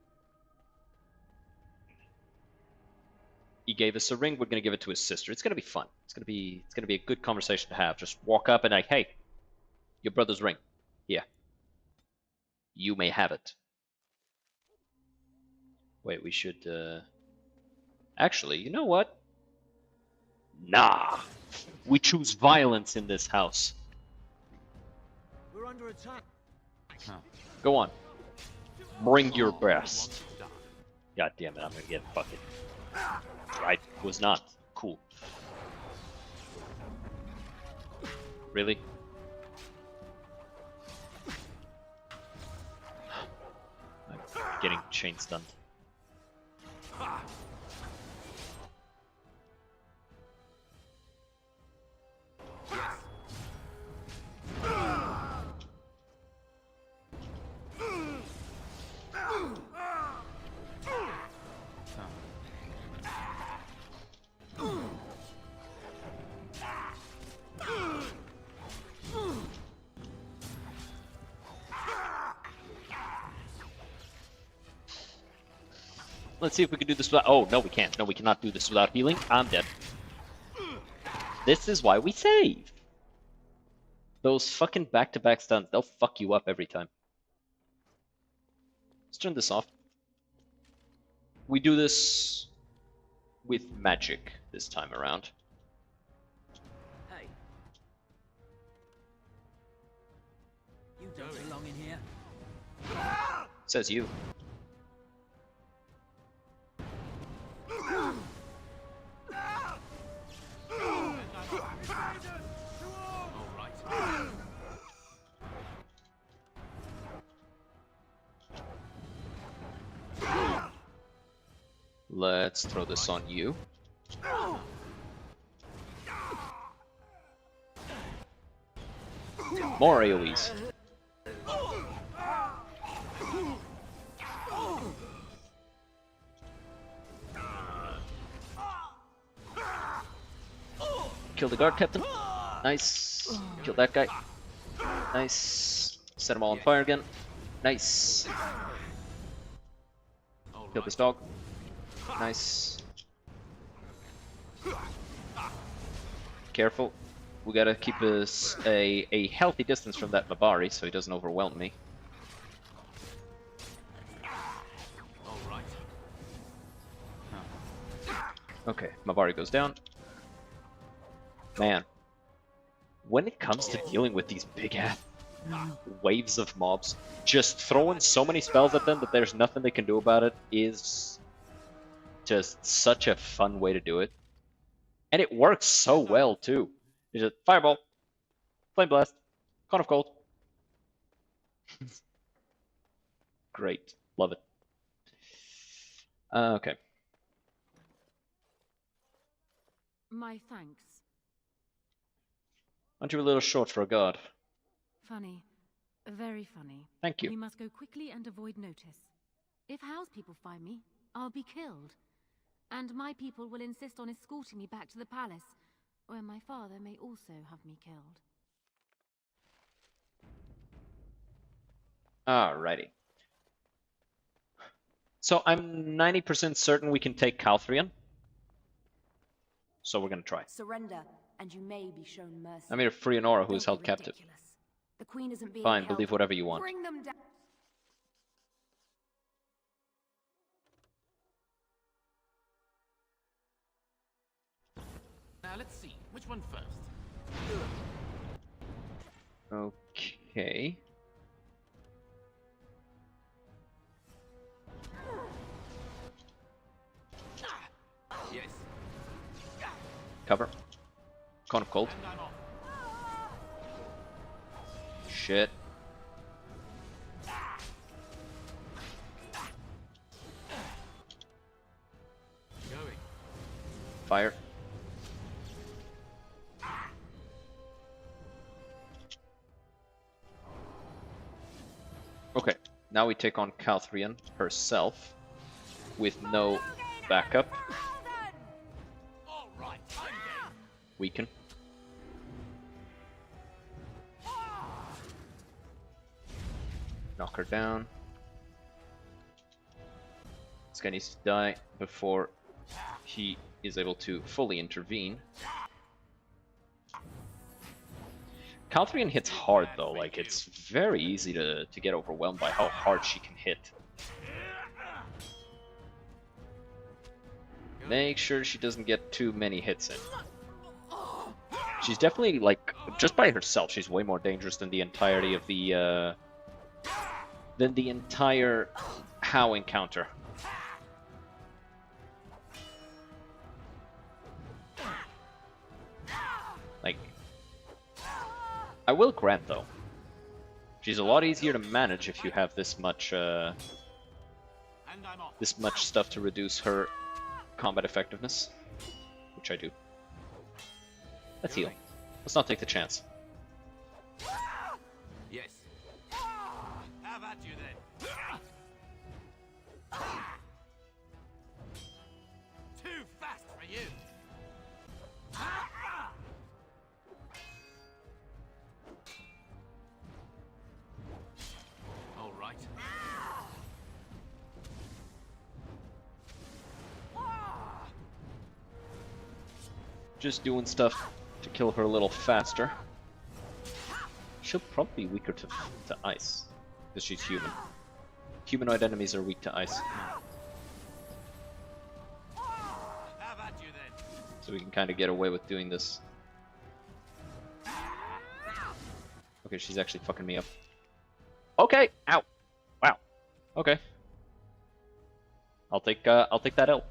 He gave us a ring, we're gonna give it to his sister. It's gonna be fun. It's gonna be a good conversation to have. Just walk up and like, hey, your brother's ring. Here. You may have it. Wait, we should actually, you know what? Nah. We choose violence in this house. We're under attack. Go on. Bring your best. God damn it, I'm gonna get fucking... I was not. Cool. getting chain stunned. Let's see if we can do this without... Oh, no, we can't. No, we cannot do this without healing. I'm dead. This is why we save. Those fucking back-to-back stuns, they'll fuck you up every time. Let's turn this off. We do this with magic this time around. Hey. You don't belong in here. Says you. Let's throw this on you. More AoEs. Kill the guard captain. Nice. Kill that guy. Nice. Set them all on fire again. Nice. Kill this dog. Nice. Careful. We gotta keep us a healthy distance from that Mabari so he doesn't overwhelm me. Okay, Mabari goes down. Man. When it comes to dealing with these big-ass waves of mobs, just throwing so many spells at them that there's nothing they can do about it is just such a fun way to do it. And it works so well, too. It's just Fireball, Flame Blast, Cone of Cold. Great. Love it. Okay. My thanks. Aren't you a little short for a god? Funny. Very funny. Thank you. We must go quickly and avoid notice. If House people find me, I'll be killed. And my people will insist on escorting me back to the palace, where my father may also have me killed. Alrighty. So I'm 90% certain we can take Calthrion. So we're gonna try. Surrender, and you may be shown mercy. I made a free Honora who is held captive. The queen isn't being Fine, held. believe whatever you want. Bring them down. Now let's see, which one first? Okay. Yes. Cover. Cone of Cold. Shit. Going. Fire. Okay, now we take on Calthrion herself with no backup. Weaken. Knock her down. This guy needs to die before he is able to fully intervene. Calthrion hits hard though, like it's very easy to get overwhelmed by how hard she can hit. Make sure she doesn't get too many hits in. She's definitely, like, just by herself, she's way more dangerous than the entirety of the, than the entire How encounter. Like, I will grant, though, she's a lot easier to manage if you have this much, this much stuff to reduce her combat effectiveness, which I do. Let's heal. Let's not take the chance. Yes. How about you then? Too fast for you. All right. Just doing stuff to kill her a little faster. She'll probably be weaker to ice, because she's human. Humanoid enemies are weak to ice. So we can kind of get away with doing this. Okay, she's actually fucking me up. Okay, ow, wow. Okay, I'll take that L.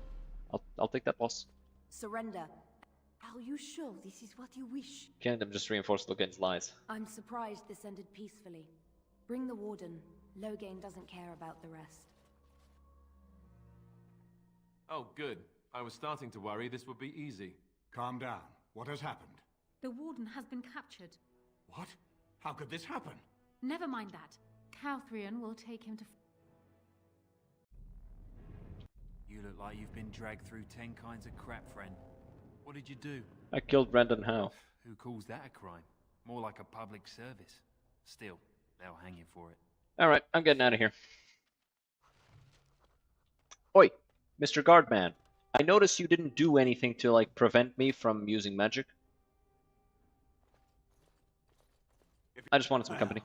I'll take that boss. Surrender. Are you sure this is what you wish? Kingdom just reinforced Logain's lies. I'm surprised this ended peacefully. Bring the warden. Logain doesn't care about the rest. Oh, good. I was starting to worry this would be easy. Calm down. What has happened? The warden has been captured. What? How could this happen? Never mind that. Calthrion will take him to... You look like you've been dragged through 10 kinds of crap, friend. What did you do? I killed Brendan Howe. Who calls that a crime? More like a public service. Still, they'll hang you for it. Alright, I'm getting out of here. Oi, Mr. Guardman. I noticed you didn't do anything to, like, prevent me from using magic. I just wanted some company.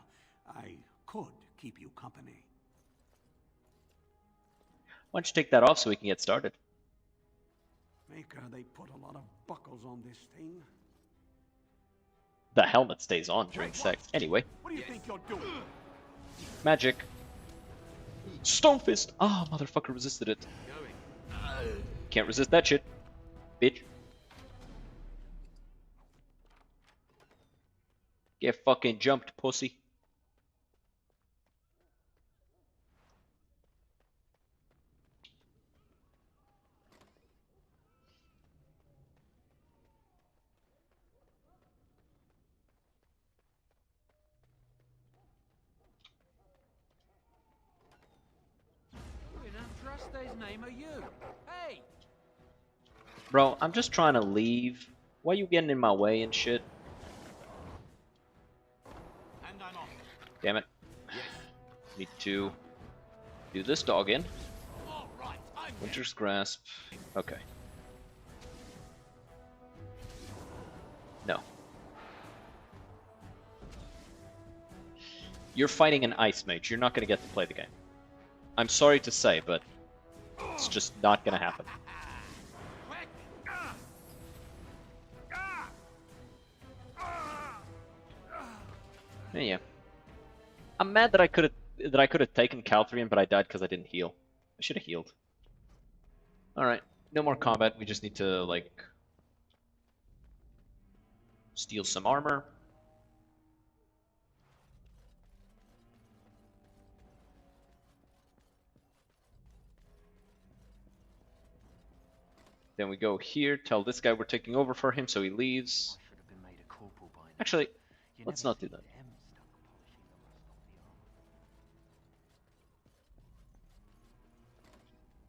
I could keep you company. Why don't you take that off so we can get started? Maker, they put a lot of buckles on this thing. The helmet stays on during sex. Anyway. What do you think you're doing? Magic. Stone Fist! Ah, oh, motherfucker resisted it. Can't resist that shit. Bitch. Get fucking jumped, pussy. Name are you? Hey! Bro, I'm just trying to leave. Why are you getting in my way and shit? Damn it. Need to do this dog in. Winter's Grasp. Okay. No. You're fighting an Ice Mage. You're not going to get to play the game. I'm sorry to say, but it's just not gonna happen. Yeah. I'm mad that I could have taken Calthrion, but I died because I didn't heal. I should have healed. Alright, no more combat, we just need to, like, steal some armor. Then we go here, tell this guy we're taking over for him, so he leaves. Actually, let's not do that.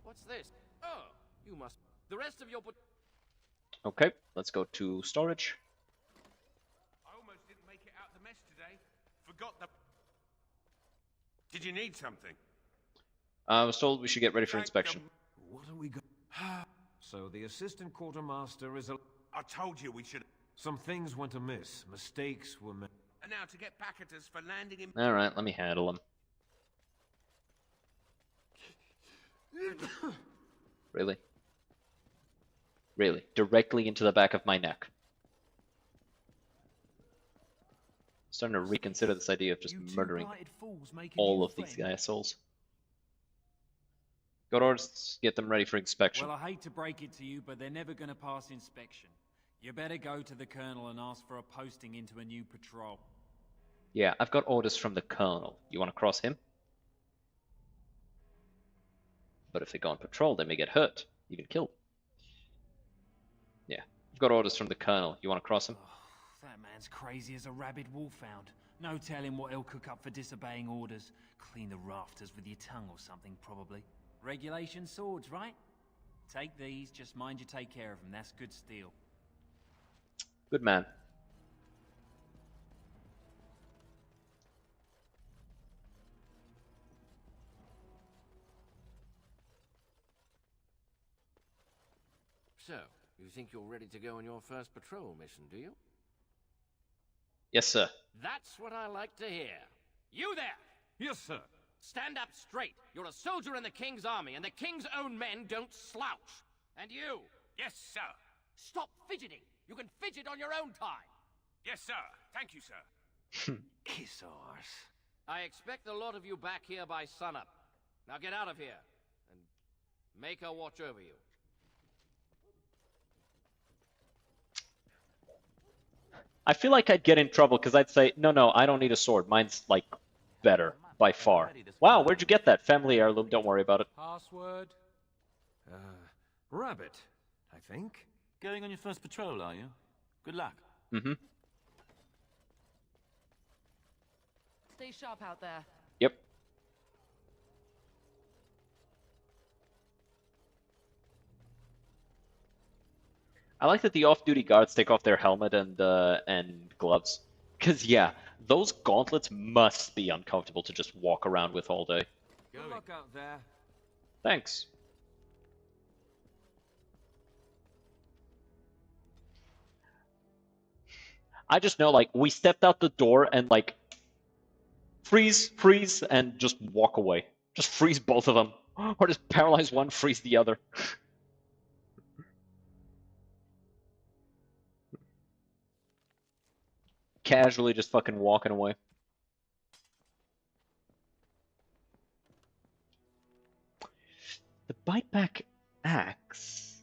What's this? Oh, you must... The rest of your... Okay, let's go to storage. I almost didn't make it out the mess today. Forgot the... Did you need something? I was told we should get ready for inspection. What are we going... So the assistant quartermaster is a... I told you we should... Some things went amiss. Mistakes were made. And now to get back at us for landing in... Alright, let me handle him. Really? Really? Directly into the back of my neck. Starting to reconsider this idea of just murdering all of these assholes. Got orders, get them ready for inspection. Well, I hate to break it to you, but they're never going to pass inspection. You better go to the Colonel and ask for a posting into a new patrol. Yeah, I've got orders from the Colonel. You want to cross him? but if they go on patrol, they may get hurt, even killed. Yeah, I've got orders from the colonel. You want to cross him? That man's crazy as a rabid wolfhound. No telling what he'll cook up for disobeying orders. Clean the rafters with your tongue or something, probably. Regulation swords, right? Take these, just mind you take care of them. That's good steel. Good man. So, you think you're ready to go on your first patrol mission, do you? Yes, sir. That's what I like to hear. You there! Yes, sir. Stand up straight. You're a soldier in the King's army, and the King's own men don't slouch. And you! Yes, sir. Stop fidgeting. You can fidget on your own time. Yes, sir. Thank you, sir. Kiss arse. I expect a lot of you back here by sunup. Now get out of here, and make her watch over you. I feel like I'd get in trouble because I'd say, no, I don't need a sword. Mine's, like, better, by far. Wow, where'd you get that? Family heirloom, don't worry about it. Password? Rabbit, I think. Going on your first patrol, are you? Good luck. Mm-hmm. Stay sharp out there. Yep. I like that the off-duty guards take off their helmet and gloves. Because, yeah, those gauntlets must be uncomfortable to just walk around with all day. Good luck out there. Thanks. I just know, like, we stepped out the door and, like, freeze, and just walk away. Just freeze both of them. Or just paralyze one, freeze the other. Casually just fucking walking away. The bite back axe.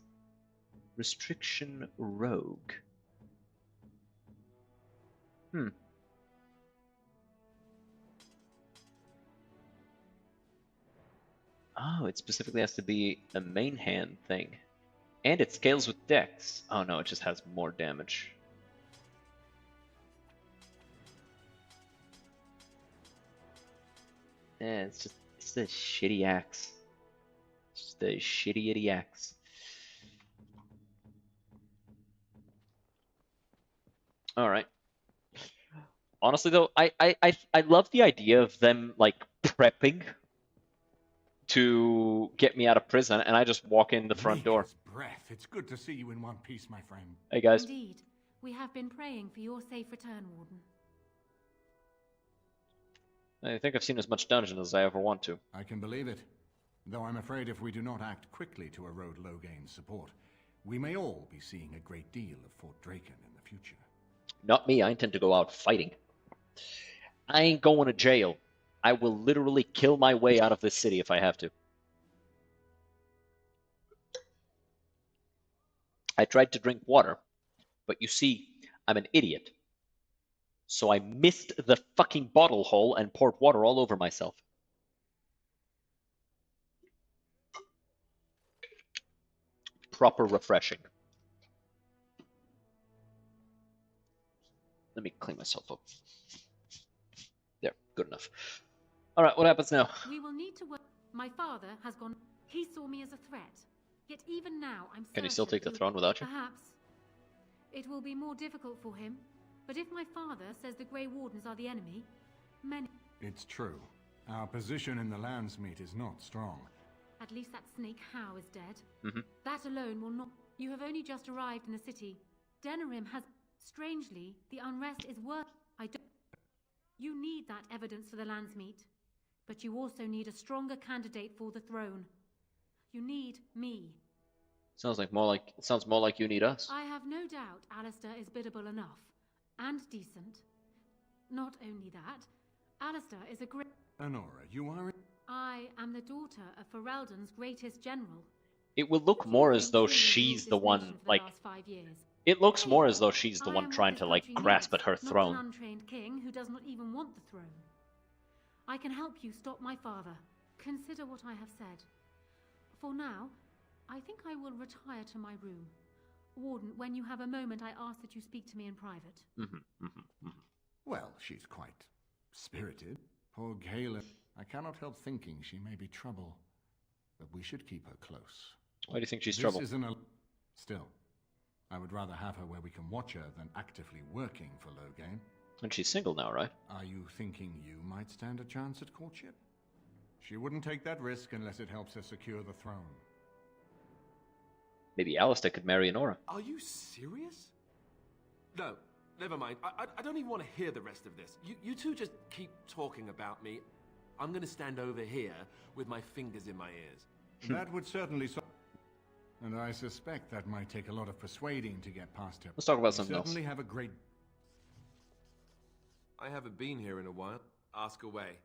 Restriction rogue. Oh, it specifically has to be a main hand thing. And it scales with dex. Oh no, it just has more damage. Yeah, it's a shitty axe. It's just a shitty axe. Alright. Honestly though, I love the idea of them like prepping to get me out of prison, and I just walk in the front door. Breath. It's good to see you in one piece, my friend. Hey guys. Indeed. We have been praying for your safe return, Warden. I think I've seen as much dungeon as I ever want to. I can believe it. Though I'm afraid if we do not act quickly to erode Loghain's support, we may all be seeing a great deal of Fort Draken in the future. Not me, I intend to go out fighting. I ain't going to jail. I will literally kill my way out of this city if I have to. I tried to drink water, but you see, I'm an idiot. So I missed the fucking bottle hole and poured water all over myself. Proper refreshing. Let me clean myself up. There, good enough. Alright, what happens now? We will need to work. My father has gone. He saw me as a threat. Yet even now, I'm Can you still take the throne without you? Perhaps. It will be more difficult for him. But if my father says the Grey Wardens are the enemy, many... It's true. Our position in the Landsmeet is not strong. At least that snake Howe is dead. Mm-hmm. That alone will not... You have only just arrived in the city. Denerim has... Strangely, the unrest is worse. I don't... You need that evidence for the Landsmeet. But you also need a stronger candidate for the throne. You need me. Sounds more like you need us. I have no doubt Alistair is biddable enough. And decent. Not only that, Alistair is a great... Honora, you are... I am the daughter of Ferelden's greatest general. It will look more as though she's the one, like... It looks more as though she's the one trying to, like, grasp at her throne. Not an untrained king who does not even want the throne. I can help you stop my father. Consider what I have said. For now, I think I will retire to my room. Warden, when you have a moment, I ask that you speak to me in private. Well, she's quite spirited. Poor Galen. I cannot help thinking she may be trouble. But we should keep her close. Why do you think she's This trouble? isn't a... Still, I would rather have her where we can watch her than actively working for Loghain. And she's single now, right? Are you thinking you might stand a chance at courtship? She wouldn't take that risk unless it helps her secure the throne. Maybe Alistair could marry Honora. Are you serious? No, never mind. I don't even want to hear the rest of this. You two just keep talking about me. I'm going to stand over here with my fingers in my ears. That would certainly and I suspect that might take a lot of persuading to get past her. Let's talk about You something else. certainly have a great... I haven't been here in a while. Ask away.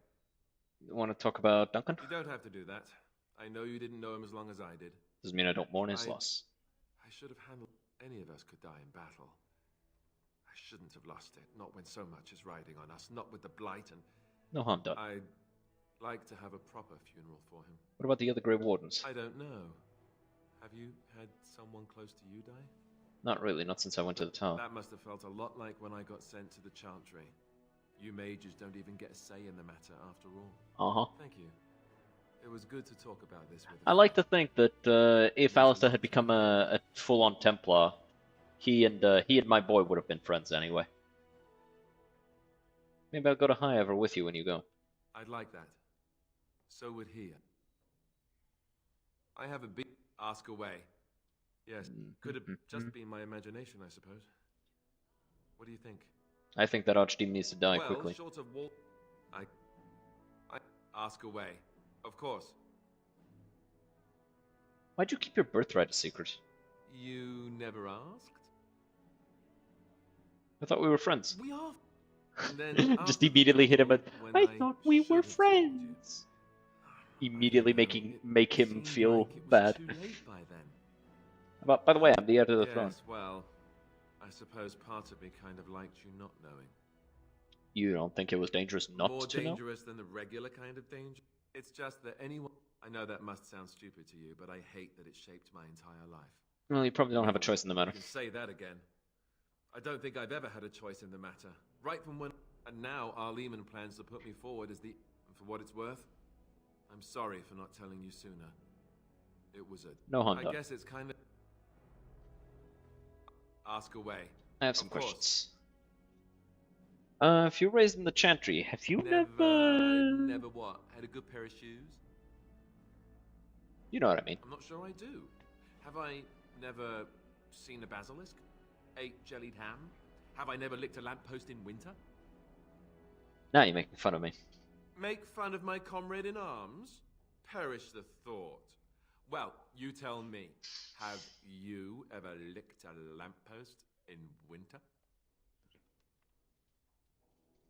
You want to talk about Duncan? You don't have to do that. I know you didn't know him as long as I did. Doesn't mean I don't mourn his loss. I should have handled... Any of us could die in battle. I shouldn't have lost it. Not when so much is riding on us. Not with the Blight and... No harm done. I'd like to have a proper funeral for him. What about the other Grey Wardens? I don't know. Have you had someone close to you die? Not really, not since I went to the tower. That must have felt a lot like when I got sent to the Chantry. You mages don't even get a say in the matter after all. Uh-huh. Thank you. It was good to talk about this with I like to think that if Alistair had become a full-on Templar, he and my boy would have been friends anyway. Maybe I'll go to High Ever with you when you go. I'd like that. So would he. I have a big... Ask away. Yes, could have just been my imagination, I suppose. What do you think? I think that Archdemon needs to die well, quickly. Short of wall... I ask away. Of course. Why'd you keep your birthright a secret? You never asked? I thought we were friends. We are. And then Just immediately hit him with, I thought we were friends. Immediately make him feel bad. Too late by then. But by the way, I'm the heir to the Yes, throne. well, I suppose part of me kind of liked you not knowing. You don't think it was dangerous not More to know? dangerous than the regular kind of danger. It's just that anyone... I know that must sound stupid to you, but I hate that it shaped my entire life. Well, you probably don't have a choice in the matter. You can say that again. I don't think I've ever had a choice in the matter. Right from when... And now our Lehman plans to put me forward as the... For what it's worth, I'm sorry for not telling you sooner. It was a... No harm I done. guess it's kind of... Ask away. I have some Of course. questions. If you're raised in the Chantry, have you Never what? Had a good pair of shoes? You know what I mean. I'm not sure I do. Have I never seen a basilisk? Ate jellied ham? Have I never licked a lamppost in winter? Now you're making fun of me. Make fun of my comrade in arms? Perish the thought. Well, you tell me, have you ever licked a lamppost in winter?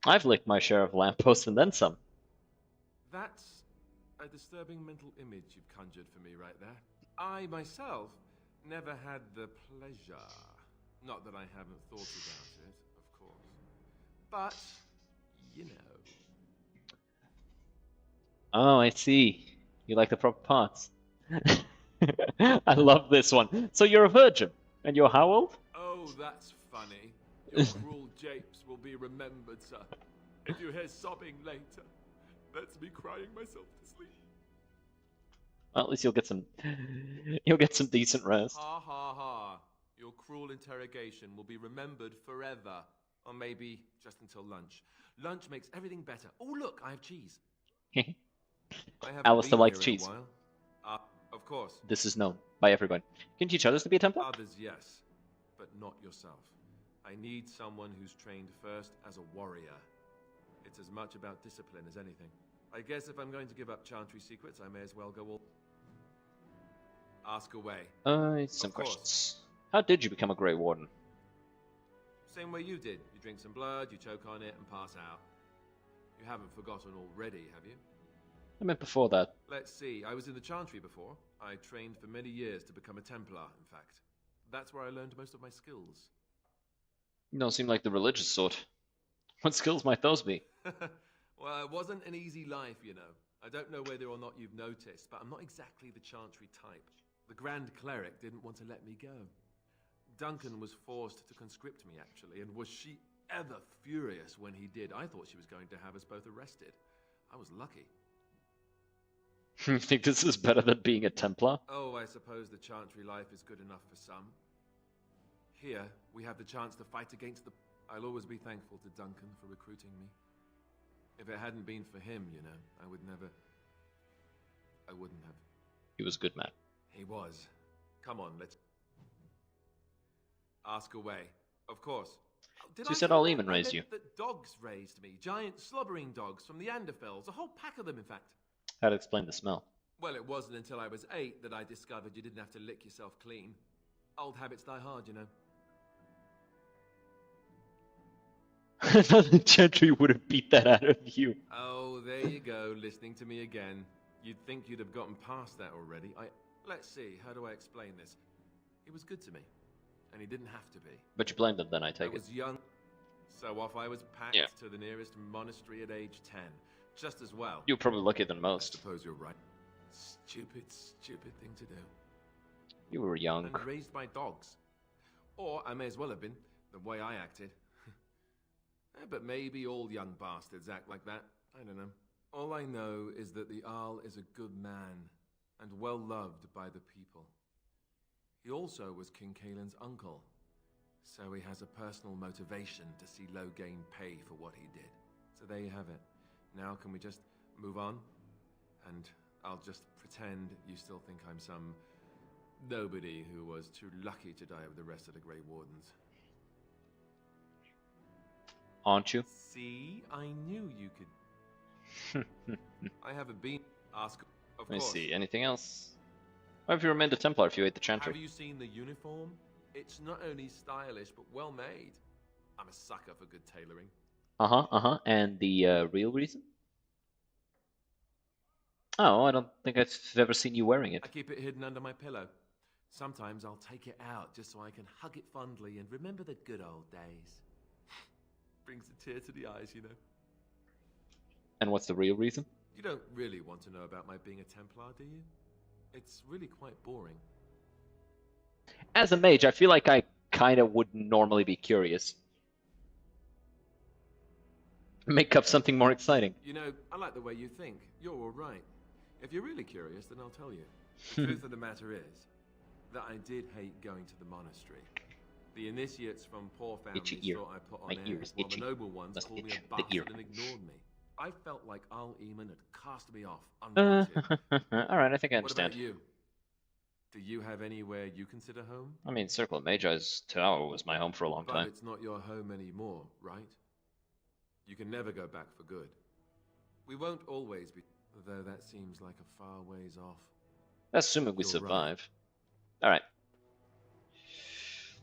I've licked my share of lampposts and then some. That's a disturbing mental image you've conjured for me right there. I, myself, never had the pleasure. Not that I haven't thought about it, of course. But, you know. Oh, I see. You like the proper parts. I love this one. So you're a virgin, and you're how old? Oh, that's funny. Your cruel japes will be remembered, sir. If you hear sobbing later, that's me crying myself to sleep. Well, at least you'll get some decent rest. Ha ha ha. Your cruel interrogation will be remembered forever. Or maybe just until lunch. Lunch makes everything better. Oh, look, I have cheese. I haven't Alistair been likes here in a cheese. while. Of course. This is known by everyone. Can you teach others to be a Templar? Others, yes. But not yourself. I need someone who's trained first as a warrior. It's as much about discipline as anything. I guess if I'm going to give up Chantry secrets, I may as well go all... Ask away. Some Of course. questions. How did you become a Grey Warden? Same way you did. You drink some blood, you choke on it, and pass out. You haven't forgotten already, have you? I meant before that. Let's see. I was in the Chantry before. I trained for many years to become a Templar, in fact. That's where I learned most of my skills. You don't seem like the religious sort. What skills might those be? Well, it wasn't an easy life, you know. I don't know whether or not you've noticed, but I'm not exactly the Chantry type. The Grand Cleric didn't want to let me go. Duncan was forced to conscript me, actually, and was she ever furious when he did. I thought she was going to have us both arrested. I was lucky. You think this is better than being a Templar? Oh, I suppose the Chantry life is good enough for some. Here, we have the chance to fight against the... I'll always be thankful to Duncan for recruiting me. If it hadn't been for him, you know, I wouldn't have. He was a good man. He was. Come on, let's... Ask away. Of course. So you said all Eamon raised you. That dogs raised me. Giant slobbering dogs from the Anderfells. A whole pack of them, in fact. How to explain the smell? Well, it wasn't until I was 8 that I discovered you didn't have to lick yourself clean. Old habits die hard, you know. Nothing Gentry would have beat that out of you. Oh, there you go, listening to me again. You'd think you'd have gotten past that already. Let's see, how do I explain this? He was good to me, and he didn't have to be. But you blamed him then, I take it. I was young, so off I was packed to the nearest monastery at age 10. Just as well. You were probably luckier than most. I suppose you're right. Stupid thing to do. You were young. And raised by dogs. Or I may as well have been, the way I acted. But maybe all young bastards act like that. I don't know. All I know is that the Arl is a good man, and well loved by the people. He also was King Kaelin's uncle, so he has a personal motivation to see Loghain pay for what he did. So there you have it. Now can we just move on? And I'll just pretend you still think I'm some nobody who was too lucky to die with the rest of the Grey Wardens. Aren't you? See? I knew you could. I haven't been asked, of Let me course. see, anything else? Why have you remained a Templar if you ate the Chantry? Have you seen the uniform? It's not only stylish, but well made. I'm a sucker for good tailoring. And the real reason? Oh, I don't think I've ever seen you wearing it. I keep it hidden under my pillow. Sometimes I'll take it out just so I can hug it fondly and remember the good old days. Brings a tear to the eyes, you know. And what's the real reason? You don't really want to know about my being a Templar, do you? It's really quite boring. As a mage, I feel like I kind of would normally be curious. Make up something more exciting. You know, I like the way you think. You're all right. If you're really curious, then I'll tell you. The truth of the matter is that I did hate going to the monastery. The initiates from poor families thought I put on airs, while the noble ones called me a bastard and ignored me. I felt like Al Eamon had cast me off, unwanted. Alright, I think I understand. What about you? Do you have anywhere you consider home? I mean, Circle of Magi's tower was my home for a long But time. it's not your home anymore, right? You can never go back for good. We won't always be, though that seems like a far ways off. Assuming we You're survive. Alright.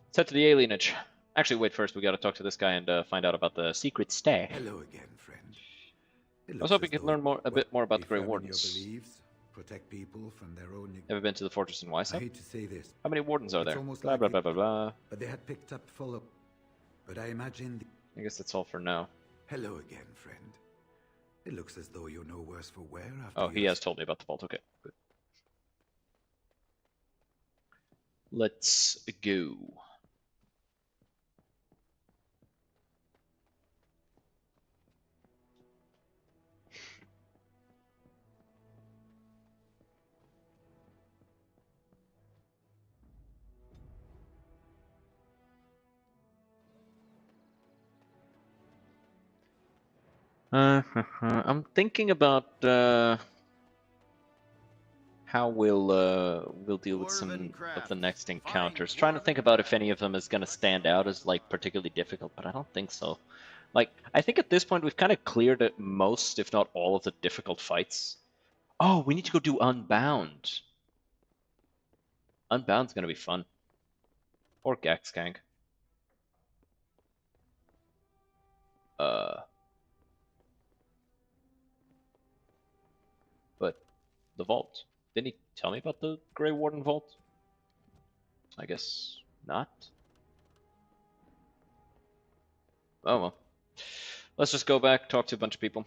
Let's head to the alienage. Actually, wait, first we gotta talk to this guy and find out about the secret stay. Hello again, friend. I was hoping we could learn a bit more about the Grey Wardens. Beliefs, protect people from their own... Ever been to the fortress in Wysa? I hate to say this. How many wardens are It's there? almost Blah, like blah, blah, blah, blah. But they had picked up follow... But I imagine... I guess that's all for now. Hello again, friend. It looks as though you're no worse for wear after Oh, he has told me about the vault. Okay, good. Let's go. I'm thinking about how we'll deal with some of the next encounters. Trying to think about if any of them is going to stand out as like particularly difficult, but I don't think so. Like, I think at this point we've kind of cleared most, if not all, of the difficult fights. Oh, we need to go do Unbound. Unbound's going to be fun. Or Gaxgang. But the vault. Didn't he tell me about the Grey Warden vault? I guess not. Oh well. Let's just go back, talk to a bunch of people,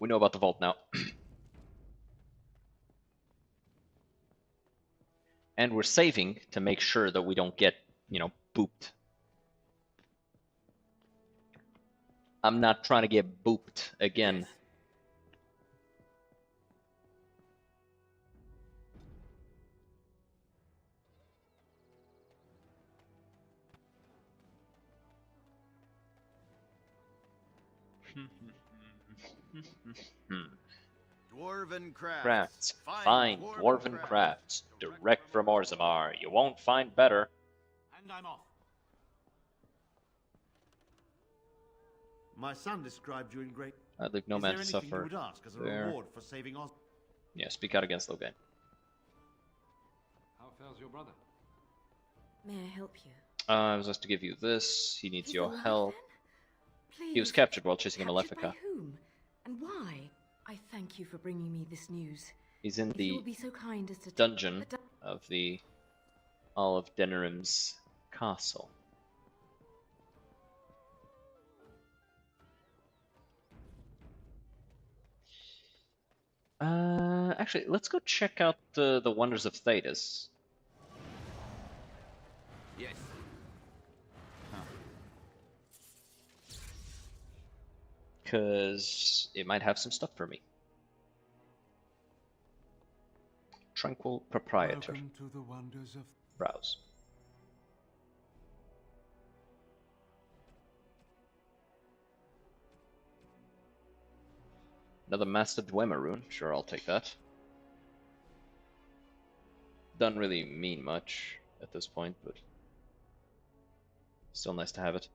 We know about the vault now. And we're saving to make sure that we don't get, you know, booped. I'm not trying to get booped again. Dwarven Crafts. Find dwarven crafts. Direct from Orzammar. You won't find better. And I'm off. My son described you in great... I'd leave no Is man there to anything you suffer. would ask as a There. reward for saving Oz? Yeah, speak out against Logain. How fares your brother? May I help you? I was asked to give you this. He needs He's your alive, help. Please. He was captured while chasing a Captured Malefica. by whom? And why? I thank you for bringing me this news. He's in If you the will be so kind as to dungeon of the all of Denerim's castle. Actually, let's go check out the wonders of Thedas. Yes. Because it might have some stuff for me. Tranquil Proprietor. Welcome to the wonders of... Browse. Another Master Dwemer rune. Sure, I'll take that. Doesn't really mean much at this point, but still nice to have it.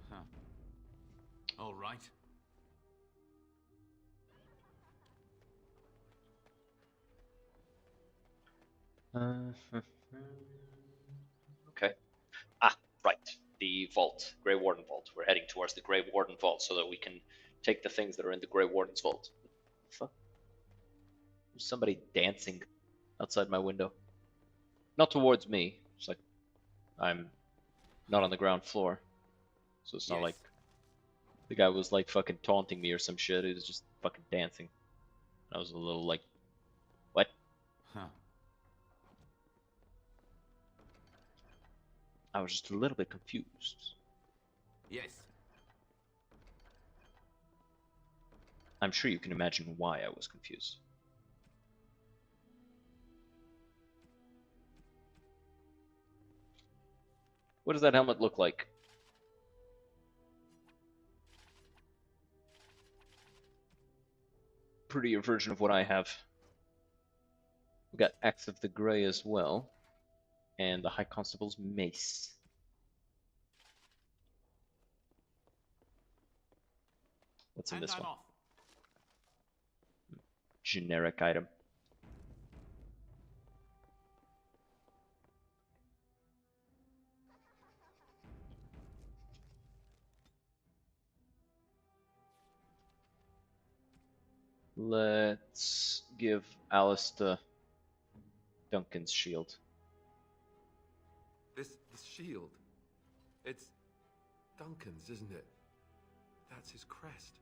Huh. All right. Okay. Ah, right. The vault. Grey Warden Vault. We're heading towards the Grey Warden Vault so that we can take the things that are in the Grey Warden's Vault. Fuck. There's somebody dancing outside my window. Not towards me. It's like I'm not on the ground floor. So it's not like the guy was like fucking taunting me or some shit. He was just fucking dancing. I was a little like, what? Huh. I was just a little bit confused. Yes. I'm sure you can imagine why I was confused. What does that helmet look like? Prettier version of what I have. We got Axe of the Grey as well. And the High Constable's mace. What's in this one? Generic item. Let's give Alistair Duncan's shield. This shield. It's Duncan's, isn't it? That's his crest.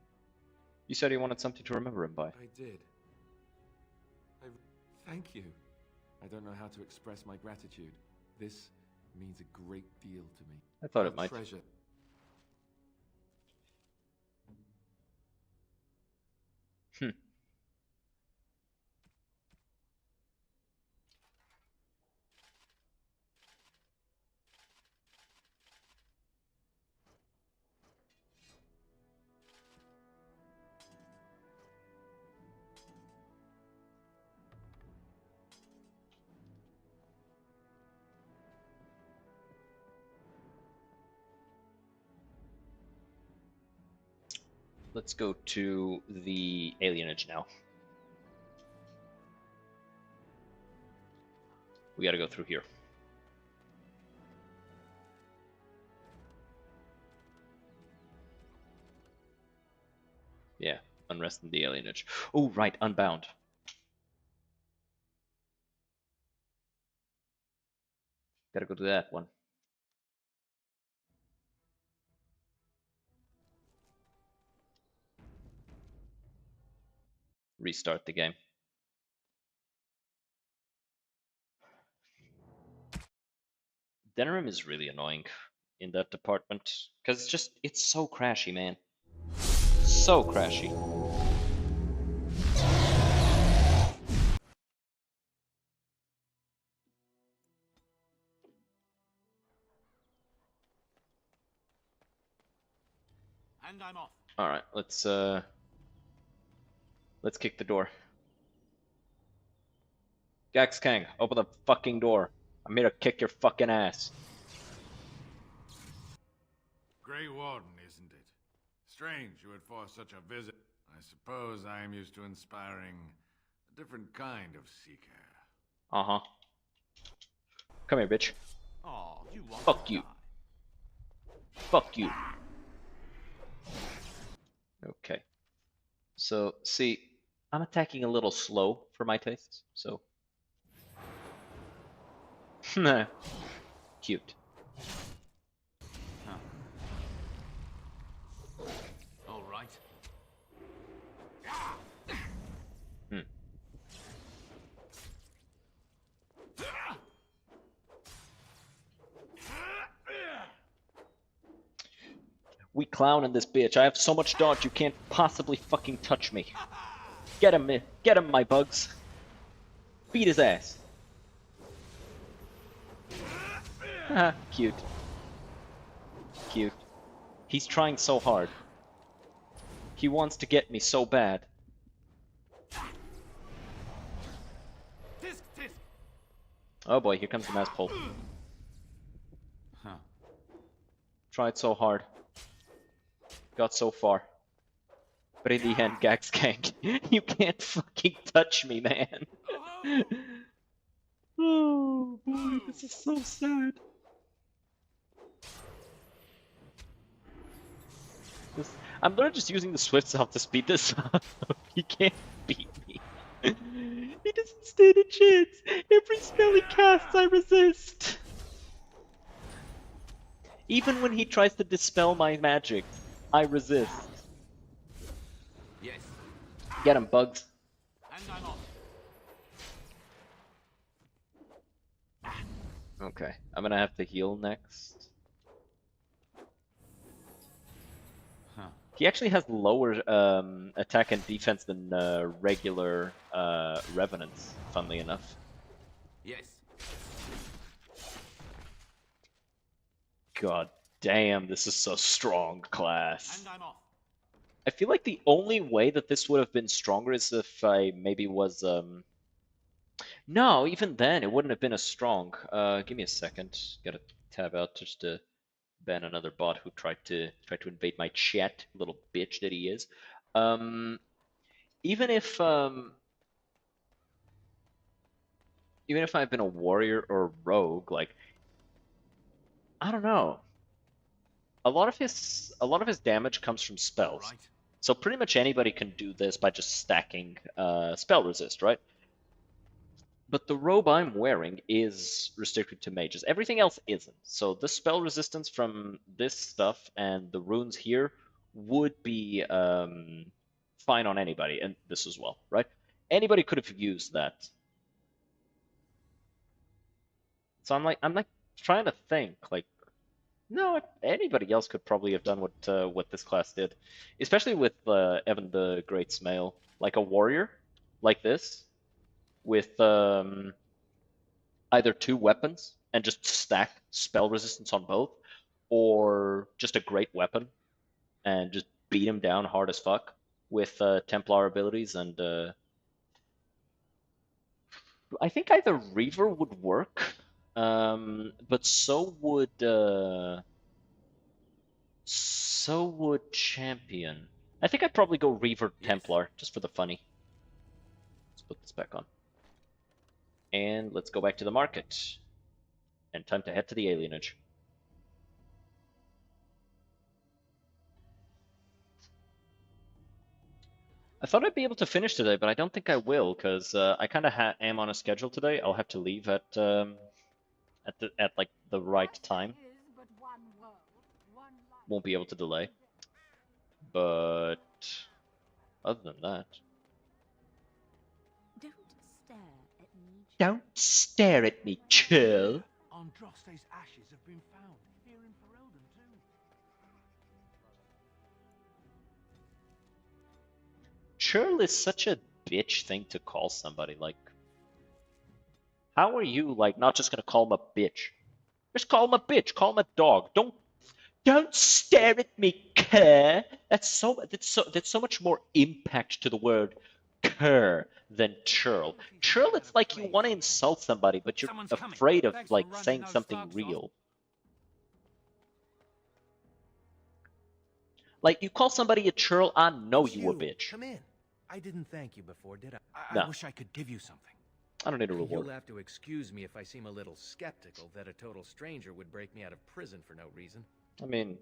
You said he wanted something to remember him by. I did. Thank you. I don't know how to express my gratitude. This means a great deal to me. I thought it might. Treasure. Let's go to the alienage now. We gotta go through here. Yeah, unrest in the alienage. Oh, right, unbound. Gotta go to that one. Restart the game. Denerim is really annoying in that department because it's so crashy, man. So crashy. And I'm off. All right, let's kick the door. Gax Kang, open the fucking door. I'm here to kick your fucking ass. Grey Warden, isn't it? Strange you would force such a visit. I suppose I am used to inspiring a different kind of seeker. Uh-huh. Come here, bitch. Oh, you want Fuck to you. die. Fuck you. Okay. So, see, I'm attacking a little slow for my tastes, so... Cute. All right. Hmm. We clown in this bitch. I have so much dodge you can't possibly fucking touch me. Get him, my bugs. Beat his ass. Haha, cute. Cute. He's trying so hard. He wants to get me so bad. Oh boy, here comes the mass pull. Tried so hard. Got so far. But in the end, Gax Kank, you can't fucking touch me, man. Oh boy, this is so sad. I'm literally just using the Swift Self to speed this up. He can't beat me. He doesn't stand a chance. Every spell he casts, I resist. Even when he tries to dispel my magic, I resist. Yes. Get him, bugs. And I'm off. Okay, I'm gonna have to heal next. He actually has lower attack and defense than regular Revenants, funnily enough. Yes. God damn, this is so strong, class. And I'm off. I feel like the only way that this would have been stronger is if I maybe was No, even then it wouldn't have been as strong. Give me a second. Gotta tab out just to ban another bot who tried to invade my chat, little bitch that he is. Even if I've been a warrior or a rogue, like I don't know. A lot of his damage comes from spells. Right. So pretty much anybody can do this by just stacking spell resist, right? But the robe I'm wearing is restricted to mages. Everything else isn't. So the spell resistance from this stuff and the runes here would be fine on anybody, and this as well, right? Anybody could have used that. So I'm like trying to think, like, no, anybody else could probably have done what this class did, especially with Evan the Great Smail, like a warrior, like this, with either two weapons and just stack spell resistance on both, or just a great weapon and just beat him down hard as fuck with Templar abilities. And I think either Reaver would work, but so would Champion. I think I'd probably go Reaver Templar just for the funny. Let's put this back on. And let's go back to the market. And time to head to the alienage. I thought I'd be able to finish today, but I don't think I will, because I kind of am on a schedule today. I'll have to leave at like the right time. Won't be able to delay. But other than that, don't stare at me, chill. Andraste's ashes have been found here in Ferelden too. Churl is such a bitch thing to call somebody. Like, how are you like not just gonna call him a bitch? Just call him a bitch. Call him a dog. Don't stare at me, cur. That's so much more impact to the word cur than churl. Churl, it's like you want to insult somebody, but you're afraid of like saying something real. Like, you call somebody a churl, I know you a bitch. Come in. I didn't thank you before, did I? No. I wish I could give you something. I don't need a reward. You'll have to excuse me if I seem a little skeptical that a total stranger would break me out of prison for no reason. I mean,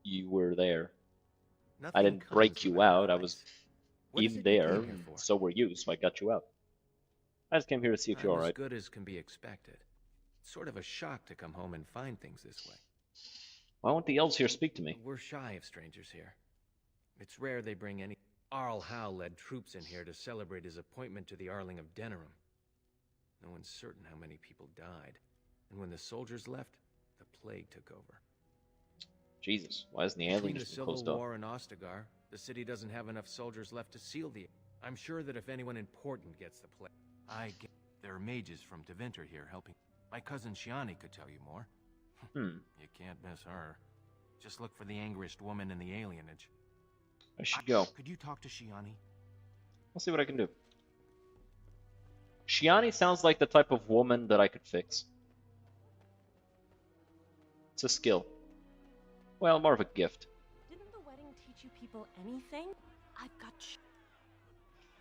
you were there. Nothing I didn't break you out. I was What is in it you there, came here and for? so were you, so I got you out. I just came here to see if you're I'm alright. as good as can be expected. It's sort of a shock to come home and find things this way. Why won't the elves here speak to me? We're shy of strangers here. It's rare they bring any... Arl Howe led troops in here to celebrate his appointment to the Arling of Denerim. No one's certain how many people died. And when the soldiers left, the plague took over. Jesus, why isn't the Between alien the just been Civil closed off? War and Ostagar, the city doesn't have enough soldiers left to seal the... I'm sure that if anyone important gets the plague... There are mages from Deventer here helping. My cousin Shiani could tell you more. You can't miss her. Just look for the angriest woman in the alienage. I should go. Could you talk to Shiani? I'll see what I can do. Shiani sounds like the type of woman that I could fix. It's a skill. Well, more of a gift. Didn't the wedding teach you people anything? I've got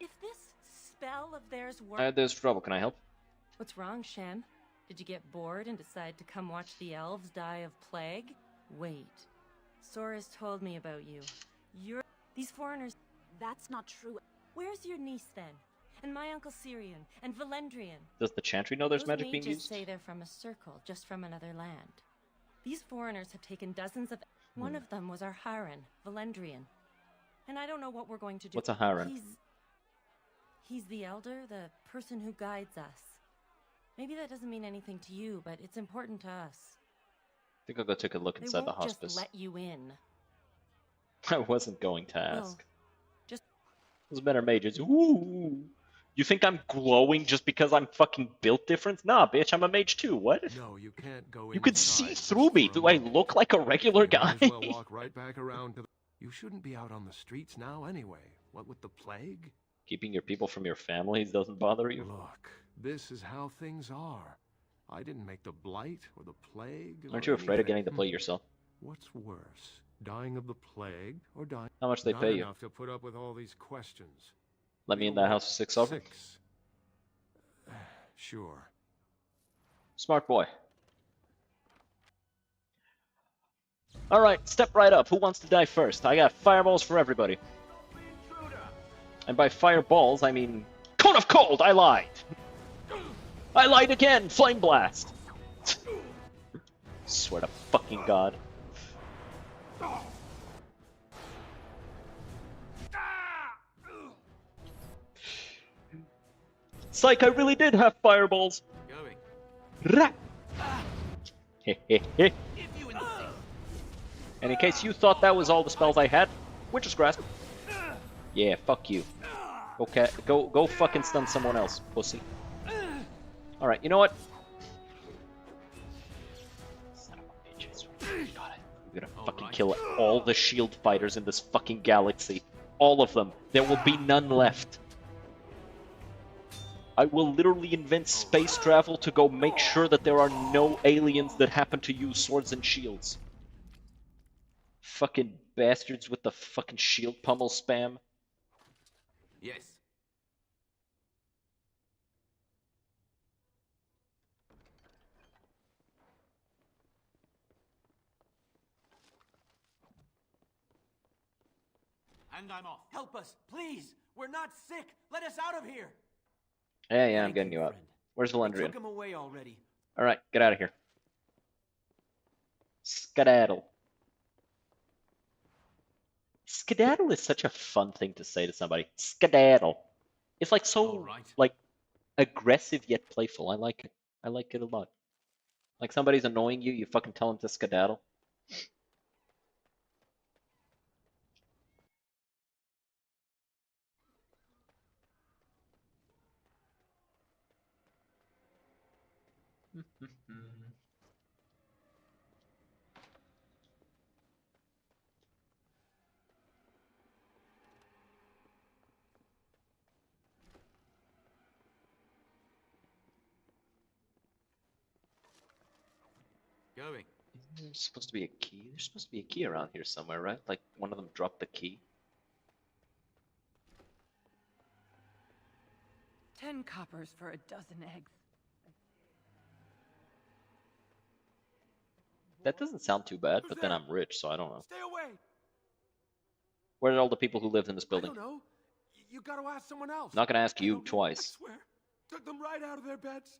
If this spell of theirs works... There's trouble. Can I help? What's wrong, Shem? Did you get bored and decide to come watch the elves die of plague? Wait. Sora's told me about you. These foreigners... That's not true. Where's your niece, then? And my Uncle Syrian, and Valendrian? Does the Chantry know there's Those magic being mages used? say they're from a circle, just from another land. These foreigners have taken dozens of... One of them was our Haran, Valendrian. And I don't know what we're going to do. What's a Haran? He's the elder, the person who guides us. Maybe that doesn't mean anything to you, but it's important to us. I think I'll go take a look They inside the won't hospice. just let you in. I wasn't going to ask. Well, just... Those men are mages. Ooh! You think I'm glowing just because I'm fucking built different? Nah, bitch, I'm a mage too. What? No, you can't go You can see through me. Do I look like a regular guy? Might as well walk right back around to the... You shouldn't be out on the streets now anyway. What with the plague? Keeping your people from your families doesn't bother you? Look, this is how things are. I didn't make the blight or the plague. Aren't or you afraid of anything. getting the plague yourself? What's worse, dying of the plague or dying? How much they Not pay you? enough to put up with all these questions. Let me in that house for 6 over? 6. Sure. Smart boy. Alright, step right up. Who wants to die first? I got fireballs for everybody. And by fireballs, I mean... Cone of Cold! I lied! I lied again! Flame Blast! Swear to fucking God. Psych, I really did have fireballs! Rah! And in case you thought that was all the spells I had, Witch's Grasp. Yeah, fuck you. Okay, go fucking stun someone else, pussy. Alright, you know what? Son of a bitch. We're gonna fucking kill all the shield fighters in this fucking galaxy. All of them. There will be none left. I will literally invent space travel to go make sure that there are no aliens that happen to use swords and shields. Fucking bastards with the fucking shield pummel spam. Yes. And I'm off. Help us, please! We're not sick! Let us out of here! Yeah, I'm getting you out. Where's They Valendrian? took him away already. Alright, get out of here. Skedaddle. Skedaddle is such a fun thing to say to somebody. Skedaddle. It's like so like aggressive yet playful. I like it. I like it a lot. Like somebody's annoying you, you fucking tell them to skedaddle. Going. There's supposed to be a key. There's supposed to be a key around here somewhere, right? Like one of them dropped the key. 10 coppers for a dozen eggs. That doesn't sound too bad, but then I'm rich, so I don't know. Stay away! Where are all the people who lived in this I building? don't know. You gotta ask someone else. Not gonna ask you I twice. swear. Took them right out of their beds.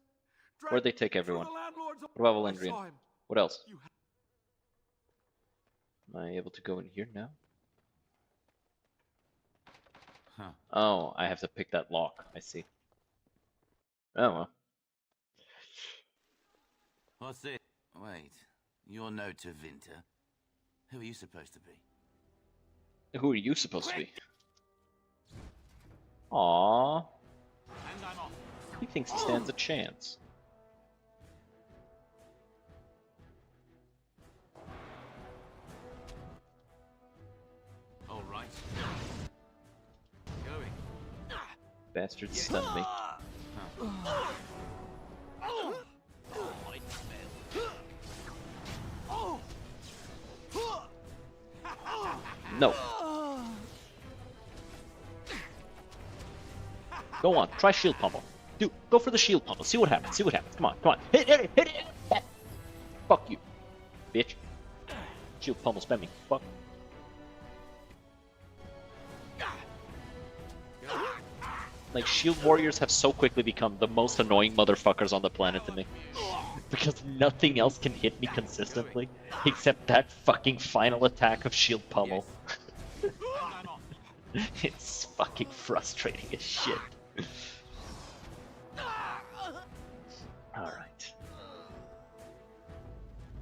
Where'd they take everyone? What about Valendrian? What else? Am I able to go in here now? Huh. Oh, I have to pick that lock. I see. Oh well. What's it? Wait, you're no Tevinter. Who are you supposed to be? Who are you supposed to be? Aww. He thinks he stands a chance. All right. Going. Bastard stunned me. No. Go on, try shield pummel. Dude, go for the shield pummel. See what happens. See what happens. Come on, come on. Hit it, hit it. Fuck you, bitch. Shield pummel spam me. Fuck. Like, shield warriors have so quickly become the most annoying motherfuckers on the planet to me. Because nothing else can hit me consistently, except that fucking final attack of shield pummel. It's fucking frustrating as shit. Alright.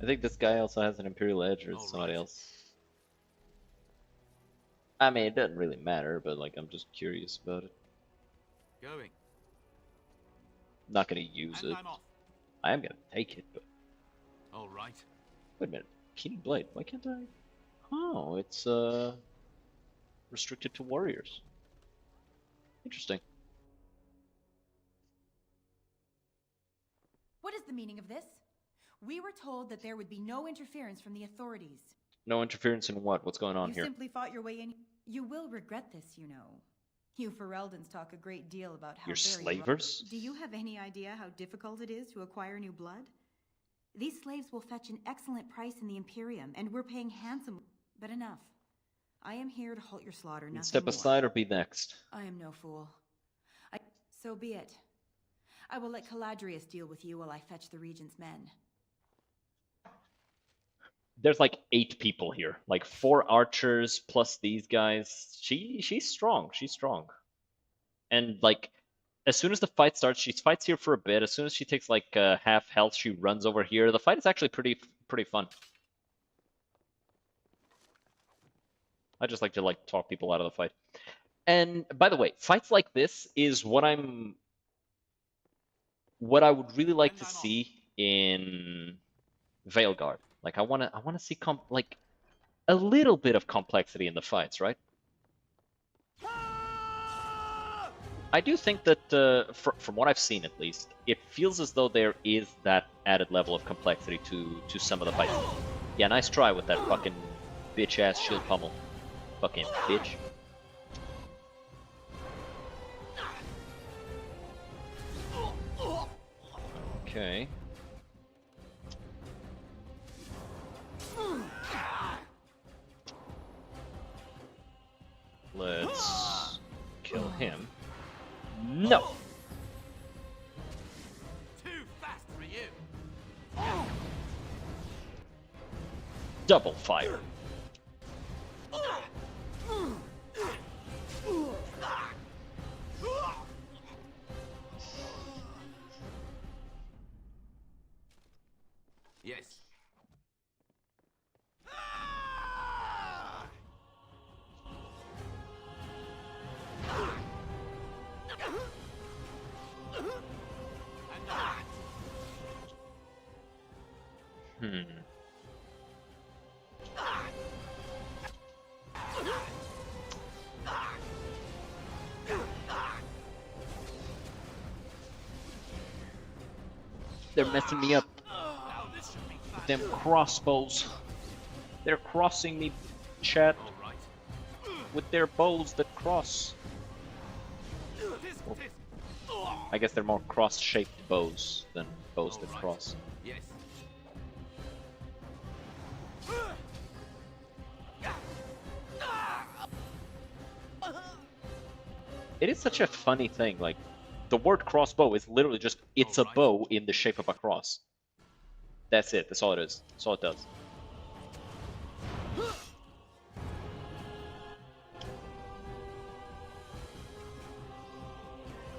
I think this guy also has an Imperial Edge, or somebody else. I mean, it doesn't really matter, but like, I'm just curious about it. Going. Not gonna use it. I am gonna take it, but... All right. Wait a minute. Keen Blade, why can't I... Oh, it's, restricted to warriors. Interesting. What is the meaning of this? We were told that there would be no interference from the authorities. No interference in what? What's going on You here? simply fought your way in. You will regret this, you know. You Fereldans talk a great deal about how You're very slavers? Do you have any idea how difficult it is to acquire new blood? These slaves will fetch an excellent price in the Imperium, and we're paying handsomely. But enough. I am here to halt your slaughter, nothing Step more. aside or be next. I am no fool. So be it. I will let Caladrius deal with you while I fetch the Regent's men. There's like 8 people here. Like 4 archers plus these guys. She's strong. She's strong. And like, as soon as the fight starts, she fights here for a bit. As soon as she takes like half health, she runs over here. The fight is actually pretty fun. I just like to like talk people out of the fight. And by the way, fights like this is what I would really like to see in Veilguard. Like I wanna see like a little bit of complexity in the fights, right? I do think that from what I've seen at least, it feels as though there is that added level of complexity to some of the fights. Yeah, nice try with that fucking bitch ass shield pummel. Fucking bitch. Okay. Let's kill him. No! Too fast for you. Double fire. Yes. They're messing me up. With them crossbows. They're crossing me, chat. With their bows that cross. Well, I guess they're more cross-shaped bows than bows that cross. Yes. It is such a funny thing, like, the word crossbow is literally just, it's a bow in the shape of a cross. That's it, that's all it is. That's all it does.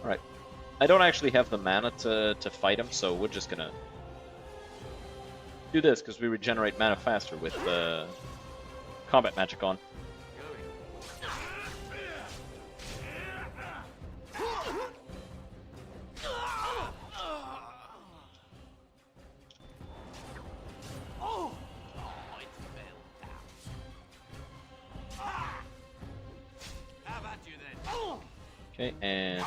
Alright. I don't actually have the mana to fight him, so we're just gonna do this, because we regenerate mana faster with combat magic on. Okay, and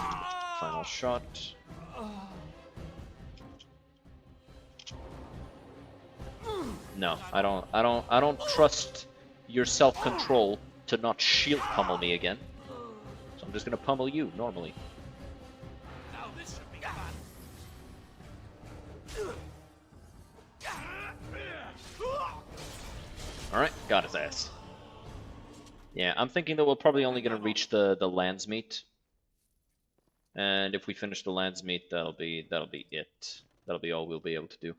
final shot. No, I don't trust your self-control to not shield pummel me again. So I'm just gonna pummel you normally. Now this should be fun. Alright, got his ass. Yeah, I'm thinking that we're probably only gonna reach the lands meet. And if we finish the lands meet, that'll be it. That'll be all we'll be able to do.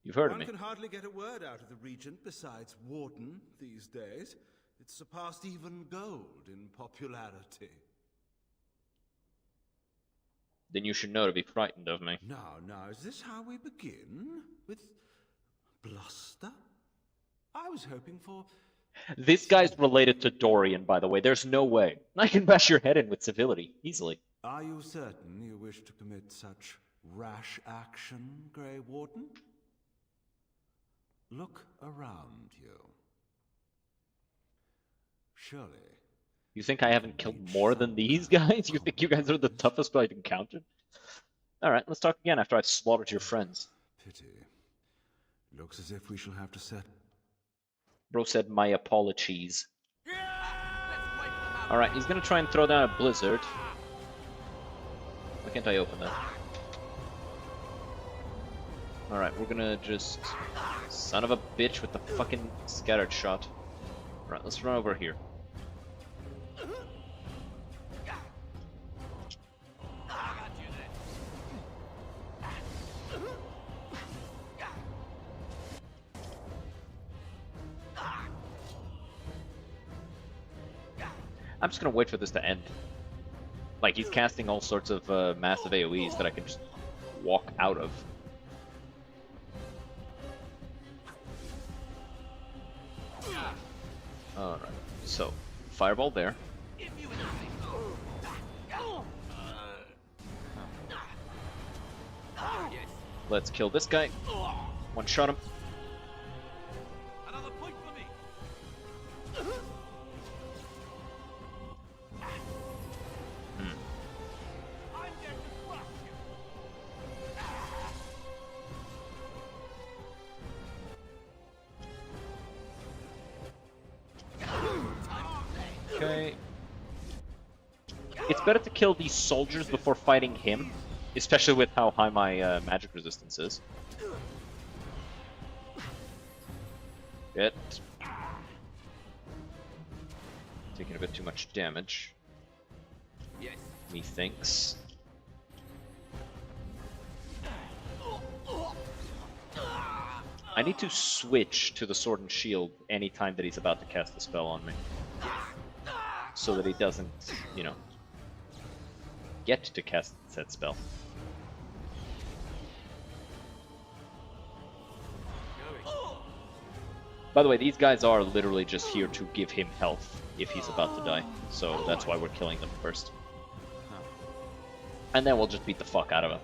You've heard of me. One can hardly get a word out of the Regent besides Warden these days. It's surpassed even gold in popularity. Then you should know to be frightened of me. Now, is this how we begin? With bluster? I was hoping for... This guy's related to Dorian, by the way. There's no way. I can bash your head in with civility, easily. Are you certain you wish to commit such rash action, Grey Warden? Look around you. Surely. You think I haven't killed more than these guys? You think you guys are the toughest I've encountered? Alright, let's talk again after I've slaughtered your friends. Pity. Looks as if we shall have to set... Bro said my apologies. Alright, he's gonna try and throw down a blizzard. Why can't I open that? Alright, we're gonna just... Son of a bitch with the fucking scattered shot. Alright, let's run over here. I'm just gonna wait for this to end. Like, he's casting all sorts of massive AoEs that I can just walk out of. Alright, so, fireball there. Let's kill this guy. One shot him. Another point for me. I'm there to crush you. Okay. It's better to kill these soldiers before fighting him, especially with how high my magic resistance is. Shit. Taking a bit too much damage. Yes. Methinks. I need to switch to the sword and shield anytime that he's about to cast a spell on me. So that he doesn't, you know, get to cast said spell. By the way, these guys are literally just here to give him health if he's about to die. So that's why we're killing them first. And then we'll just beat the fuck out of him.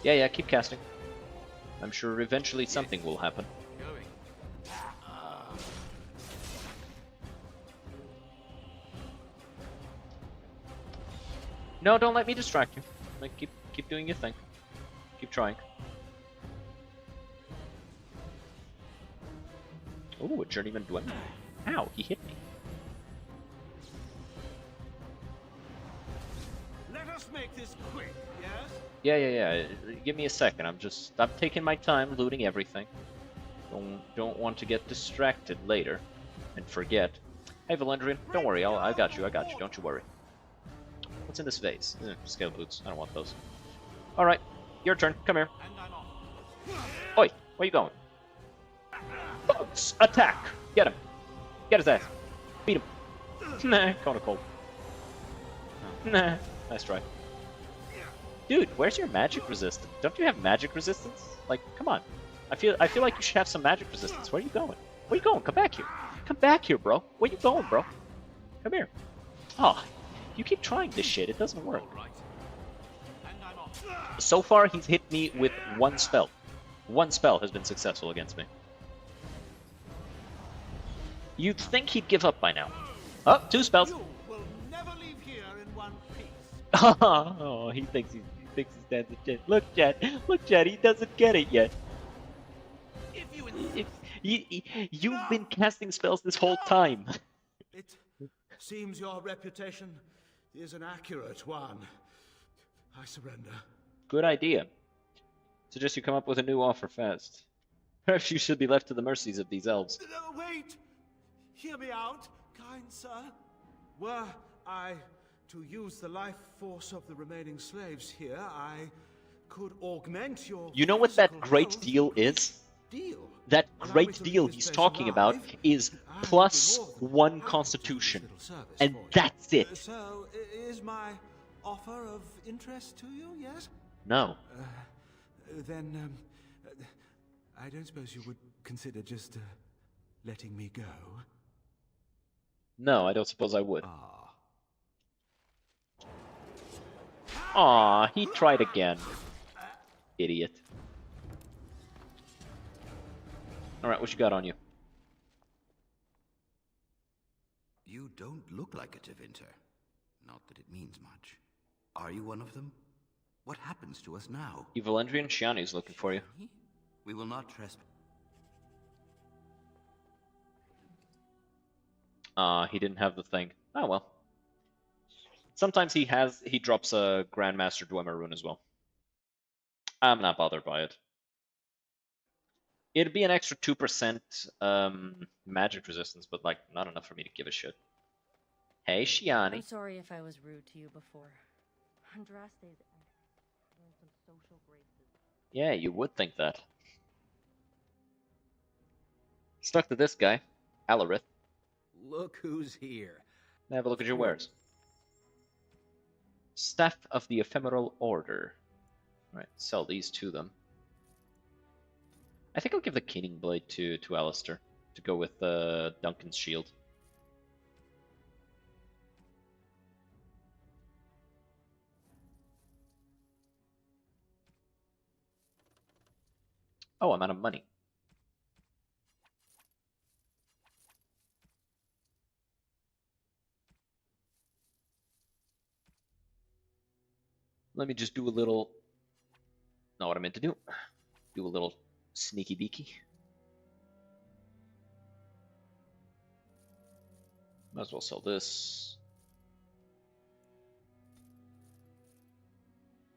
Yeah, keep casting. I'm sure eventually something will happen. No, don't let me distract you. Like, keep doing your thing. Keep trying. Oh, a journeyman dwemer. Ow, he hit me. Let us make this quick, yes? Yeah. Give me a second. I'm taking my time looting everything. Don't want to get distracted later and forget. Hey, Valendrian, don't worry. I got you. Don't you worry. What's in this vase? Scale boots. I don't want those. All right, your turn. Come here. Oi, where you going? Bugs, attack! Get him. Get his ass. Beat him. Nah, kinda cold. Nah, nice try. Dude, where's your magic resistance? Don't you have magic resistance? Like, come on. I feel like you should have some magic resistance. Where are you going? Where are you going? Come back here. Come back here, bro. Where you going, bro? Come here. Oh, you keep trying this shit. It doesn't work. So far, he's hit me with one spell. One spell has been successful against me. You'd think he'd give up by now. Oh, 2 spells. You will never leave here in one piece. Oh, he thinks he stands a chance. Look, Chad, he doesn't get it yet. You've been casting spells this whole time. It seems your reputation is an accurate one. I surrender. Good idea. Suggest you come up with a new offer fast. Perhaps you should be left to the mercies of these elves. Wait! Hear me out, kind sir. Were I to use the life force of the remaining slaves here, I could augment your... You know what that great deal is? That great deal he's talking about is +1 constitution. And that's it. So, is my offer of interest to you, yes? No. Then, I don't suppose you would consider just letting me go? No, I don't suppose I would. Aw, he tried again. Idiot. Alright, what you got on you? You don't look like a Tevinter. Not that it means much. Are you one of them? What happens to us now? Valendrian Shiani's looking for you. We will not trespass. He didn't have the thing. Oh well. Sometimes he drops a Grandmaster Dwemer rune as well. I'm not bothered by it. It'd be an extra 2% magic resistance, but like not enough for me to give a shit. Hey, Shiani. I'm sorry if I was rude to you before. Andraste's learned some social graces. Yeah, you would think that. Stuck to this guy, Alarith. Look who's here. Have a look at your wares. Staff of the Ephemeral Order. Alright, sell these to them. I think I'll give the Keening Blade to Alistair to go with Duncan's shield. Oh, I'm out of money. Let me just do a little... Not what I meant to do. Do a little sneaky beaky. Might as well sell this.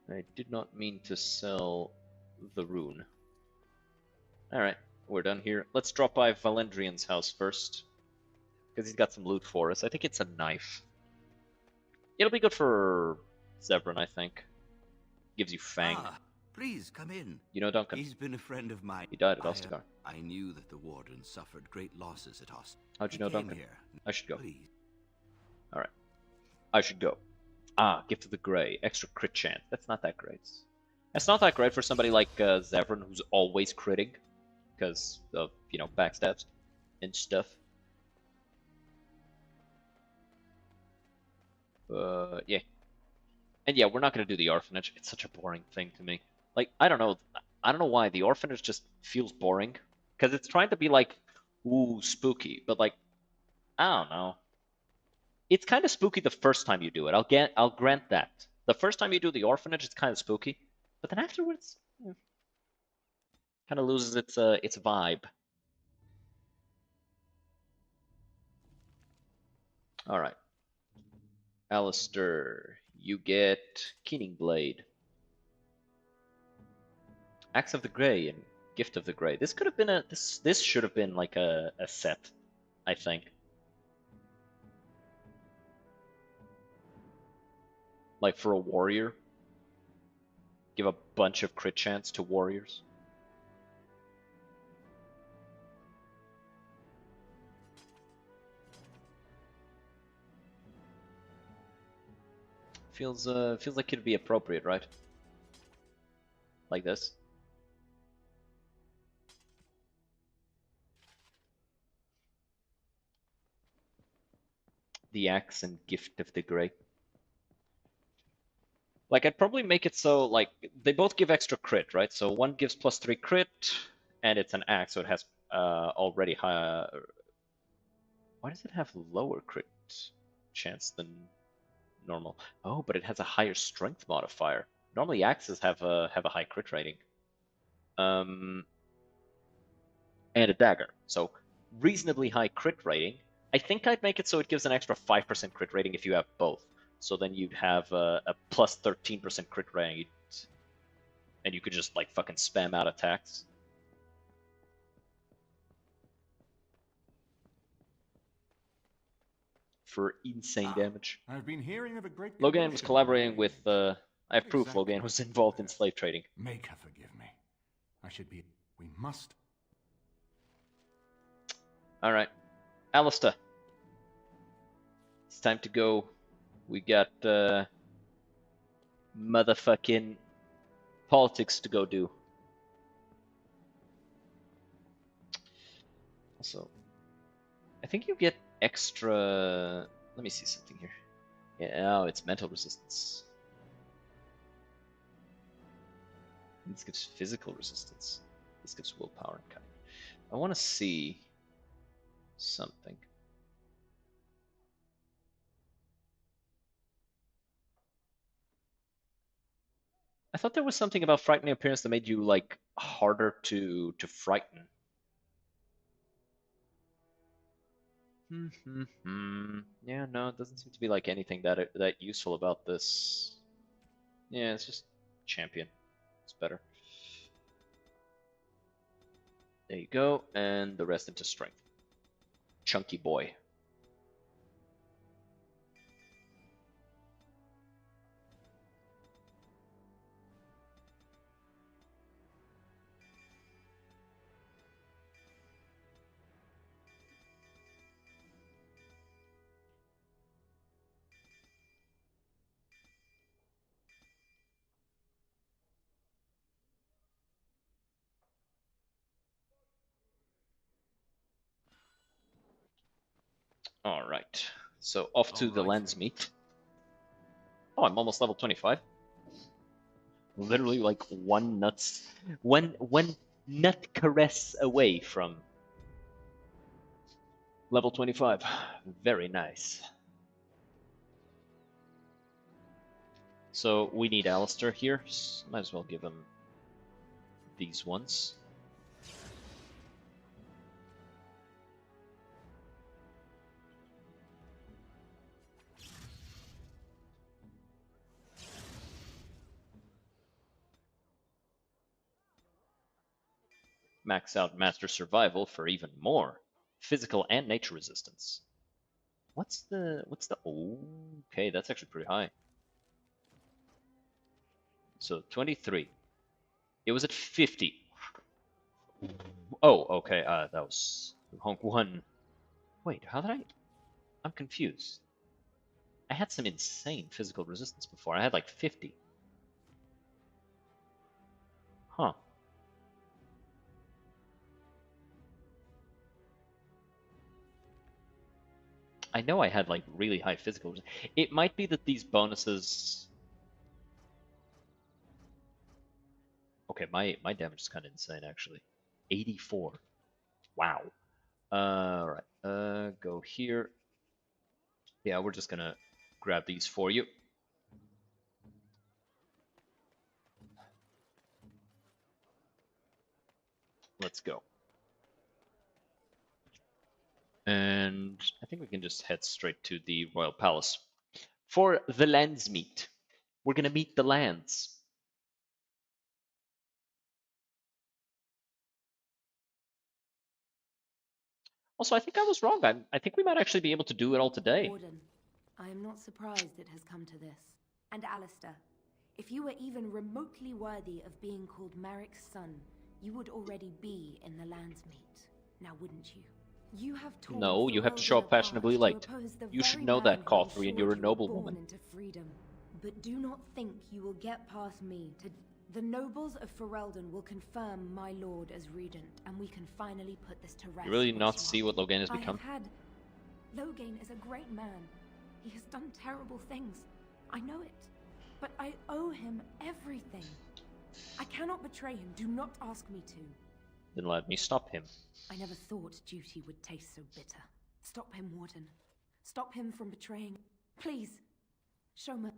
I did not mean to sell the rune. Alright, we're done here. Let's drop by Valendrian's house first. Because he's got some loot for us. I think it's a knife. It'll be good for Zevran, I think. Gives you Fang. Ah, please come in. You know Duncan? He's been a friend of mine. He died at Ostagar. I knew that the Warden suffered great losses at Ostagar. How'd you know Duncan? Here. I should go. Please. Alright. I should go. Ah, Gift of the Grey. Extra crit chance. That's not that great. That's not that great for somebody like Zevran, who's always critting. Because of, you know, backstabs and stuff. Yeah. And yeah, we're not going to do the orphanage. It's such a boring thing to me. Like, I don't know. I don't know why. The orphanage just feels boring. Because it's trying to be like, ooh, spooky. But like, I don't know. It's kind of spooky the first time you do it. I'll grant that. The first time you do the orphanage, it's kind of spooky. But then afterwards, kind of loses its vibe. All right. Alistair, you get Keening Blade. Axe of the Grey and Gift of the Grey. This could have been this should have been like a set, I think. Like for a warrior. Give a bunch of crit chance to warriors. Feels like it'd be appropriate, right? Like this. The Axe and Gift of the Grey. Like, I'd probably make it so, like, they both give extra crit, right? So one gives +3 crit, and it's an axe, so it has already higher... Why does it have lower crit chance than normal? Oh, but it has a higher strength modifier. Normally axes have a high crit rating. And a dagger. So, reasonably high crit rating. I think I'd make it so it gives an extra 5% crit rating if you have both. So then you'd have a plus 13% crit rate, and you could just like fucking spam out attacks. For insane damage. I've been hearing of a great Logan was collaborating with, I have proof Logan was involved in slave trading. Make her forgive me. I should be... We must... Alright. Alistair. It's time to go. We got motherfucking politics to go do. Also, I think you get extra... Let me see something here. Yeah, oh, it's mental resistance. This gives physical resistance. This gives willpower and cunning. I want to see something. I thought there was something about frightening appearance that made you like harder to frighten. Yeah, no, it doesn't seem to be like anything that useful about this. Yeah, it's just champion. It's better. There you go, and the rest into strength. Chunky boy. Alright, so off to the lens meet. Oh, I'm almost level 25. Literally like one nut caress away from level 25. Very nice. So we need Alistair here. So might as well give him these ones. max out Master Survival for even more physical and nature resistance. What's the oh, okay, that's actually pretty high. So 23. It was at 50. Oh, okay, that was Honk 1. Wait, how did I'm confused. I had some insane physical resistance before. I had like 50. Huh. I know I had like really high physical. It might be that these bonuses. Okay, my damage is kind of insane actually. 84. Wow. All right. Go here. Yeah, we're just gonna grab these for you. Let's go. And I think we can just head straight to the Royal Palace. For the lands meet. We're gonna meet the lands. Also, I think I was wrong. I think we might actually be able to do it all today. Warden, I am not surprised it has come to this. And Alistair, if you were even remotely worthy of being called Merrick's son, you would already be in the Landsmeet. Now wouldn't you? You have No, you have to show up fashionably late. You should know that, Cawthry, and you're a noblewoman. Into freedom. But do not think you will get past me. The nobles of Ferelden will confirm my lord as regent, and we can finally put this to rest. You really not see what Loghain has become? Loghain is a great man. He has done terrible things. I know it. But I owe him everything. I cannot betray him. Do not ask me to. Then let me stop him. I never thought duty would taste so bitter. Stop him, Warden. Stop him from betraying. Please, show me.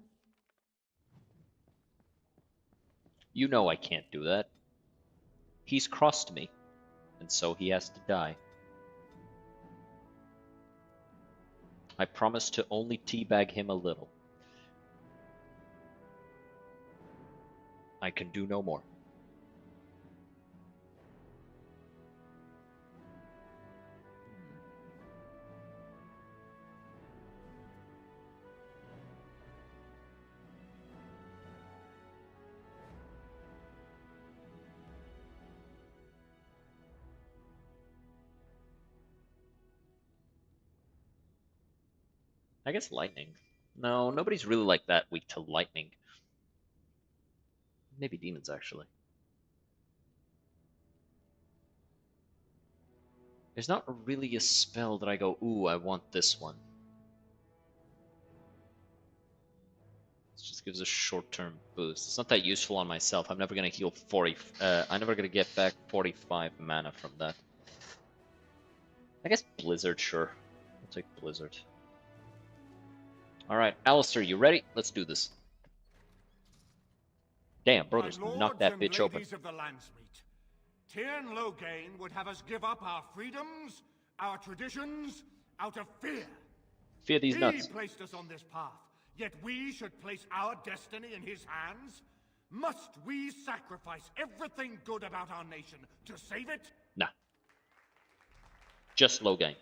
You know I can't do that. He's crossed me, and so he has to die. I promise to only teabag him a little. I can do no more. I guess lightning. No, nobody's really like that weak to lightning. Maybe demons, actually. There's not really a spell that I go, ooh, I want this one. It just gives a short-term boost. It's not that useful on myself. I'm never gonna heal 40. I'm never gonna get back 45 mana from that. I guess Blizzard, sure. I'll take Blizzard. Alright, Alistair, you ready? Let's do this. Damn, bro, just knocked that bitch open. Of the Landsmeet, Tyrn Loghain would have us give up our freedoms, our traditions, out of fear. Fear these nuts. He placed us on this path, yet we should place our destiny in his hands? Must we sacrifice everything good about our nation to save it? Nah. Just Loghain.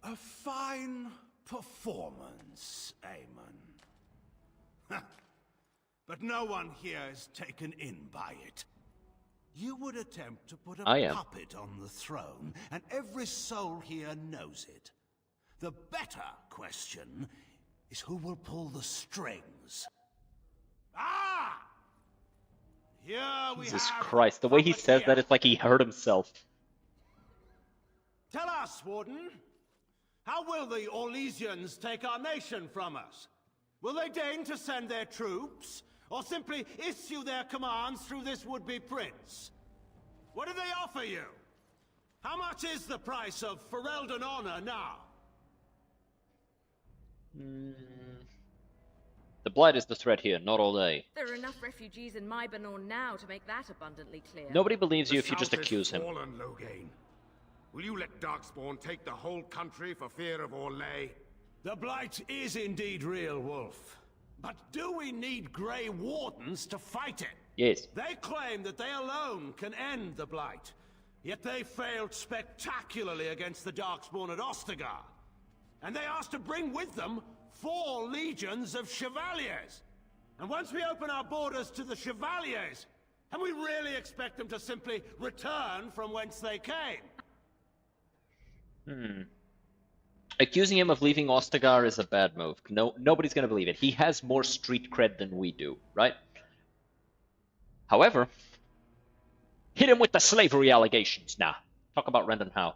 A fine performance, Aemon. But no one here is taken in by it. You would attempt to put a puppet on the throne, and every soul here knows it. The better question is who will pull the strings. Ah! Here we Jesus have Christ, the way he says that, it's like he hurt himself. Tell us, Warden. How will the Orlesians take our nation from us? Will they deign to send their troops, or simply issue their commands through this would-be prince? What do they offer you? How much is the price of Ferelden honor now? The Blight is the threat here, not all day. There are enough refugees in Mybanor now to make that abundantly clear. Nobody believes you if you just accuse him. Fallen, Loghain. Will you let Darkspawn take the whole country for fear of Orlais? The Blight is indeed real, Wolf. But do we need Grey Wardens to fight it? Yes. They claim that they alone can end the Blight, yet they failed spectacularly against the Darkspawn at Ostagar. And they asked to bring with them 4 legions of Chevaliers. And once we open our borders to the Chevaliers, and we really expect them to simply return from whence they came? Accusing him of leaving Ostagar is a bad move. Nobody's gonna believe it. He has more street cred than we do, right? However, hit him with the slavery allegations. Nah, talk about Rendon Howe.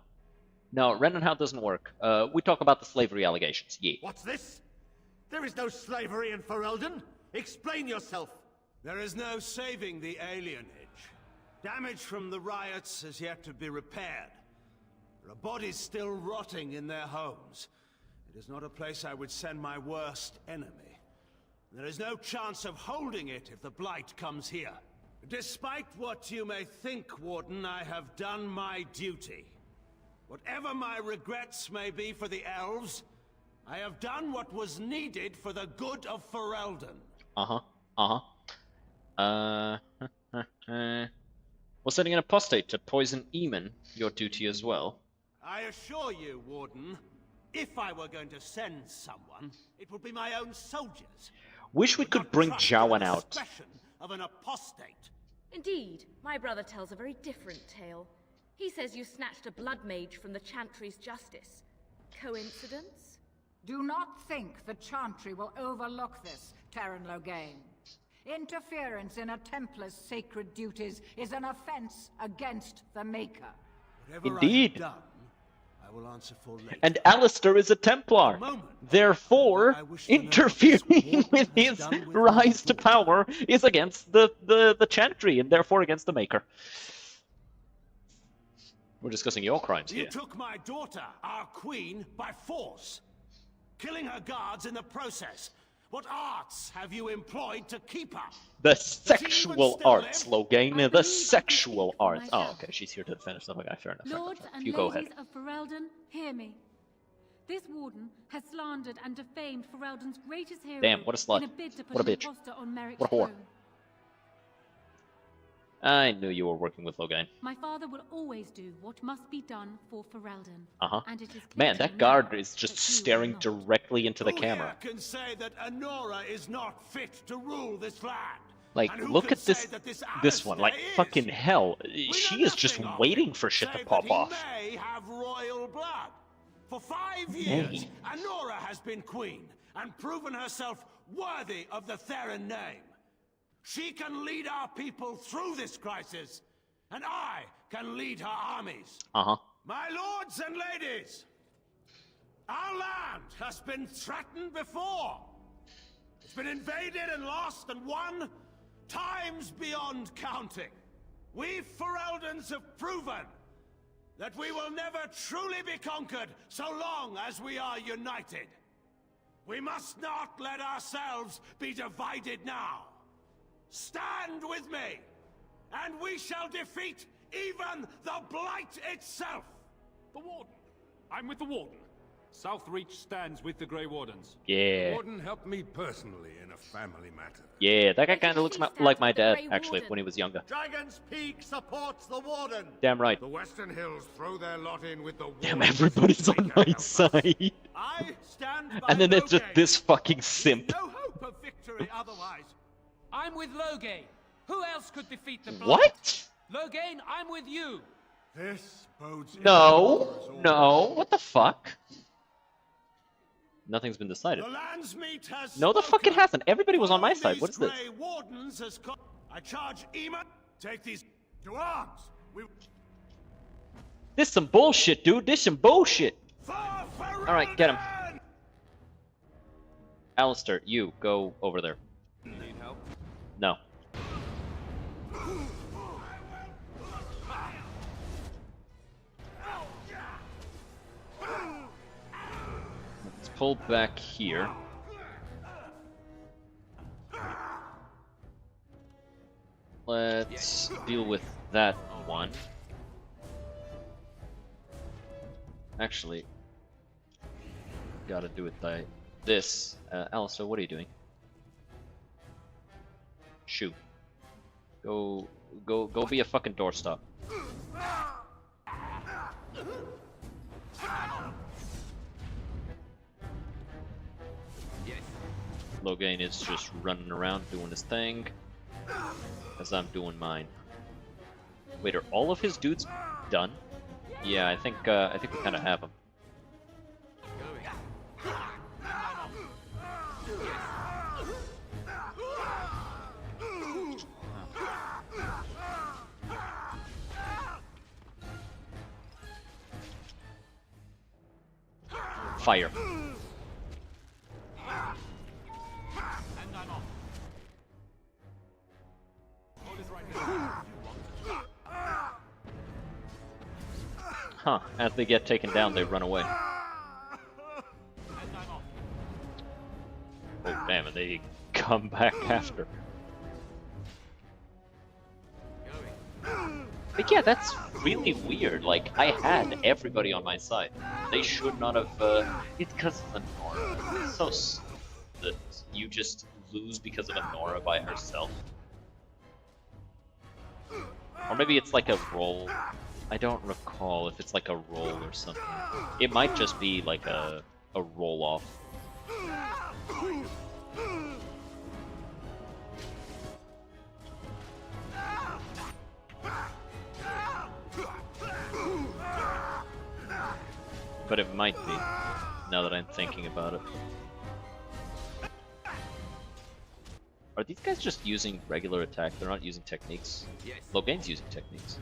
No, Rendon Howe doesn't work. We talk about the slavery allegations. Yeah. What's this? There is no slavery in Ferelden. Explain yourself. There is no saving the alienage. Damage from the riots is yet to be repaired. There are bodies still rotting in their homes. It is not a place I would send my worst enemy. There is no chance of holding it if the Blight comes here. Despite what you may think, Warden, I have done my duty. Whatever my regrets may be for the elves, I have done what was needed for the good of Ferelden. Well, sending an apostate to poison Eamon, your duty as well. I assure you, Warden, if I were going to send someone, it would be my own soldiers. Wish we could bring Jowan out. Of an apostate. Indeed, my brother tells a very different tale. He says you snatched a blood mage from the Chantry's justice. Coincidence? Do not think the Chantry will overlook this, Terran Loghain. Interference in a Templar's sacred duties is an offense against the Maker. Indeed. I will answer for later. And Alistair is a Templar. Therefore, interfering with his rise to power is against the Chantry, and therefore against the Maker. We're discussing your crimes here. You took my daughter, our queen, by force, killing her guards in the process. What arts have you employed to keep her? The sexual arts, Loghain. The sexual arts. Oh, okay. She's here to defend herself. Okay, fair enough. Lords and you go ladies ahead. of Ferelden, hear me. This warden has slandered and defamed Ferelden's greatest hero. Damn, what a slut. In a bid to put What a an bitch. imposter on Merrick's What a whore. throne. I knew you were working with Loghain. My father will always do what must be done for Ferelden. And it is clear Man, to that me guard is just that you staring will not. directly into the Who camera. here can say that Anora is not fit to rule this land? Like, And who look can at this say that this one. Like, Alistair is? fucking hell. She is just waiting for shit to Save pop that he off. may have royal blood. For 5 years, Anora has been queen and proven herself worthy of the Theron name. She can lead our people through this crisis, and I can lead her armies. My lords and ladies, our land has been threatened before. It's been invaded and lost and won times beyond counting. We Fereldans have proven that we will never truly be conquered so long as we are united. We must not let ourselves be divided now. Stand with me, and we shall defeat even the Blight itself. The Warden. I'm with the Warden. Southreach stands with the Grey Wardens. Yeah. Warden helped me personally in a family matter. Yeah, that guy kind of looks like my dad, actually, when he was younger. Dragon's Peak supports the Warden. Damn right. The Western Hills throw their lot in with the Damn, everybody's on my side. I stand by And then there's just Loghain. this fucking simp. No hope of victory otherwise. I'm with Loghain. Who else could defeat the Blight? What? Loghain, I'm with you. This bodes No. What the fuck? Nothing's been decided. The Landsmeet has No, the fuck it hasn't. Everybody was on my Follow side. What is these this? Grey Wardens has I charge Eamon. Take these to arms. We This some bullshit, dude. This some bullshit. Alright, get him. Alistair, you go over there. Need help? No. Let's pull back here. Let's deal with that one. Actually, gotta do it by this. Alistair, what are you doing? Shoot. Go be a fucking doorstop. Logain is just running around doing his thing, as I'm doing mine. Wait, are all of his dudes done? Yeah, I think we kind of have them. Fire. Huh, as they get taken down, they run away. Oh, damn it, they come back after. But yeah, that's really weird. Like, I had everybody on my side. They should not have, it's because of Nora. It's so stupid that you just lose because of Nora by herself. Or maybe it's like a roll. I don't recall if it's like a roll or something. It might just be like a roll off. But it might be, now that I'm thinking about it. Are these guys just using regular attack? They're not using techniques? Yes. Logain's using techniques.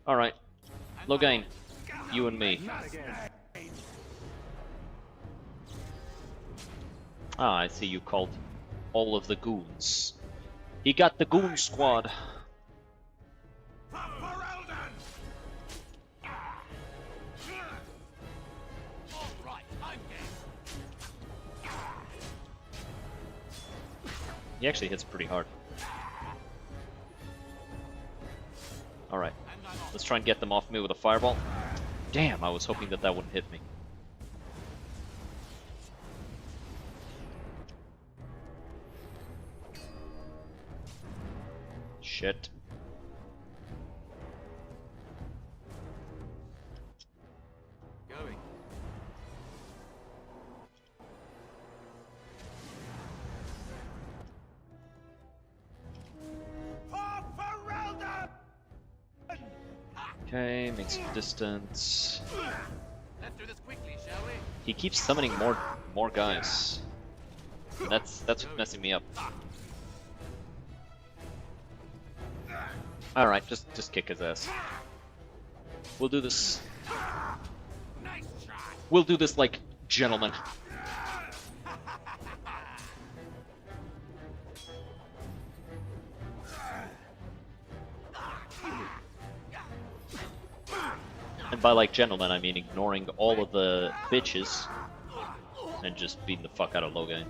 Alright. Logain, you and me. Ah, I see you called all of the goons. He got the goon squad. He actually hits pretty hard. Alright, let's try and get them off me with a fireball. Damn, I was hoping that that wouldn't hit me. Shit. Going. Okay, make some distance. Let's do this quickly, shall we? He keeps summoning more guys. And that's what's messing me up. Alright, just kick his ass. We'll do this. We'll do this like gentlemen. And by like gentlemen, I mean ignoring all of the bitches and just beating the fuck out of Logain.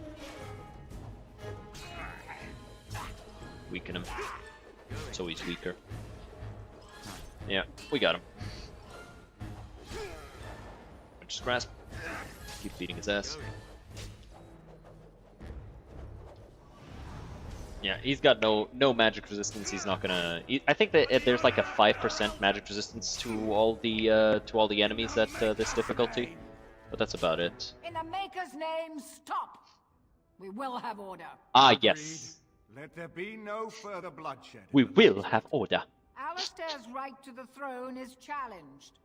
Weaken him. So he's weaker. Yeah, we got him. Just grasp. Keep beating his ass. Yeah, he's got no magic resistance. He's not gonna. I think that there's like a 5% magic resistance to all the enemies at this difficulty, but that's about it. In the Maker's name, stop! We will have order. Ah, yes. Let there be no further bloodshed. We will have order. Alistair's right to the throne is challenged.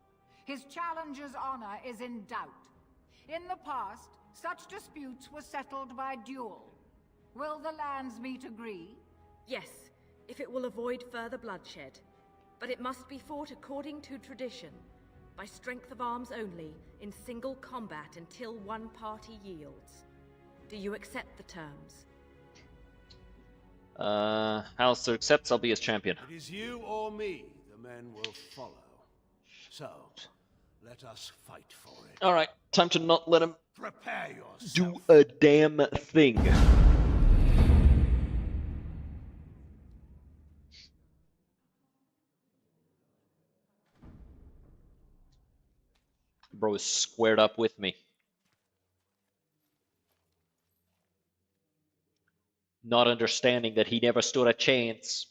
His challenger's honor is in doubt. In the past, such disputes were settled by duel. Will the Landsmeet agree? Yes, if it will avoid further bloodshed. But it must be fought according to tradition, by strength of arms only, in single combat until one party yields. Do you accept the terms? Alistair accepts. I'll be his champion. It is you or me the men will follow. So, let us fight for it. Alright, time to not let him Prepare yourself. do a damn thing. Bro is squared up with me. not understanding that he never stood a chance.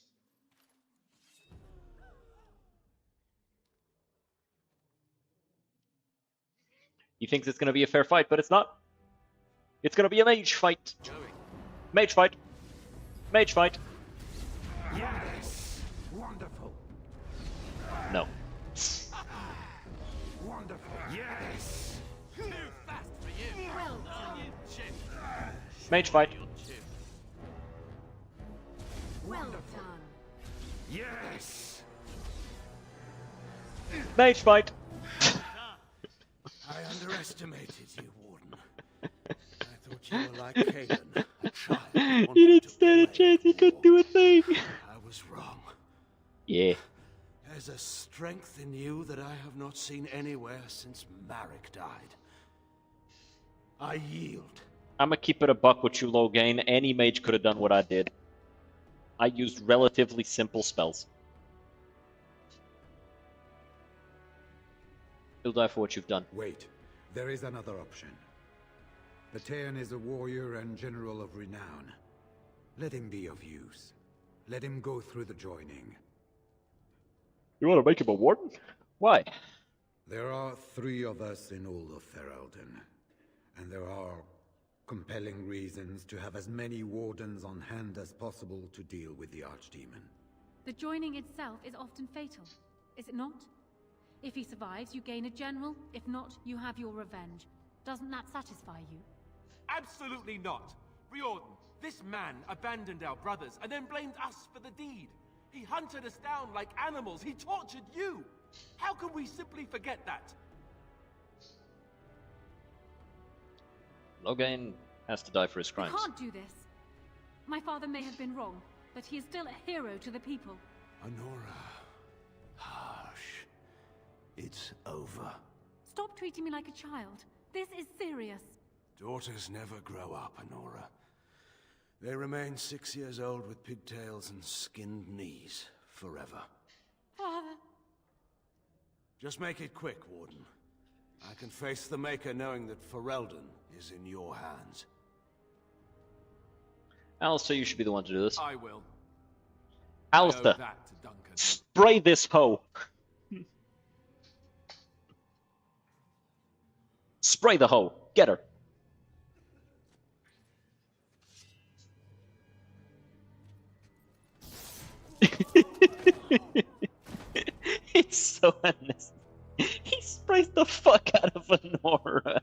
He thinks it's going to be a fair fight, but it's not. It's going to be a mage fight. Mage fight. Mage fight. Yes! Wonderful. No. Wonderful. Yes! Too fast for you. Well done, you chip. Mage fight. Well done. Yes! Mage fight. I underestimated you, Warden. I thought you were like Caden, a child. He didn't stand a chance. He couldn't do a thing. I was wrong. Yeah. There's a strength in you that I have not seen anywhere since Marek died. I yield. I'm gonna keep it a buck with you, Loghain. Any mage could have done what I did. I used relatively simple spells. You'll die for what you've done. Wait, there is another option. Batean is a warrior and general of renown. Let him be of use. Let him go through the joining. You want to make him a warden? Why? There are 3 of us in all of Ferelden, and there are compelling reasons to have as many wardens on hand as possible to deal with the Archdemon. The joining itself is often fatal, is it not? If he survives, you gain a general. If not, you have your revenge. Doesn't that satisfy you? Absolutely not. Riordan, this man abandoned our brothers and then blamed us for the deed. He hunted us down like animals. He tortured you. How can we simply forget that? Loghain has to die for his You crimes. can't do this. My father may have been wrong, but he is still a hero to the people. Honora. Harsh. It's over. Stop treating me like a child. This is serious. Daughters never grow up, Honora. They remain 6 years old with pigtails and skinned knees forever. Father. Just make it quick, Warden. I can face the Maker knowing that Ferelden is in your hands. Alistair, you should be the one to do this. I will. Alistair, I owe that to Duncan. spray this hoe. Spray the hoe. Get her. It's so unnecessary. He sprays the fuck out of Honora.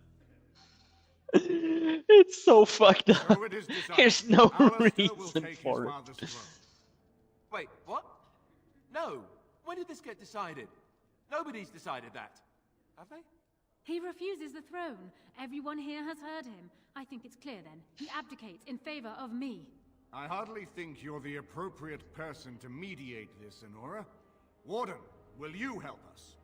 It's so fucked up. So it is decided. There's no Alistair will reason take for his it. father's throne. Wait, what? No. When did this get decided? Nobody's decided that. Have they? He refuses the throne. Everyone here has heard him. I think it's clear then. He abdicates in favor of me. I hardly think you're the appropriate person to mediate this, Honora. Warden, will you help us?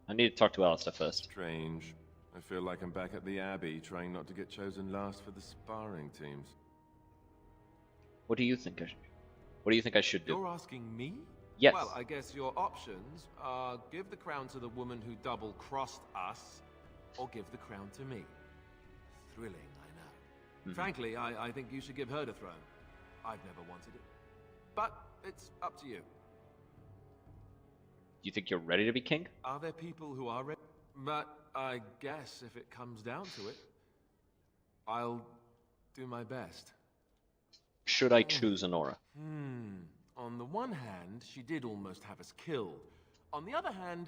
I need to talk to Alistair first. Strange. I feel like I'm back at the Abbey, trying not to get chosen last for the sparring teams. What do you think I should? What do you think I should do? You're asking me? Yes. Well, I guess your options are give the crown to the woman who double-crossed us, or give the crown to me. Thrilling, I know. Frankly, I think you should give her the throne. I've never wanted it. But it's up to you. You think you're ready to be king? Are there people who are ready? But I guess if it comes down to it, I'll do my best. Should I choose Honora? On the one hand, she did almost have us killed. On the other hand,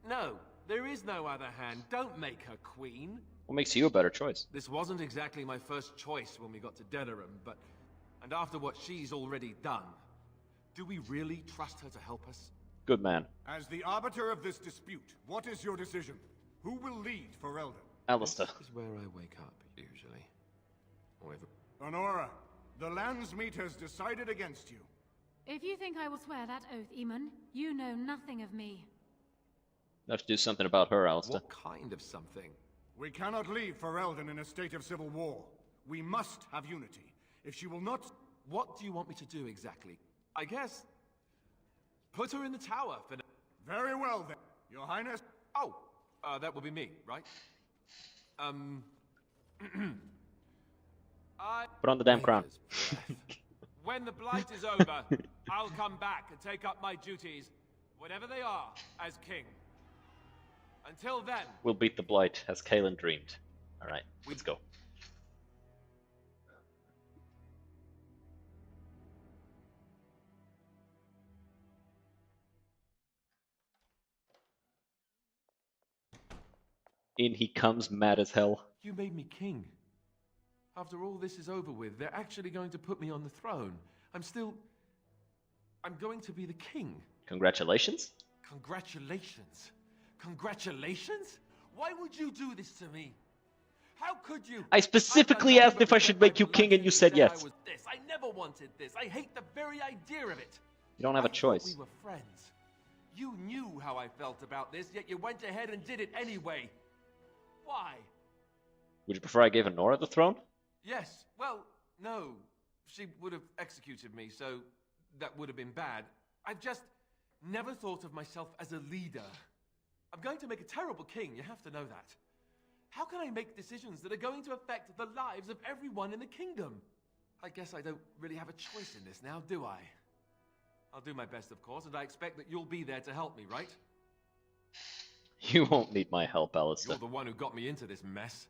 no, there is no other hand. Don't make her queen. What makes you a better choice? This wasn't exactly my first choice when we got to Denerim, but... And after what she's already done, do we really trust her to help us? Good man. As the arbiter of this dispute, what is your decision? Who will lead Ferelden? Alistair. This is where I wake up, usually. With... Honora, the Landsmeet has decided against you. If you think I will swear that oath, Eamon, you know nothing of me. You have to do something about her, Alistair. What kind of something? We cannot leave Ferelden in a state of civil war. We must have unity. If she will not... What do you want me to do exactly? I guess... Put her in the tower for now. Very well, then. Your Highness... Oh, that will be me, right? Put on the damn crown. When the Blight is over, I'll come back and take up my duties, whatever they are, as king. Until then... We'll beat the Blight, as Kaelin dreamed. Alright, let's go. In he comes, mad as hell. You made me king. After all this is over with, they're actually going to put me on the throne. I'm going to be the king. Congratulations. Congratulations. Congratulations? Why would you do this to me? How could you? I specifically asked if I should make you king and you said yes. I never wanted this. I hate the very idea of it. You don't have a choice. We were friends. You knew how I felt about this, yet you went ahead and did it anyway. Why? Would you prefer I gave Nora the throne? Yes. Well, no. She would have executed me, so that would have been bad. I've just never thought of myself as a leader. I'm going to make a terrible king, you have to know that. How can I make decisions that are going to affect the lives of everyone in the kingdom? I guess I don't really have a choice in this now, do I? I'll do my best, of course, and I expect that you'll be there to help me, right? You won't need my help, Alistair. You're the one who got me into this mess.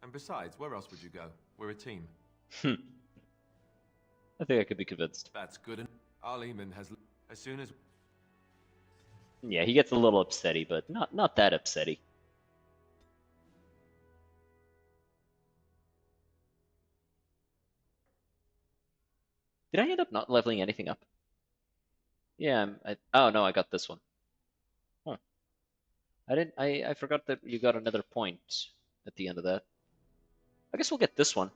And besides, where else would you go? We're a team. I think I could be convinced. That's good. Arleman has... As soon as... Yeah, he gets a little upsetty, but not that upsetty. Did I end up not leveling anything up? Yeah, oh no, I got this one. Huh. I forgot that you got another point at the end of that. I guess we'll get this one.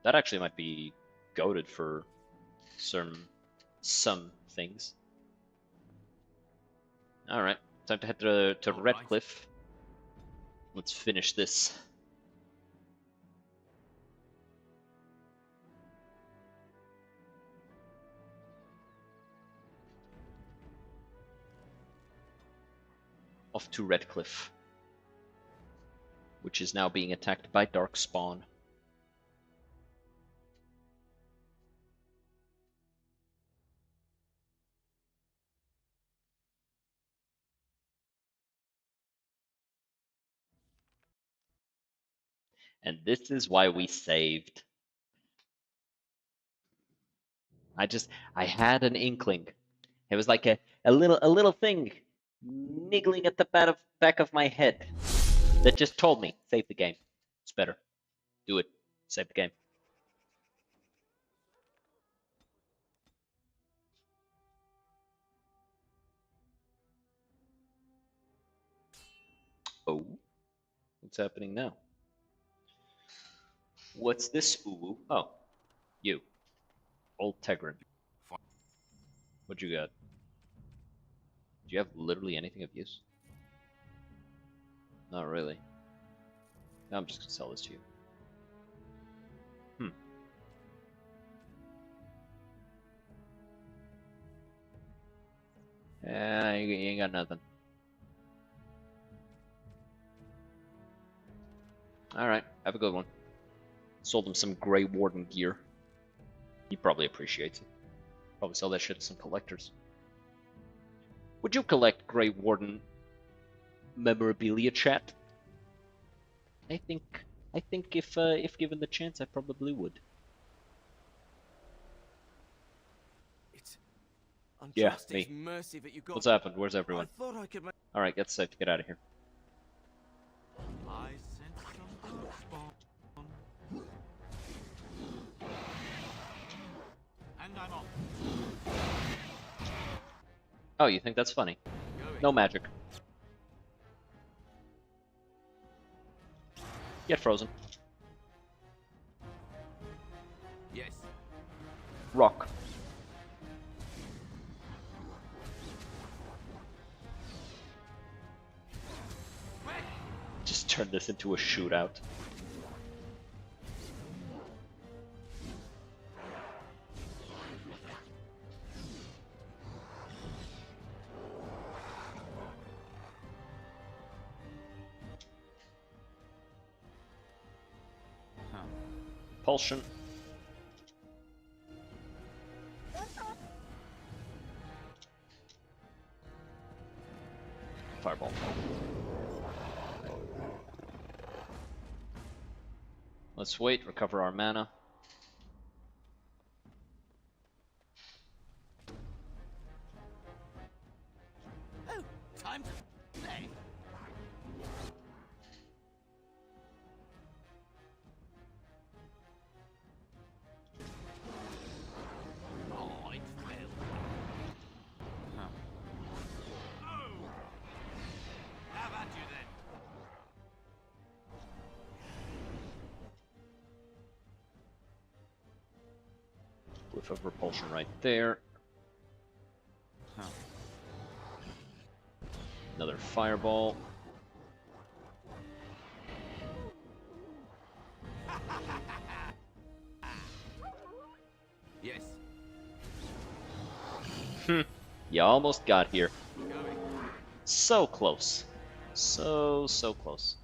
That actually might be goated for some things. Alright, time to head to Redcliffe. Let's finish this. Off to Redcliffe, which is now being attacked by Darkspawn. And this is why we saved. I had an inkling. It was like a little thing niggling at the back of my head that just told me, save the game. It's better. Do it. Save the game. Oh. What's happening now? What's this, Uwu? Oh. You. Old Tegrin. What you got? Do you have literally anything of use? Not really. No, I'm just gonna sell this to you. Yeah, you ain't got nothing. Alright, have a good one. Sold him some Grey Warden gear. He probably appreciates it. Probably sell that shit to some collectors. Would you collect Grey Warden memorabilia, chat? I think if given the chance, I probably would. It's Yeah, Unjustice me. mercy that you got. What's happened? Where's everyone? I thought I could make... Alright, get safe to get out of here. I sent some Darkspawn. And I'm off. Oh, you think that's funny? No magic. Get frozen. Yes. Rock. Just turn this into a shootout. Repulsion. Fireball. Let's wait, recover our mana. Oh, time to play. Oh, it failed. How about you then? Whiff of repulsion right there. Another fireball. Yes. You almost got here. So close. So close.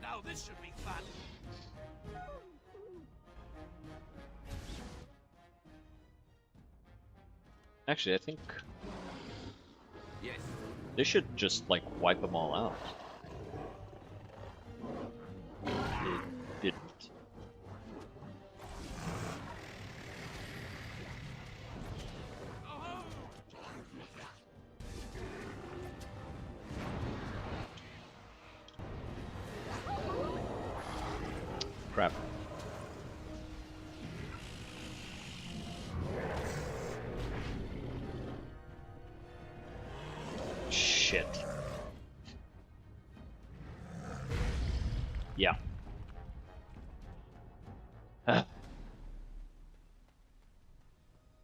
Now this should be fun. Actually, I think Yes. they should just, like, wipe them all out. It didn't. Crap. Shit. Yeah.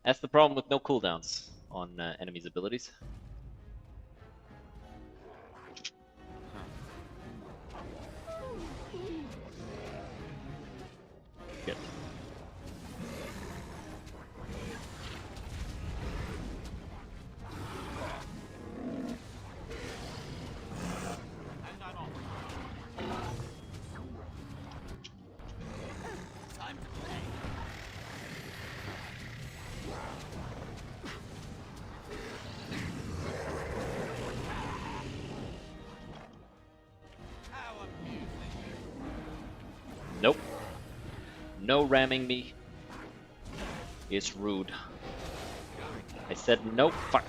That's the problem with no cooldowns on enemies' abilities. Shit. And I'm off. Time to play. How amusing. Nope. No ramming me. It's rude. I said nope. Fuck.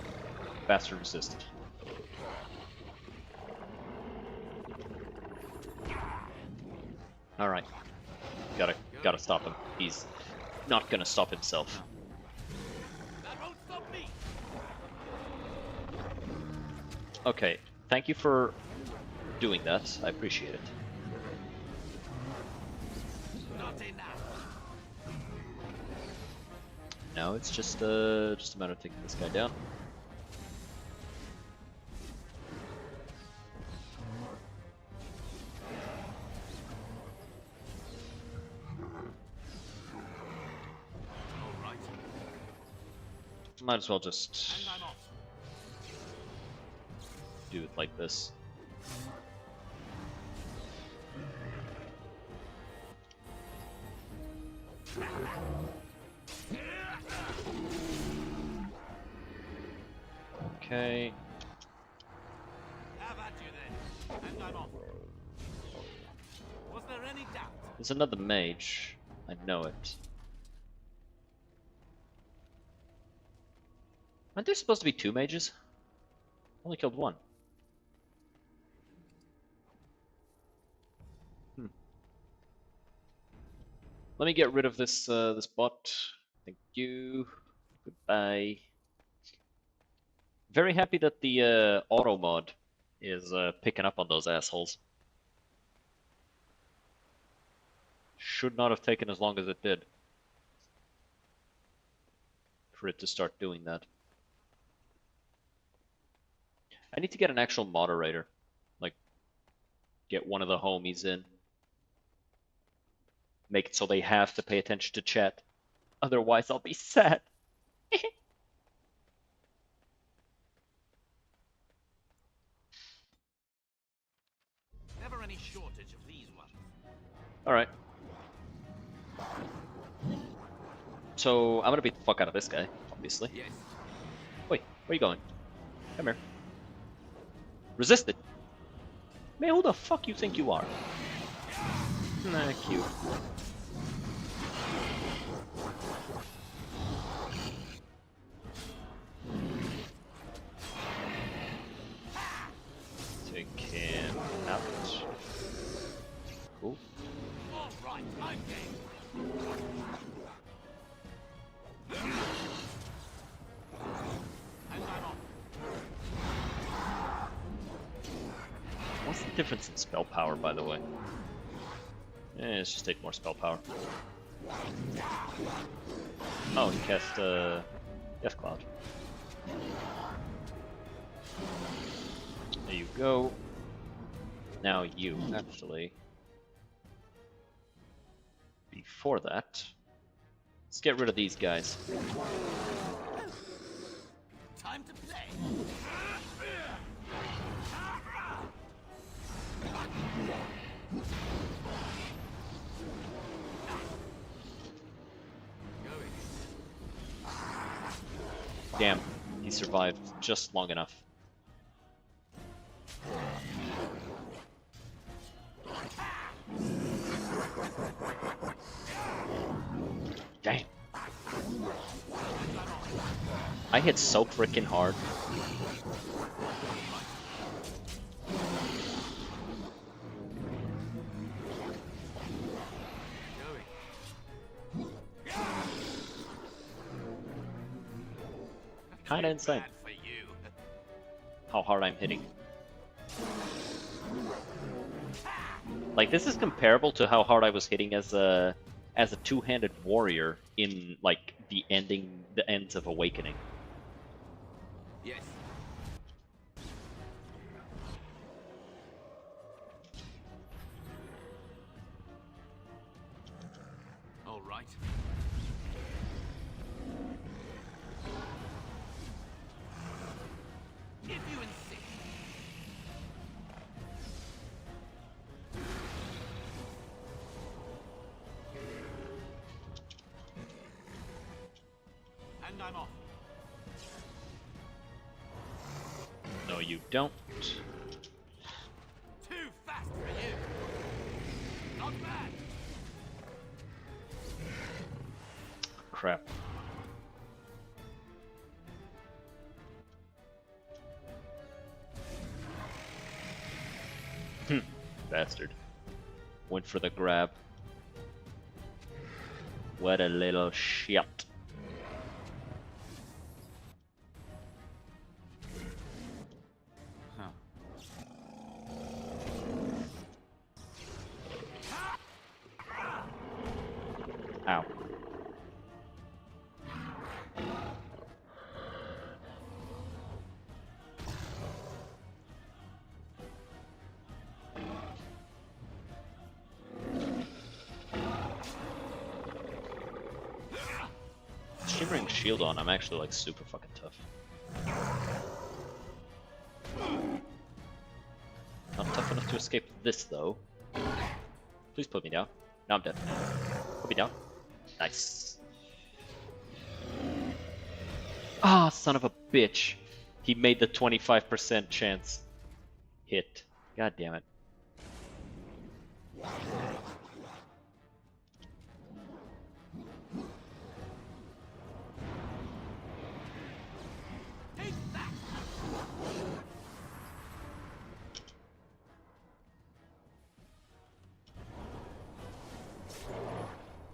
Bastard resisted. Alright. Gotta stop him. He's not gonna stop himself. That won't stop me. Okay. Thank you for doing that. I appreciate it. Not enough. No, it's just a matter of taking this guy down. All right. Might as well just And I'm off. do it like this. Okay. How about you then? And I'm off. Was there any doubt? There's another mage. I know it. Aren't there supposed to be two mages? Only killed one. Let me get rid of this this bot. Thank you. Goodbye. Very happy that the auto mod is picking up on those assholes. Should not have taken as long as it did for it to start doing that. I need to get an actual moderator. Like, get one of the homies in. Make it so they have to pay attention to chat. Otherwise, I'll be sad. Never any shortage of these ones. Alright. So, I'm gonna beat the fuck out of this guy, obviously. Yes. Wait, where are you going? Come here. Resist it! Man, who the fuck you think you are? Nah, cute. Take him out. Cool. All right, I'm game. And I'm off. What's the difference in spell power, by the way? Let's just take more spell power. Oh, he cast Death Cloud. There you go. Now you, actually. Before that, let's get rid of these guys. Time to play. Damn, he survived just long enough. Damn. I hit so freaking hard. Kinda insane. How hard I'm hitting. Like, this is comparable to how hard I was hitting as a two-handed warrior in like the ends of Awakening. Yes. All right. If you insist. And I'm off. No, you don't. Too fast for you. Not bad. Crap. Bastard. Went for the grab. What a little shit. Huh. Ow. Shimmering shield on, I'm actually like super fucking tough. Not tough enough to escape this though. Please put me down. Now I'm dead. Put me down. Nice. Ah, son of a bitch. He made the 25% chance hit. God damn it.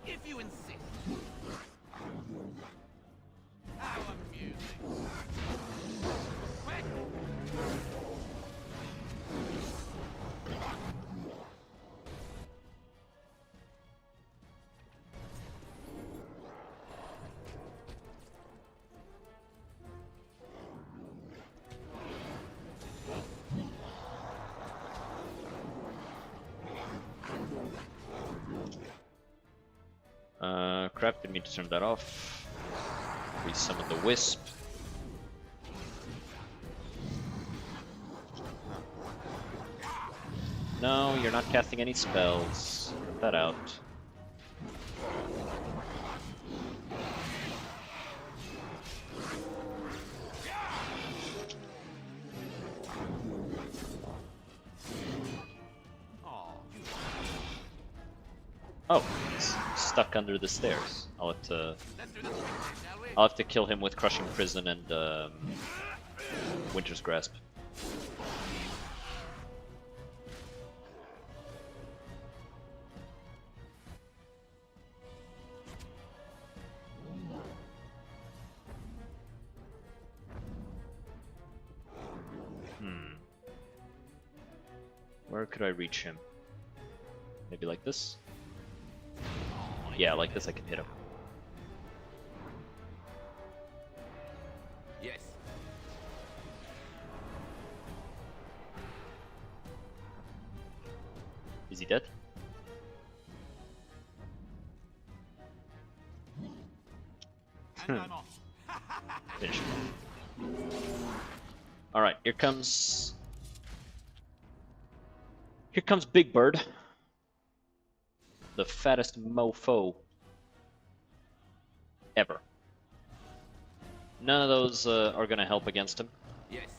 If you insist. How amusing. Quick. Didn't mean to turn that off. Resummon the wisp. No, you're not casting any spells. Cut that out. Oh, he's stuck under the stairs. I'll have to kill him with Crushing Prison and Winter's Grasp. Where could I reach him? Maybe like this? Yeah, like this I can hit him. Yes. Is he dead? And I'm off. Finish him. Alright, here comes Big Bird. The fattest mofo ever. None of those are gonna help against him. Yes.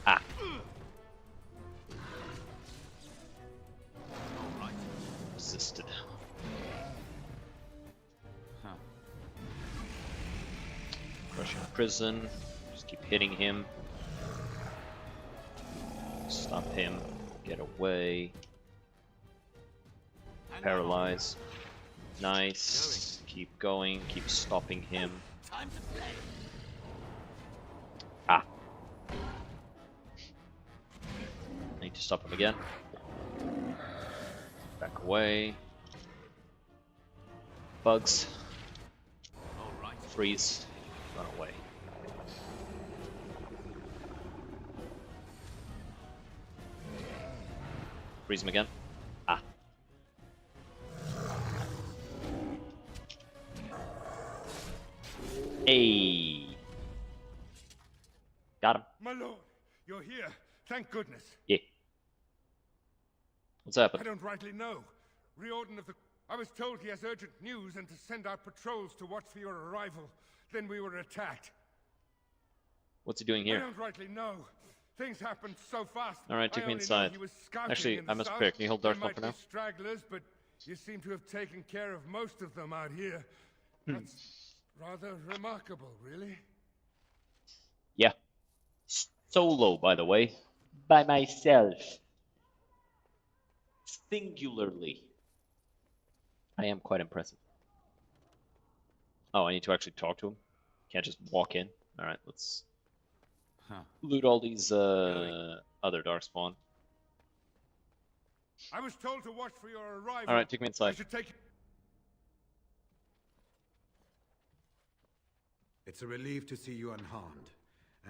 Ah. Resisted. Crushing Prison. Just keep hitting him. Stop him. Get away. Paralyze. Nice. Keep going. Keep stopping him. Time to play. Ah. Need to stop him again. Back away. Bugs. Freeze. Run away. Freeze him again. Ah. Hey. Got him. My lord, you're here. Thank goodness. Yeah. What's happened? I don't rightly know. Riordan of the... I was told he has urgent news and to send out patrols to watch for your arrival. Then we were attacked. What's he doing here? I don't rightly know. Things happened so fast. Alright, take me inside. Actually, I must prepare. Can you hold Darkspawn for now? Stragglers, but you seem to have taken care of most of them out here. That's rather remarkable, really. Yeah. Solo, by the way. By myself. Singularly. I am quite impressive. Oh, I need to actually talk to him? Can't just walk in? Alright, let's loot all these other Darkspawn. I was told to watch for your arrival. Alright, take me inside. I should take... It's a relief to see you unharmed.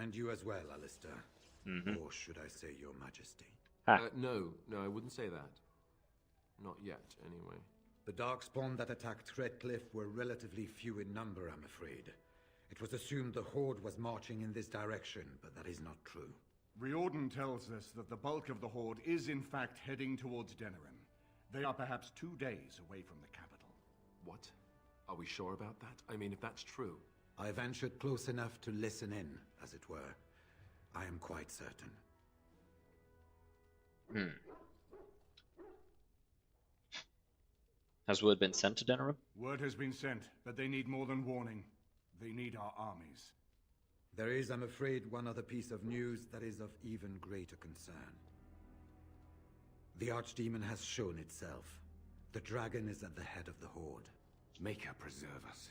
And you as well, Alistair. Or should I say your majesty? No, I wouldn't say that. Not yet, anyway. The Darkspawn that attacked Threadcliff were relatively few in number, I'm afraid. It was assumed the Horde was marching in this direction, but that is not true. Riordan tells us that the bulk of the Horde is in fact heading towards Denerim. They are perhaps 2 days away from the capital. What? Are we sure about that? I mean, if that's true... I ventured close enough to listen in, as it were. I am quite certain. Has word been sent to Denerim? Word has been sent, but they need more than warning. They need our armies. There is, I'm afraid, one other piece of news that is of even greater concern. The Archdemon has shown itself. The dragon is at the head of the Horde. Make her preserve us.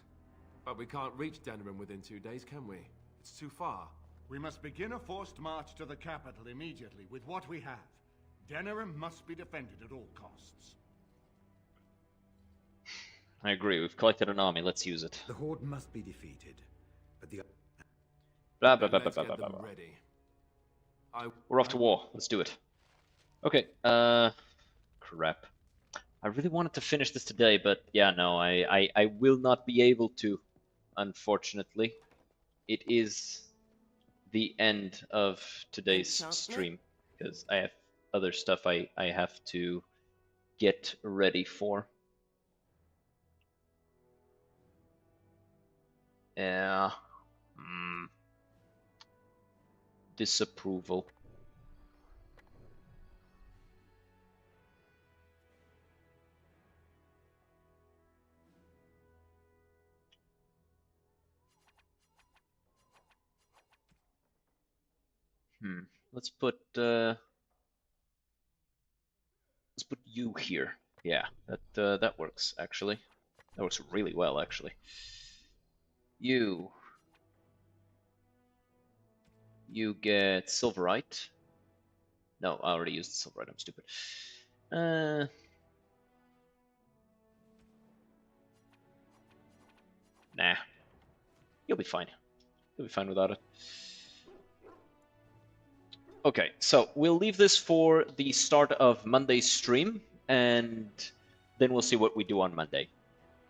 But we can't reach Denerim within 2 days, can we? It's too far. We must begin a forced march to the capital immediately with what we have. Denerim must be defended at all costs. I agree. We've collected an army. Let's use it. The Horde must be defeated. Blah blah Then blah blah let's blah get blah them blah. ready. We're off to war. Let's do it. Okay. Crap. I really wanted to finish this today, but yeah, no, I will not be able to, unfortunately. It is the end of today's stream because I have other stuff I have to get ready for. Yeah. Disapproval. Let's put you here. Yeah, that works actually. That works really well actually. You get silverite. No, I already used silverite. I'm stupid. Nah. You'll be fine. You'll be fine without it. Okay, so we'll leave this for the start of Monday's stream, and then we'll see what we do on Monday.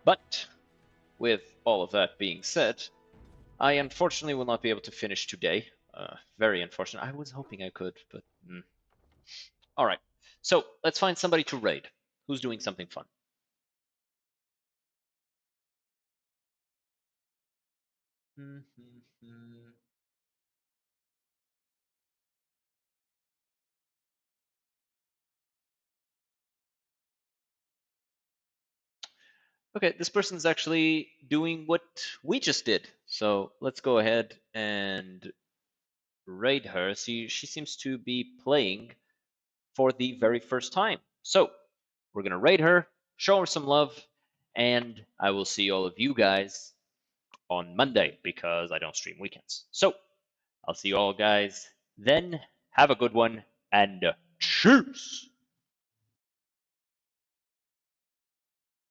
But with all of that being said, I unfortunately will not be able to finish today. Very unfortunate. I was hoping I could, but... All right, so let's find somebody to raid. Who's doing something fun? Okay, this person's actually doing what we just did. So let's go ahead and raid her. See, she seems to be playing for the very first time. So we're going to raid her, show her some love, and I will see all of you guys on Monday because I don't stream weekends. So I'll see you all guys then. Have a good one, and cheers!